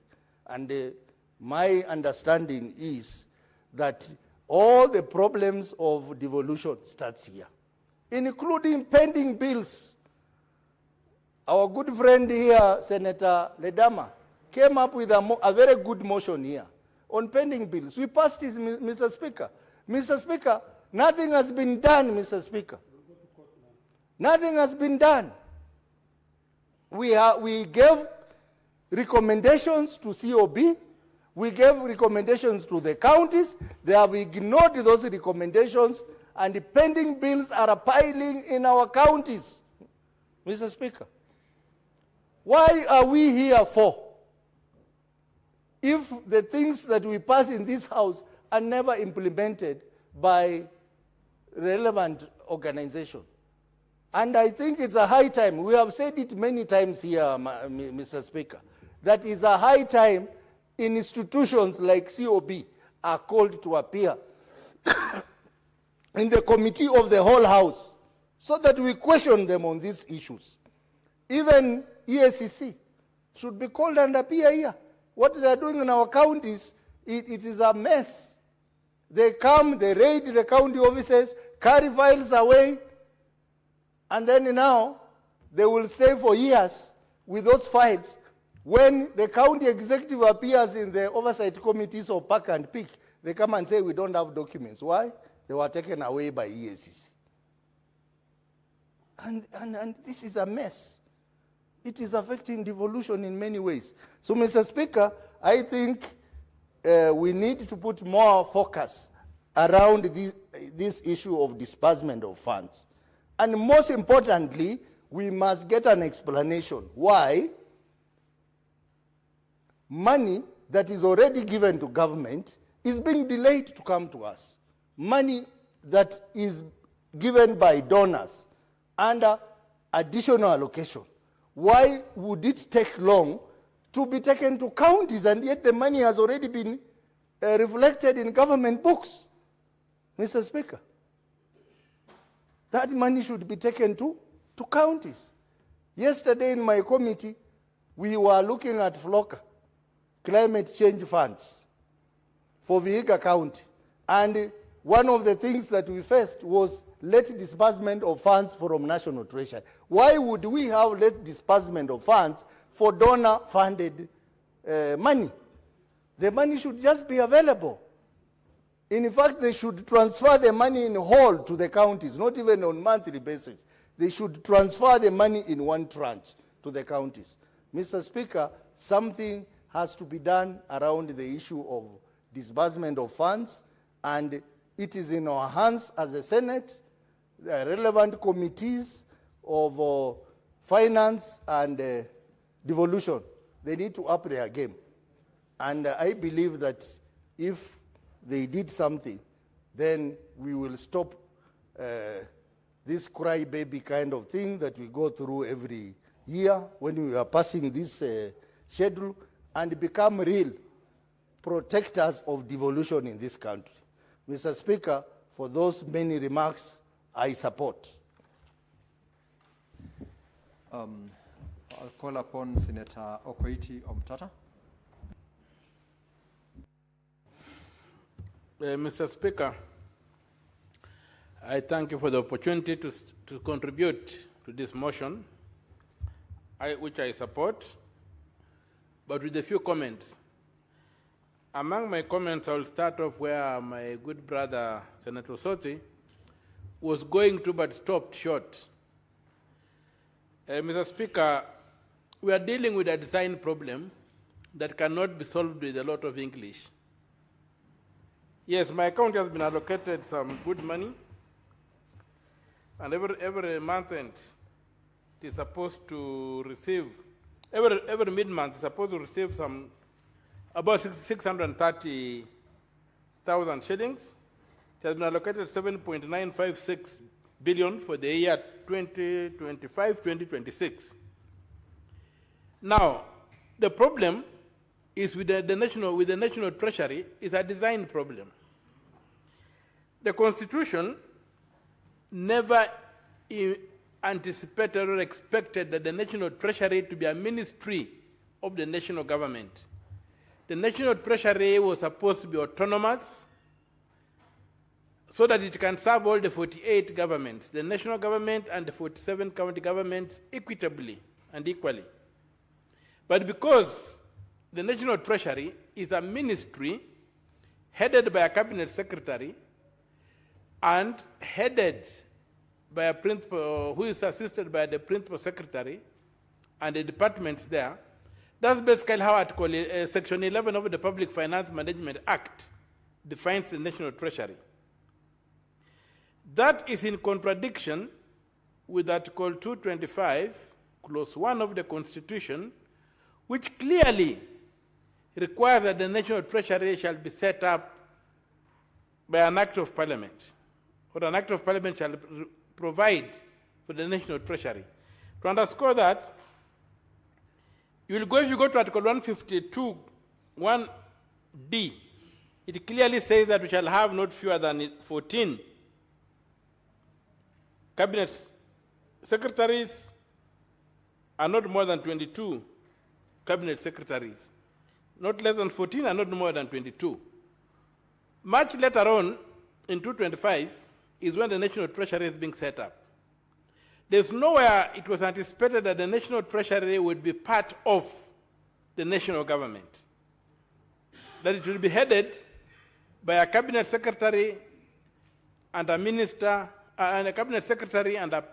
And my understanding is that all the problems of devolution starts here, including pending bills. Our good friend here, Senator Ledama, came up with a very good motion here on pending bills. We passed it, Mr. Speaker. Mr. Speaker, nothing has been done, Mr. Speaker. Nothing has been done. We gave recommendations to COB. We gave recommendations to the counties. They have ignored those recommendations, and the pending bills are piling in our counties. Mr. Speaker, why are we here for, if the things that we pass in this house are never implemented by relevant organizations? And I think it's a high time, we have said it many times here, Mr. Speaker, that is a high time institutions like COB are called to appear in the committee of the whole house, so that we question them on these issues. Even EACC should be called and appear here. What they are doing in our counties, it is a mess. They come, they raid the county offices, carry files away, and then now they will stay for years with those files. When the county executive appears in the oversight committees of Pack and Pick, they come and say, we don't have documents. Why? They were taken away by EACC. And this is a mess. It is affecting devolution in many ways. So, Mr. Speaker, I think we need to put more focus around this issue of disbursement of funds. And most importantly, we must get an explanation why money that is already given to government is being delayed to come to us. Money that is given by donors under additional allocation. Why would it take long to be taken to counties, and yet the money has already been reflected in government books? Mr. Speaker, that money should be taken to counties. Yesterday in my committee, we were looking at FLOCA. climate change funds for Vihiga County. And one of the things that we faced was late disbursement of funds from National Treasury. Why would we have late disbursement of funds for donor-funded money? The money should just be available. In fact, they should transfer the money in whole to the counties, not even on monthly basis. They should transfer the money in one tranche to the counties. Mr. Speaker, something has to be done around the issue of disbursement of funds, and it is in our hands as a Senate, the relevant committees of finance and devolution. They need to up their game. And I believe that if they did something, then we will stop this crybaby kind of thing that we go through every year when we are passing this schedule, and become real protectors of devolution in this country. Mr. Speaker, for those many remarks, I support. I'll call upon Senator Okoiti Omtata. Mr. Speaker, I thank you for the opportunity to contribute to this motion, which I support, but with a few comments. Among my comments, I will start off where my good brother, Senator Soti, was going to but stopped short. Mr. Speaker, we are dealing with a design problem that cannot be solved with a lot of English. Yes, my county has been allocated some good money, and every month end it is supposed to receive, every mid-month it's supposed to receive some, about 630,000 shillings. It has been allocated 7.956 billion for the year 2025-2026. Now, the problem is with the national treasury is a design problem. The Constitution never anticipated or expected that the national treasury to be a ministry of the national government. The national treasury was supposed to be autonomous so that it can serve all the 48 governments, the national government and the 47 county governments equitably and equally. But because the National Treasury is a ministry headed by a cabinet secretary and headed by a principal, who is assisted by the principal secretary and the departments there. That's basically how Section 11 of the Public Finance Management Act defines the National Treasury. That is in contradiction with Article 225, Clause 1 of the Constitution, which clearly requires that the National Treasury shall be set up by an Act of Parliament, or an Act of Parliament shall provide for the National Treasury. To underscore that, if you go to Article 152, 1D, it clearly says that we shall have not fewer than 14 cabinet secretaries and not more than 22 cabinet secretaries. Not less than 14 and not more than 22. Much later on, in 225, is when the National Treasury is being set up. There's nowhere it was anticipated that the National Treasury would be part of the national government. That it will be headed by a cabinet secretary and a minister, and a cabinet secretary and a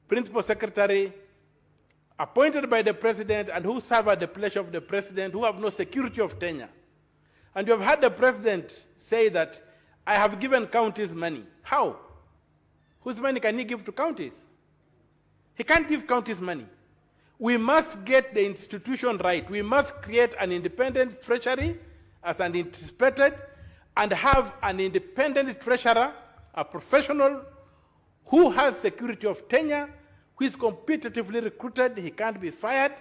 principal secretary appointed by the president and who serve at the pleasure of the president, who have no security of tenure. And you have heard the president say that, I have given counties money. How? Whose money can he give to counties? He can't give counties money. We must get the institution right. We must create an independent treasury as anticipated and have an independent treasurer, a professional who has security of tenure, who is competitively recruited, he can't be fired,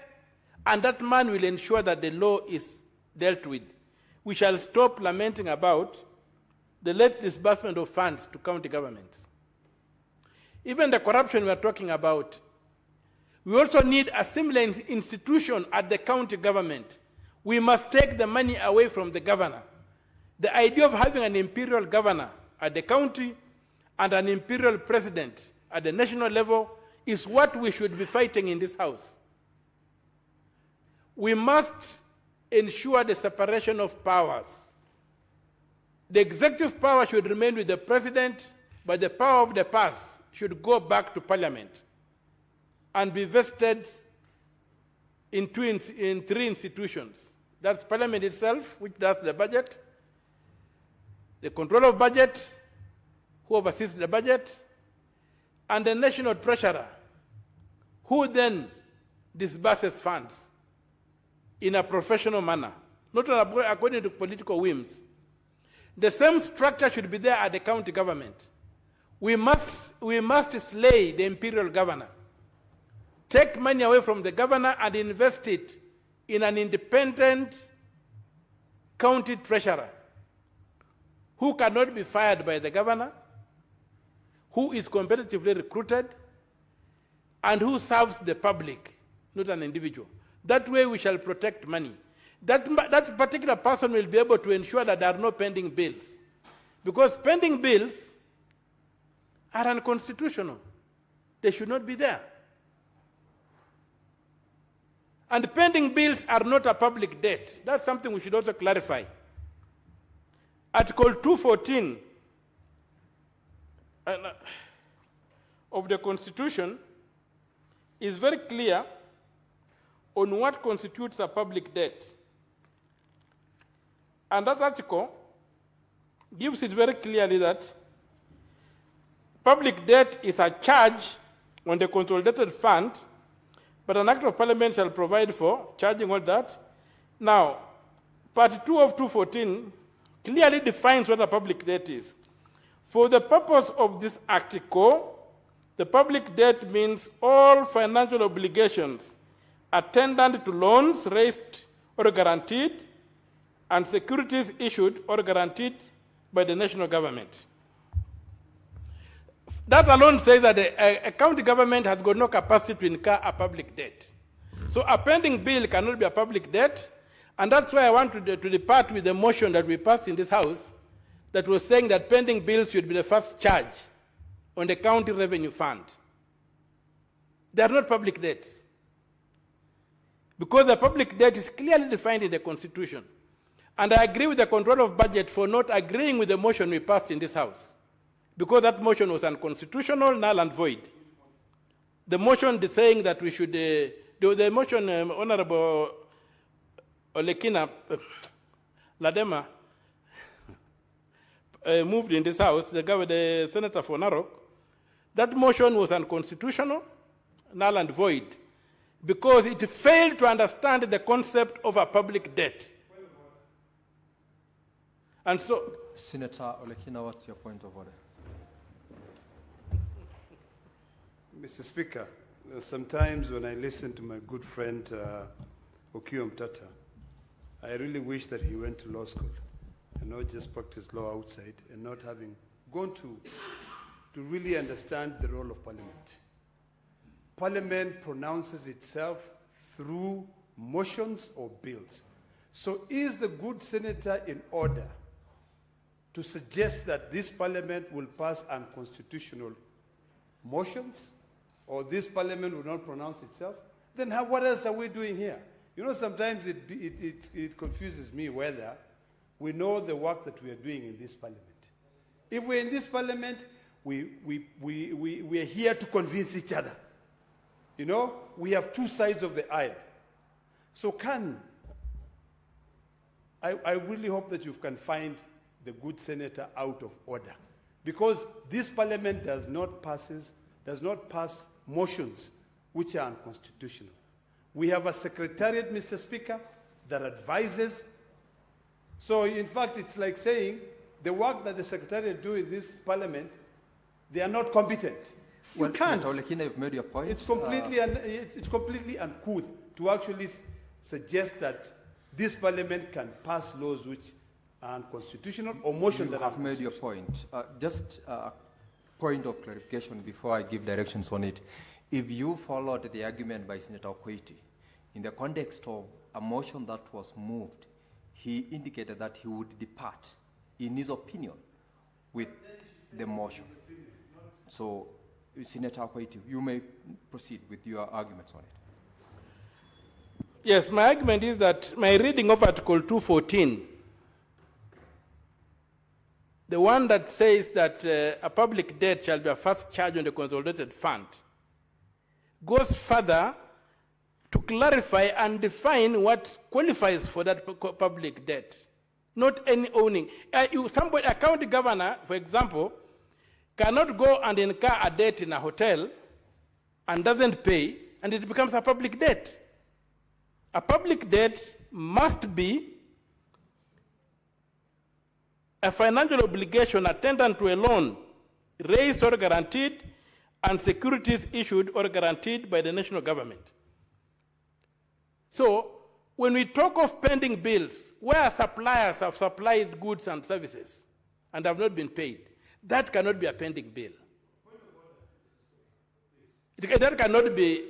and that man will ensure that the law is dealt with. We shall stop lamenting about the late disbursement of funds to county governments. Even the corruption we are talking about, we also need a similar institution at the county government We must take the money away from the governor. The idea of having an imperial governor at the county and an imperial president at the national level is what we should be fighting in this house. We must ensure the separation of powers. The executive power should remain with the president, but the power of the purse should go back to parliament and be vested in three institutions. That's parliament itself, which does the budget, the control of budget, who oversees the budget, and the national treasurer, who then disburses funds in a professional manner, not according to political whims. The same structure should be there at the county government. We must slay the imperial governor, take money away from the governor and invest it in an independent county treasurer who cannot be fired by the governor, who is competitively recruited, and who serves the public, not an individual. That way we shall protect money. That particular person will be able to ensure that there are no pending bills. Because pending bills are unconstitutional. They should not be there. And pending bills are not a public debt. That's something we should also clarify. Article 214 of the Constitution is very clear on what constitutes a public debt. And that article gives it very clearly that public debt is a charge on the consolidated fund, but an act of parliament shall provide for charging all that. Now, part 2 of 214 clearly defines what a public debt is. For the purpose of this article, the public debt means all financial obligations attendant to loans raised or guaranteed and securities issued or guaranteed by the national government. That alone says that a county government has got no capacity to incur a public debt. So a pending bill cannot be a public debt, and that's why I want to depart with the motion that we passed in this House that was saying that pending bills should be the first charge on the county revenue fund. They are not public debts, because the public debt is clearly defined in the Constitution. And I agree with the control of budget for not agreeing with the motion we passed in this House, because that motion was unconstitutional, null and void. The motion saying that we should, the motion Honorable Olekina Ladema moved in this House, the Senator for Narok, that motion was unconstitutional, null and void, because it failed to understand the concept of a public debt. And so, Senator Olekina, what's your point of order? Mr. Speaker, sometimes when I listen to my good friend Okiya Omtata, I really wish that he went to law school and not just practice law outside and not having gone to really understand the role of Parliament. Parliament pronounces itself through motions or bills. So is the good senator in order to suggest that this Parliament will pass unconstitutional motions, or this Parliament will not pronounce itself? Then what else are we doing here? You know, sometimes it confuses me whether we know the work that we are doing in this Parliament. If we're in this Parliament, we are here to convince each other. You know, we have two sides of the aisle. So I really hope that you can find the good senator out of order, because this Parliament does not pass motions which are unconstitutional. We have a secretariat, Mr. Speaker, that advises. So in fact, it's like saying the work that the secretariat do in this Parliament, they are not competent. Well, You can't. Senator Olekina, you've made your point. It's completely uncouth to actually suggest that this Parliament can pass laws which are unconstitutional or motions that are have made your point. Just a point of clarification before I give directions on it. If you followed the argument by Senator Okoiti in the context of a motion that was moved, he indicated that he would depart, in his opinion, with the motion. So, Senator Kwaiti, you may proceed with your arguments on it. Yes, my argument is that my reading of Article 214, the one that says that a public debt shall be a first charge on the consolidated fund, goes further to clarify and define what qualifies for that public debt, not any owning. A county governor, for example, cannot go and incur a debt in a hotel and doesn't pay, and it becomes a public debt. A public debt must be a financial obligation attendant to a loan raised or guaranteed and securities issued or guaranteed by the national government. So, when we talk of pending bills, where suppliers have supplied goods and services and have not been paid, that cannot be a pending bill. That cannot be.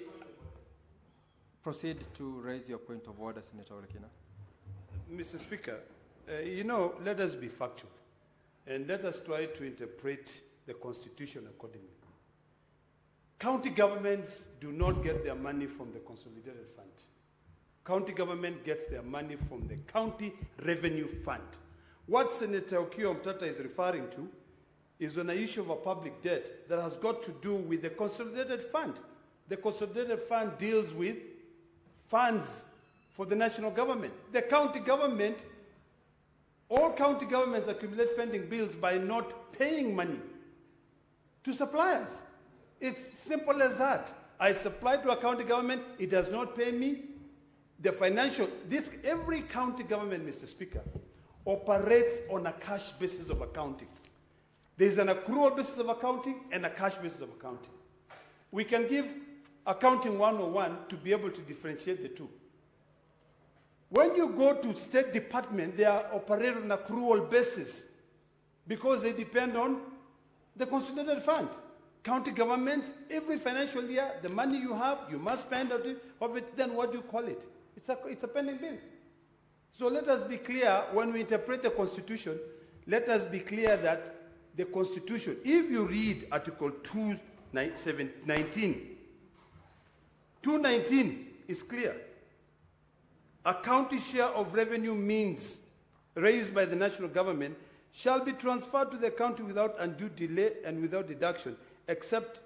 Proceed to raise your point of order, Senator Olekina. Mr. Speaker, let us be factual and let us try to interpret the Constitution accordingly. County governments do not get their money from the Consolidated Fund. County government gets their money from the County Revenue Fund. What Senator Okiya Omtata is referring to is on an issue of a public debt that has got to do with the Consolidated Fund. The Consolidated Fund deals with funds for the national government. The county government, all county governments accumulate pending bills by not paying money to suppliers. It's simple as that. I supply to a county government, it does not pay me. The financial, every county government, Mr. Speaker, operates on a cash basis of accounting. There's an accrual basis of accounting and a cash basis of accounting. We can give accounting 101 to be able to differentiate the two. When you go to State Department, they are operated on accrual basis because they depend on the Consolidated Fund. County governments, every financial year, the money you have, you must spend of it, then what do you call it? It's a pending bill. So let us be clear, when we interpret the Constitution, let us be clear that the Constitution, if you read Article 219, 219 is clear. A county share of revenue means raised by the national government shall be transferred to the county without undue delay and without deduction, except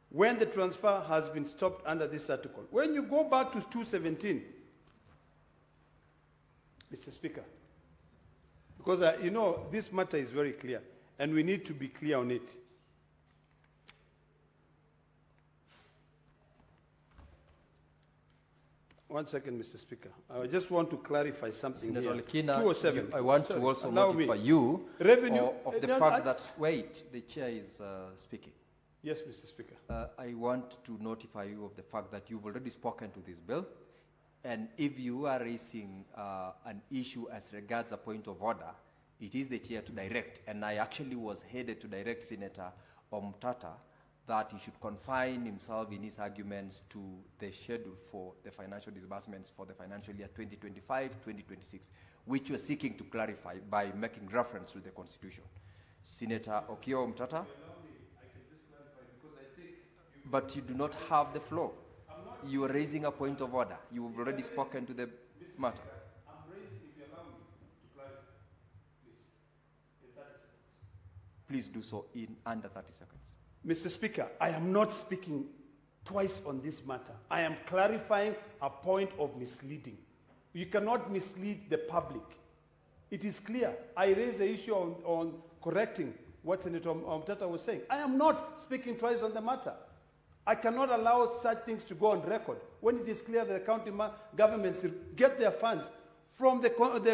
when the transfer has been stopped under this article. When you go back to 217, Mr. Speaker, because this matter is very clear, and we need to be clear on it. One second, Mr. Speaker. I just want to clarify something Senator here. Olekina, 207. I want to also notify you of the fact that, wait, the chair is speaking. Yes, Mr. Speaker. I want to notify you of the fact that you've already spoken to this bill, and if you are raising an issue as regards a point of order, it is the chair to direct, and I actually was headed to direct Senator Omtata that he should confine himself in his arguments to the schedule for the financial disbursements for the financial year 2025-2026, which we're seeking to clarify by making reference to the Constitution. Senator Okiya Omtata? But you do not have the floor. You are raising a point of order. You have already spoken to the matter. I'm raising, if you allow me to clarify, please, in 30 seconds. Please do so in under 30 seconds. Mr. Speaker, I am not speaking twice on this matter. I am clarifying a point of misleading. You cannot mislead the public. It is clear. I raised the issue on correcting what Senator Omtata was saying. I am not speaking twice on the matter. I cannot allow such things to go on record when it is clear that the county governments get their funds from the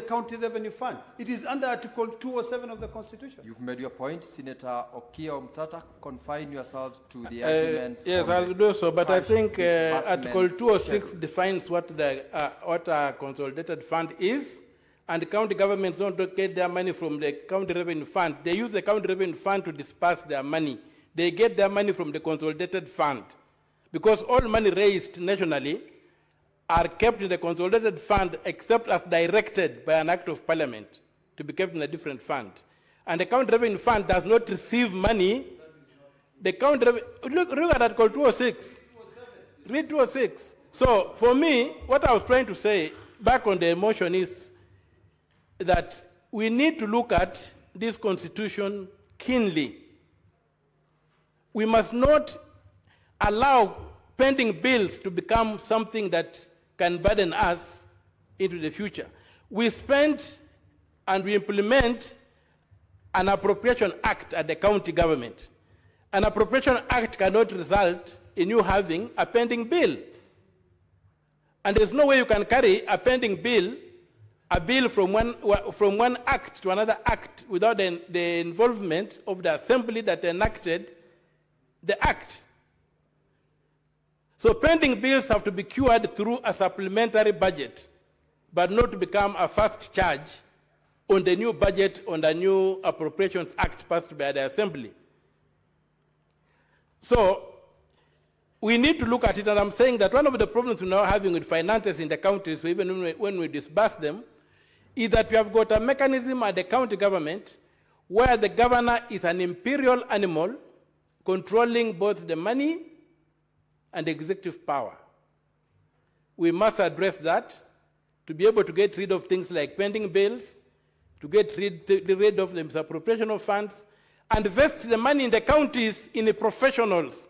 County Revenue Fund. It is under Article 207 of the Constitution. You've made your point, Senator Okiya Omtata. Confine yourselves to the arguments. Yes, I'll do so, but I think Article 206 defines what a consolidated fund is, and the county governments don't get their money from the County Revenue Fund. They use the County Revenue Fund to disperse their money. They get their money from the consolidated fund, because all money raised nationally are kept in the consolidated fund except as directed by an act of parliament to be kept in a different fund. And the county revenue fund does not receive money. The county look at Article 206. Read 206. So for me, what I was trying to say back on the motion is that we need to look at this constitution keenly. We must not allow pending bills to become something that can burden us into the future. We spend and we implement an appropriation act at the county government. An appropriation act cannot result in you having a pending bill. And there's no way you can carry a pending bill, a bill from one act to another act without the involvement of the assembly that enacted the act. So pending bills have to be cured through a supplementary budget, but not to become a first charge on the new budget, on the new Appropriations Act passed by the Assembly. So we need to look at it, and I'm saying that one of the problems we're now having with finances in the counties, even when we disburse them, is that we have got a mechanism at the county government where the governor is an imperial animal controlling both the money and the executive power. We must address that to be able to get rid of things like pending bills, to get rid of the misappropriation of funds, and invest the money in the counties in the professionals.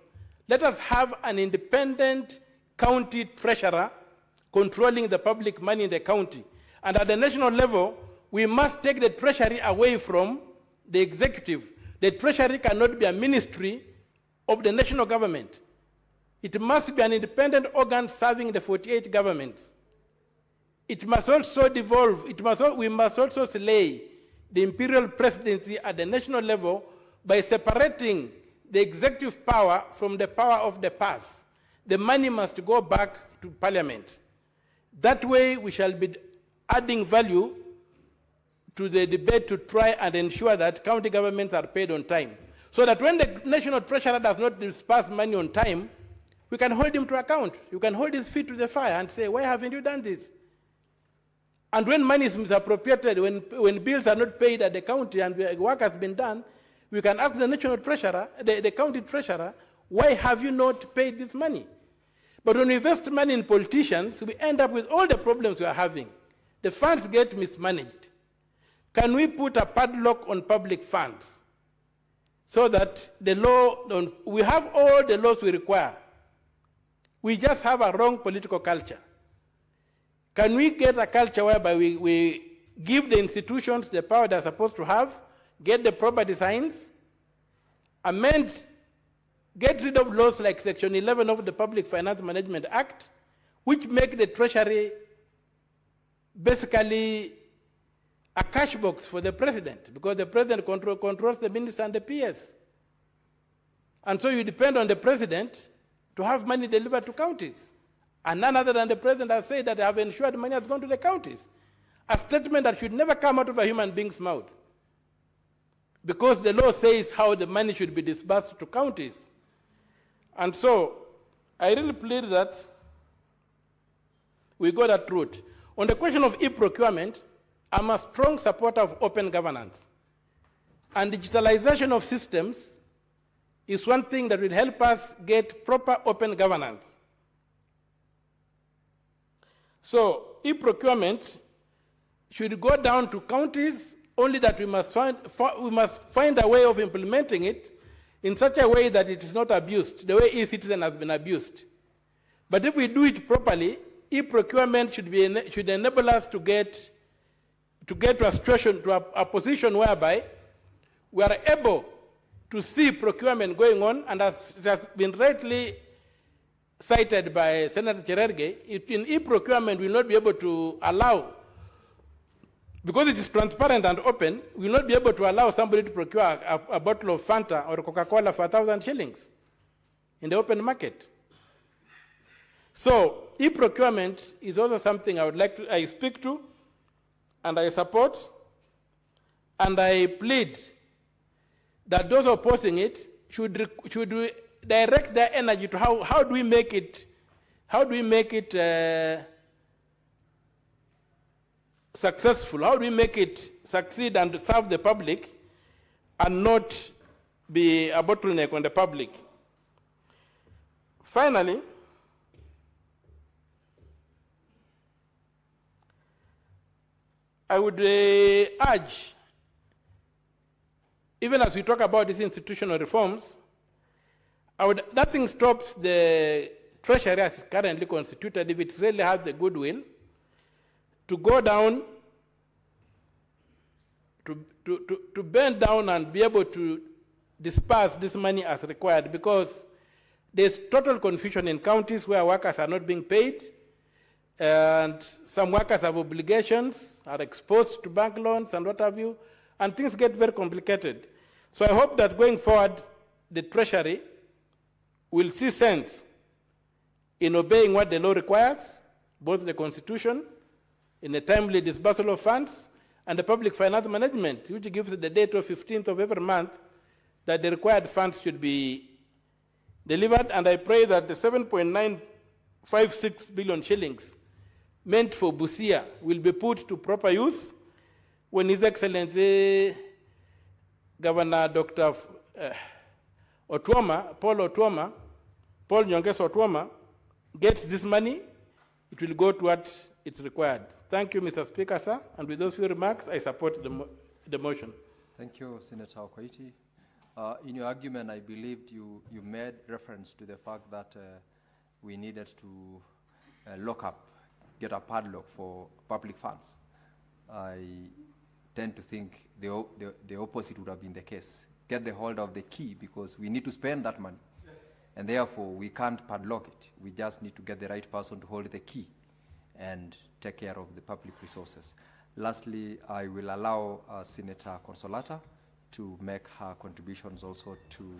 Let us have an independent county treasurer controlling the public money in the county. And at the national level, we must take the treasury away from the executive. The treasury cannot be a ministry of the national government. It must be an independent organ serving the 48 governments. It must also devolve, we must also slay the imperial presidency at the national level by separating the executive power from the power of the purse. The money must go back to parliament. That way we shall be adding value to the debate to try and ensure that county governments are paid on time. So that when the national treasurer does not disperse money on time, we can hold him to account. You can hold his feet to the fire and say, why haven't you done this? And when money is misappropriated, when bills are not paid at the county and work has been done, we can ask the national treasurer, the county treasurer, why have you not paid this money? But when we invest money in politicians, we end up with all the problems we are having. The funds get mismanaged. Can we put a padlock on public funds so that the law, we have all the laws we require. We just have a wrong political culture. Can we get a culture whereby we give the institutions the power they're supposed to have, get the proper designs, amend, get rid of laws like Section 11 of the Public Finance Management Act, which make the Treasury basically a cash box for the president, because the president controls the minister and the PS. And so you depend on the president to have money delivered to counties. And none other than the president has said that they have ensured money has gone to the counties. A statement that should never come out of a human being's mouth. Because the law says how the money should be disbursed to counties. And so I really plead that we go that route. On the question of e-procurement, I'm a strong supporter of open governance. And digitalization of systems is one thing that will help us get proper open governance. So e-procurement should go down to counties, only that we must find a way of implementing it in such a way that it is not abused, the way e-citizen has been abused. But if we do it properly, e-procurement should enable us to get to a situation, to a position whereby we are able to see procurement going on, and as it has been rightly cited by Senator Cherargei, in e-procurement we will not be able to allow, because it is transparent and open, we will not be able to allow somebody to procure a bottle of Fanta or Coca-Cola for 1,000 shillings in the open market. So e-procurement is also something I speak to, and I support, and I plead that those opposing it should direct their energy to how do we make it how do we make it successful? How do we make it succeed and serve the public and not be a bottleneck on the public? Finally, I would urge, even as we talk about these institutional reforms, nothing stops the Treasury as currently constituted, if it really has the goodwill, to go down, to bend down and be able to disperse this money as required, because there's total confusion in counties where workers are not being paid, and some workers have obligations, are exposed to bank loans and what have you, and things get very complicated. So I hope that going forward, the Treasury will see sense in obeying what the law requires, both the Constitution, in a timely disbursal of funds, and the public finance management, which gives the date of 15th of every month that the required funds should be delivered. And I pray that the 7.956 billion shillings meant for Busia will be put to proper use when His Excellency Governor Dr. Paul Nyongesa Otuoma, gets this money. It will go to what it's required. Thank you, Mr. Speaker, sir. And with those few remarks, I support the motion. Thank you, Senator Okoiti. In your argument, I believed you made reference to the fact that we needed to lock up, get a padlock for public funds. I tend to think the opposite would have been the case. Get the hold of the key, because we need to spend that money. And therefore, we can't padlock it. We just need to get the right person to hold the key and take care of the public resources. Lastly, I will allow Senator Consolata to make her contributions also to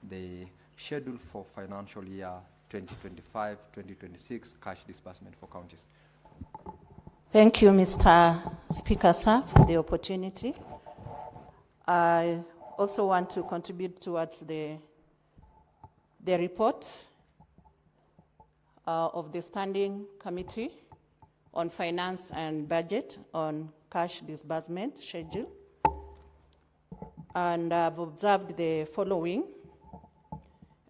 the schedule for financial year 2025-2026 cash disbursement for counties. Thank you, Mr. Speaker, sir, for the opportunity. I also want to contribute towards the report of the Standing Committee on Finance and Budget on cash disbursement schedule. And I've observed the following,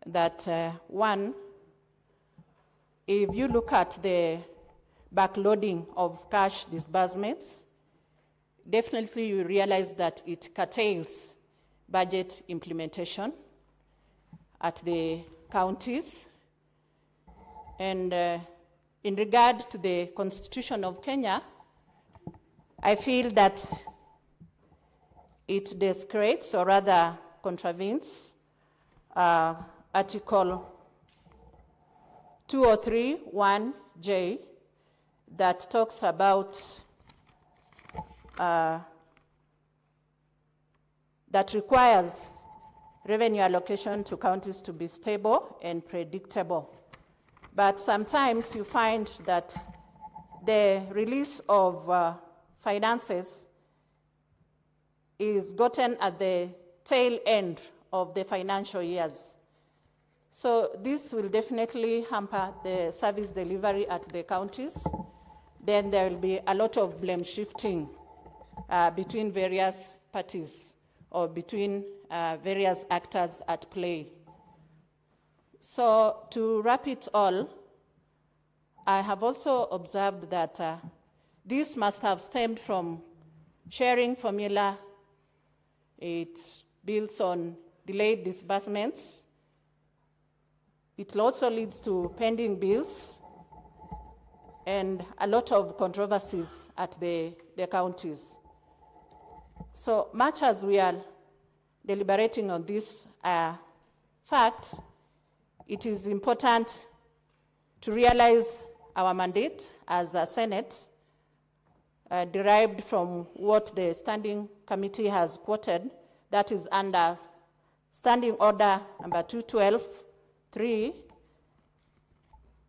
that one, if you look at the backloading of cash disbursements, definitely you realize that it curtails budget implementation at the counties. And in regard to the Constitution of Kenya, I feel that it desecrates, or rather contravenes, Article 203(1)(j) that talks about that requires revenue allocation to counties to be stable and predictable. But sometimes you find that the release of finances is gotten at the tail end of the financial years. So this will definitely hamper the service delivery at the counties. Then there will be a lot of blame shifting between various parties or between various actors at play. So to wrap it all, I have also observed that this must have stemmed from sharing formula. It builds on delayed disbursements. It also leads to pending bills and a lot of controversies at the counties. So much as we are deliberating on this fact, it is important to realize our mandate as a Senate, derived from what the Standing Committee has quoted, that is under Standing Order number 212-3,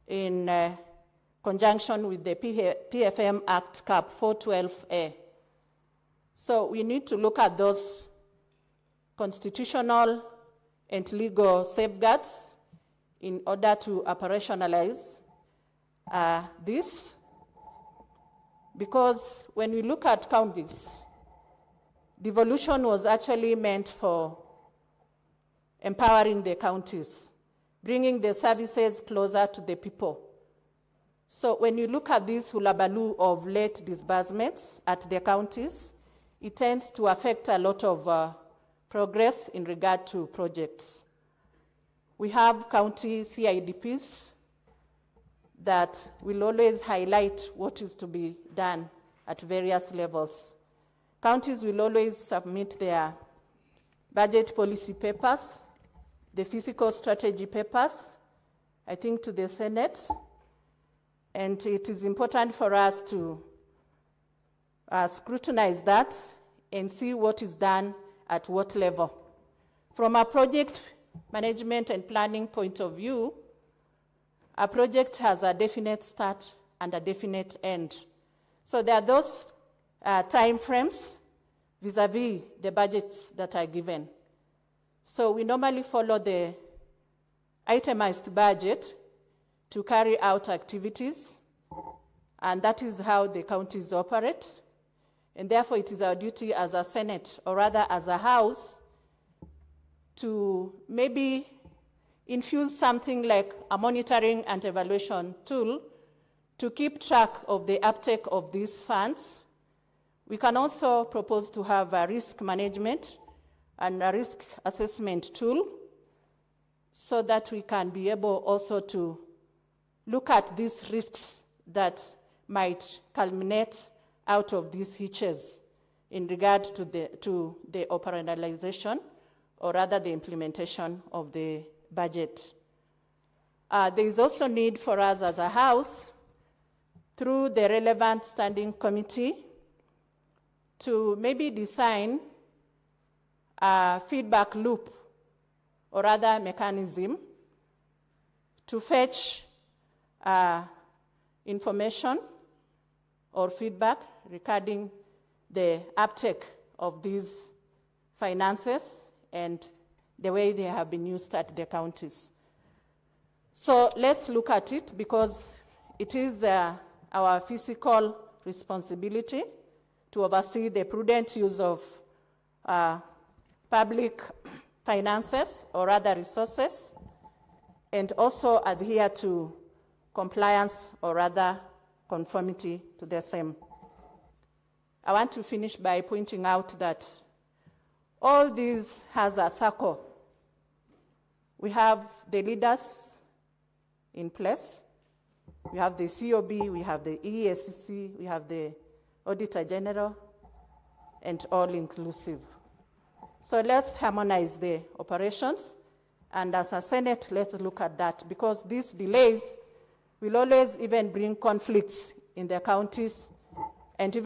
in conjunction with the PFM Act Cap 412A. So we need to look at those constitutional and legal safeguards in order to operationalize this, because when we look at counties, devolution was actually meant for empowering the counties, bringing the services closer to the people. So when you look at this hullabaloo of late disbursements at the counties, it tends to affect a lot of progress in regard to projects. We have county CIDPs that will always highlight what is to be done at various levels. Counties will always submit their budget policy papers, the fiscal strategy papers, I think, to the Senate. And it is important for us to scrutinize that and see what is done at what level. From a project management and planning point of view, a project has a definite start and a definite end. So there are those time frames vis-a-vis the budgets that are given. So we normally follow the itemized budget to carry out activities, and that is how the counties operate. And therefore, it is our duty as a Senate, or rather as a House, to maybe infuse something like a monitoring and evaluation tool to keep track of the uptake of these funds. We can also propose to have a risk management and a risk assessment tool so that we can be able also to look at these risks that might culminate out of these hitches in regard to the operationalization, or rather the implementation of the budget. There is also need for us as a House, through the relevant standing committee, to maybe design a feedback loop, or rather mechanism, to fetch information or feedback regarding the uptake of these finances and the way they have been used at the counties. So let's look at it, because it is our fiscal responsibility to oversee the prudent use of public finances, or rather resources, and also adhere to compliance, or rather conformity to the same. I want to finish by pointing out that all this has a circle. We have the leaders in place, we have the COB, we have the ESCC, we have the Auditor General, and all inclusive. So let's harmonize the operations, and as a Senate, let's look at that, because these delays will always even bring conflicts in the counties, and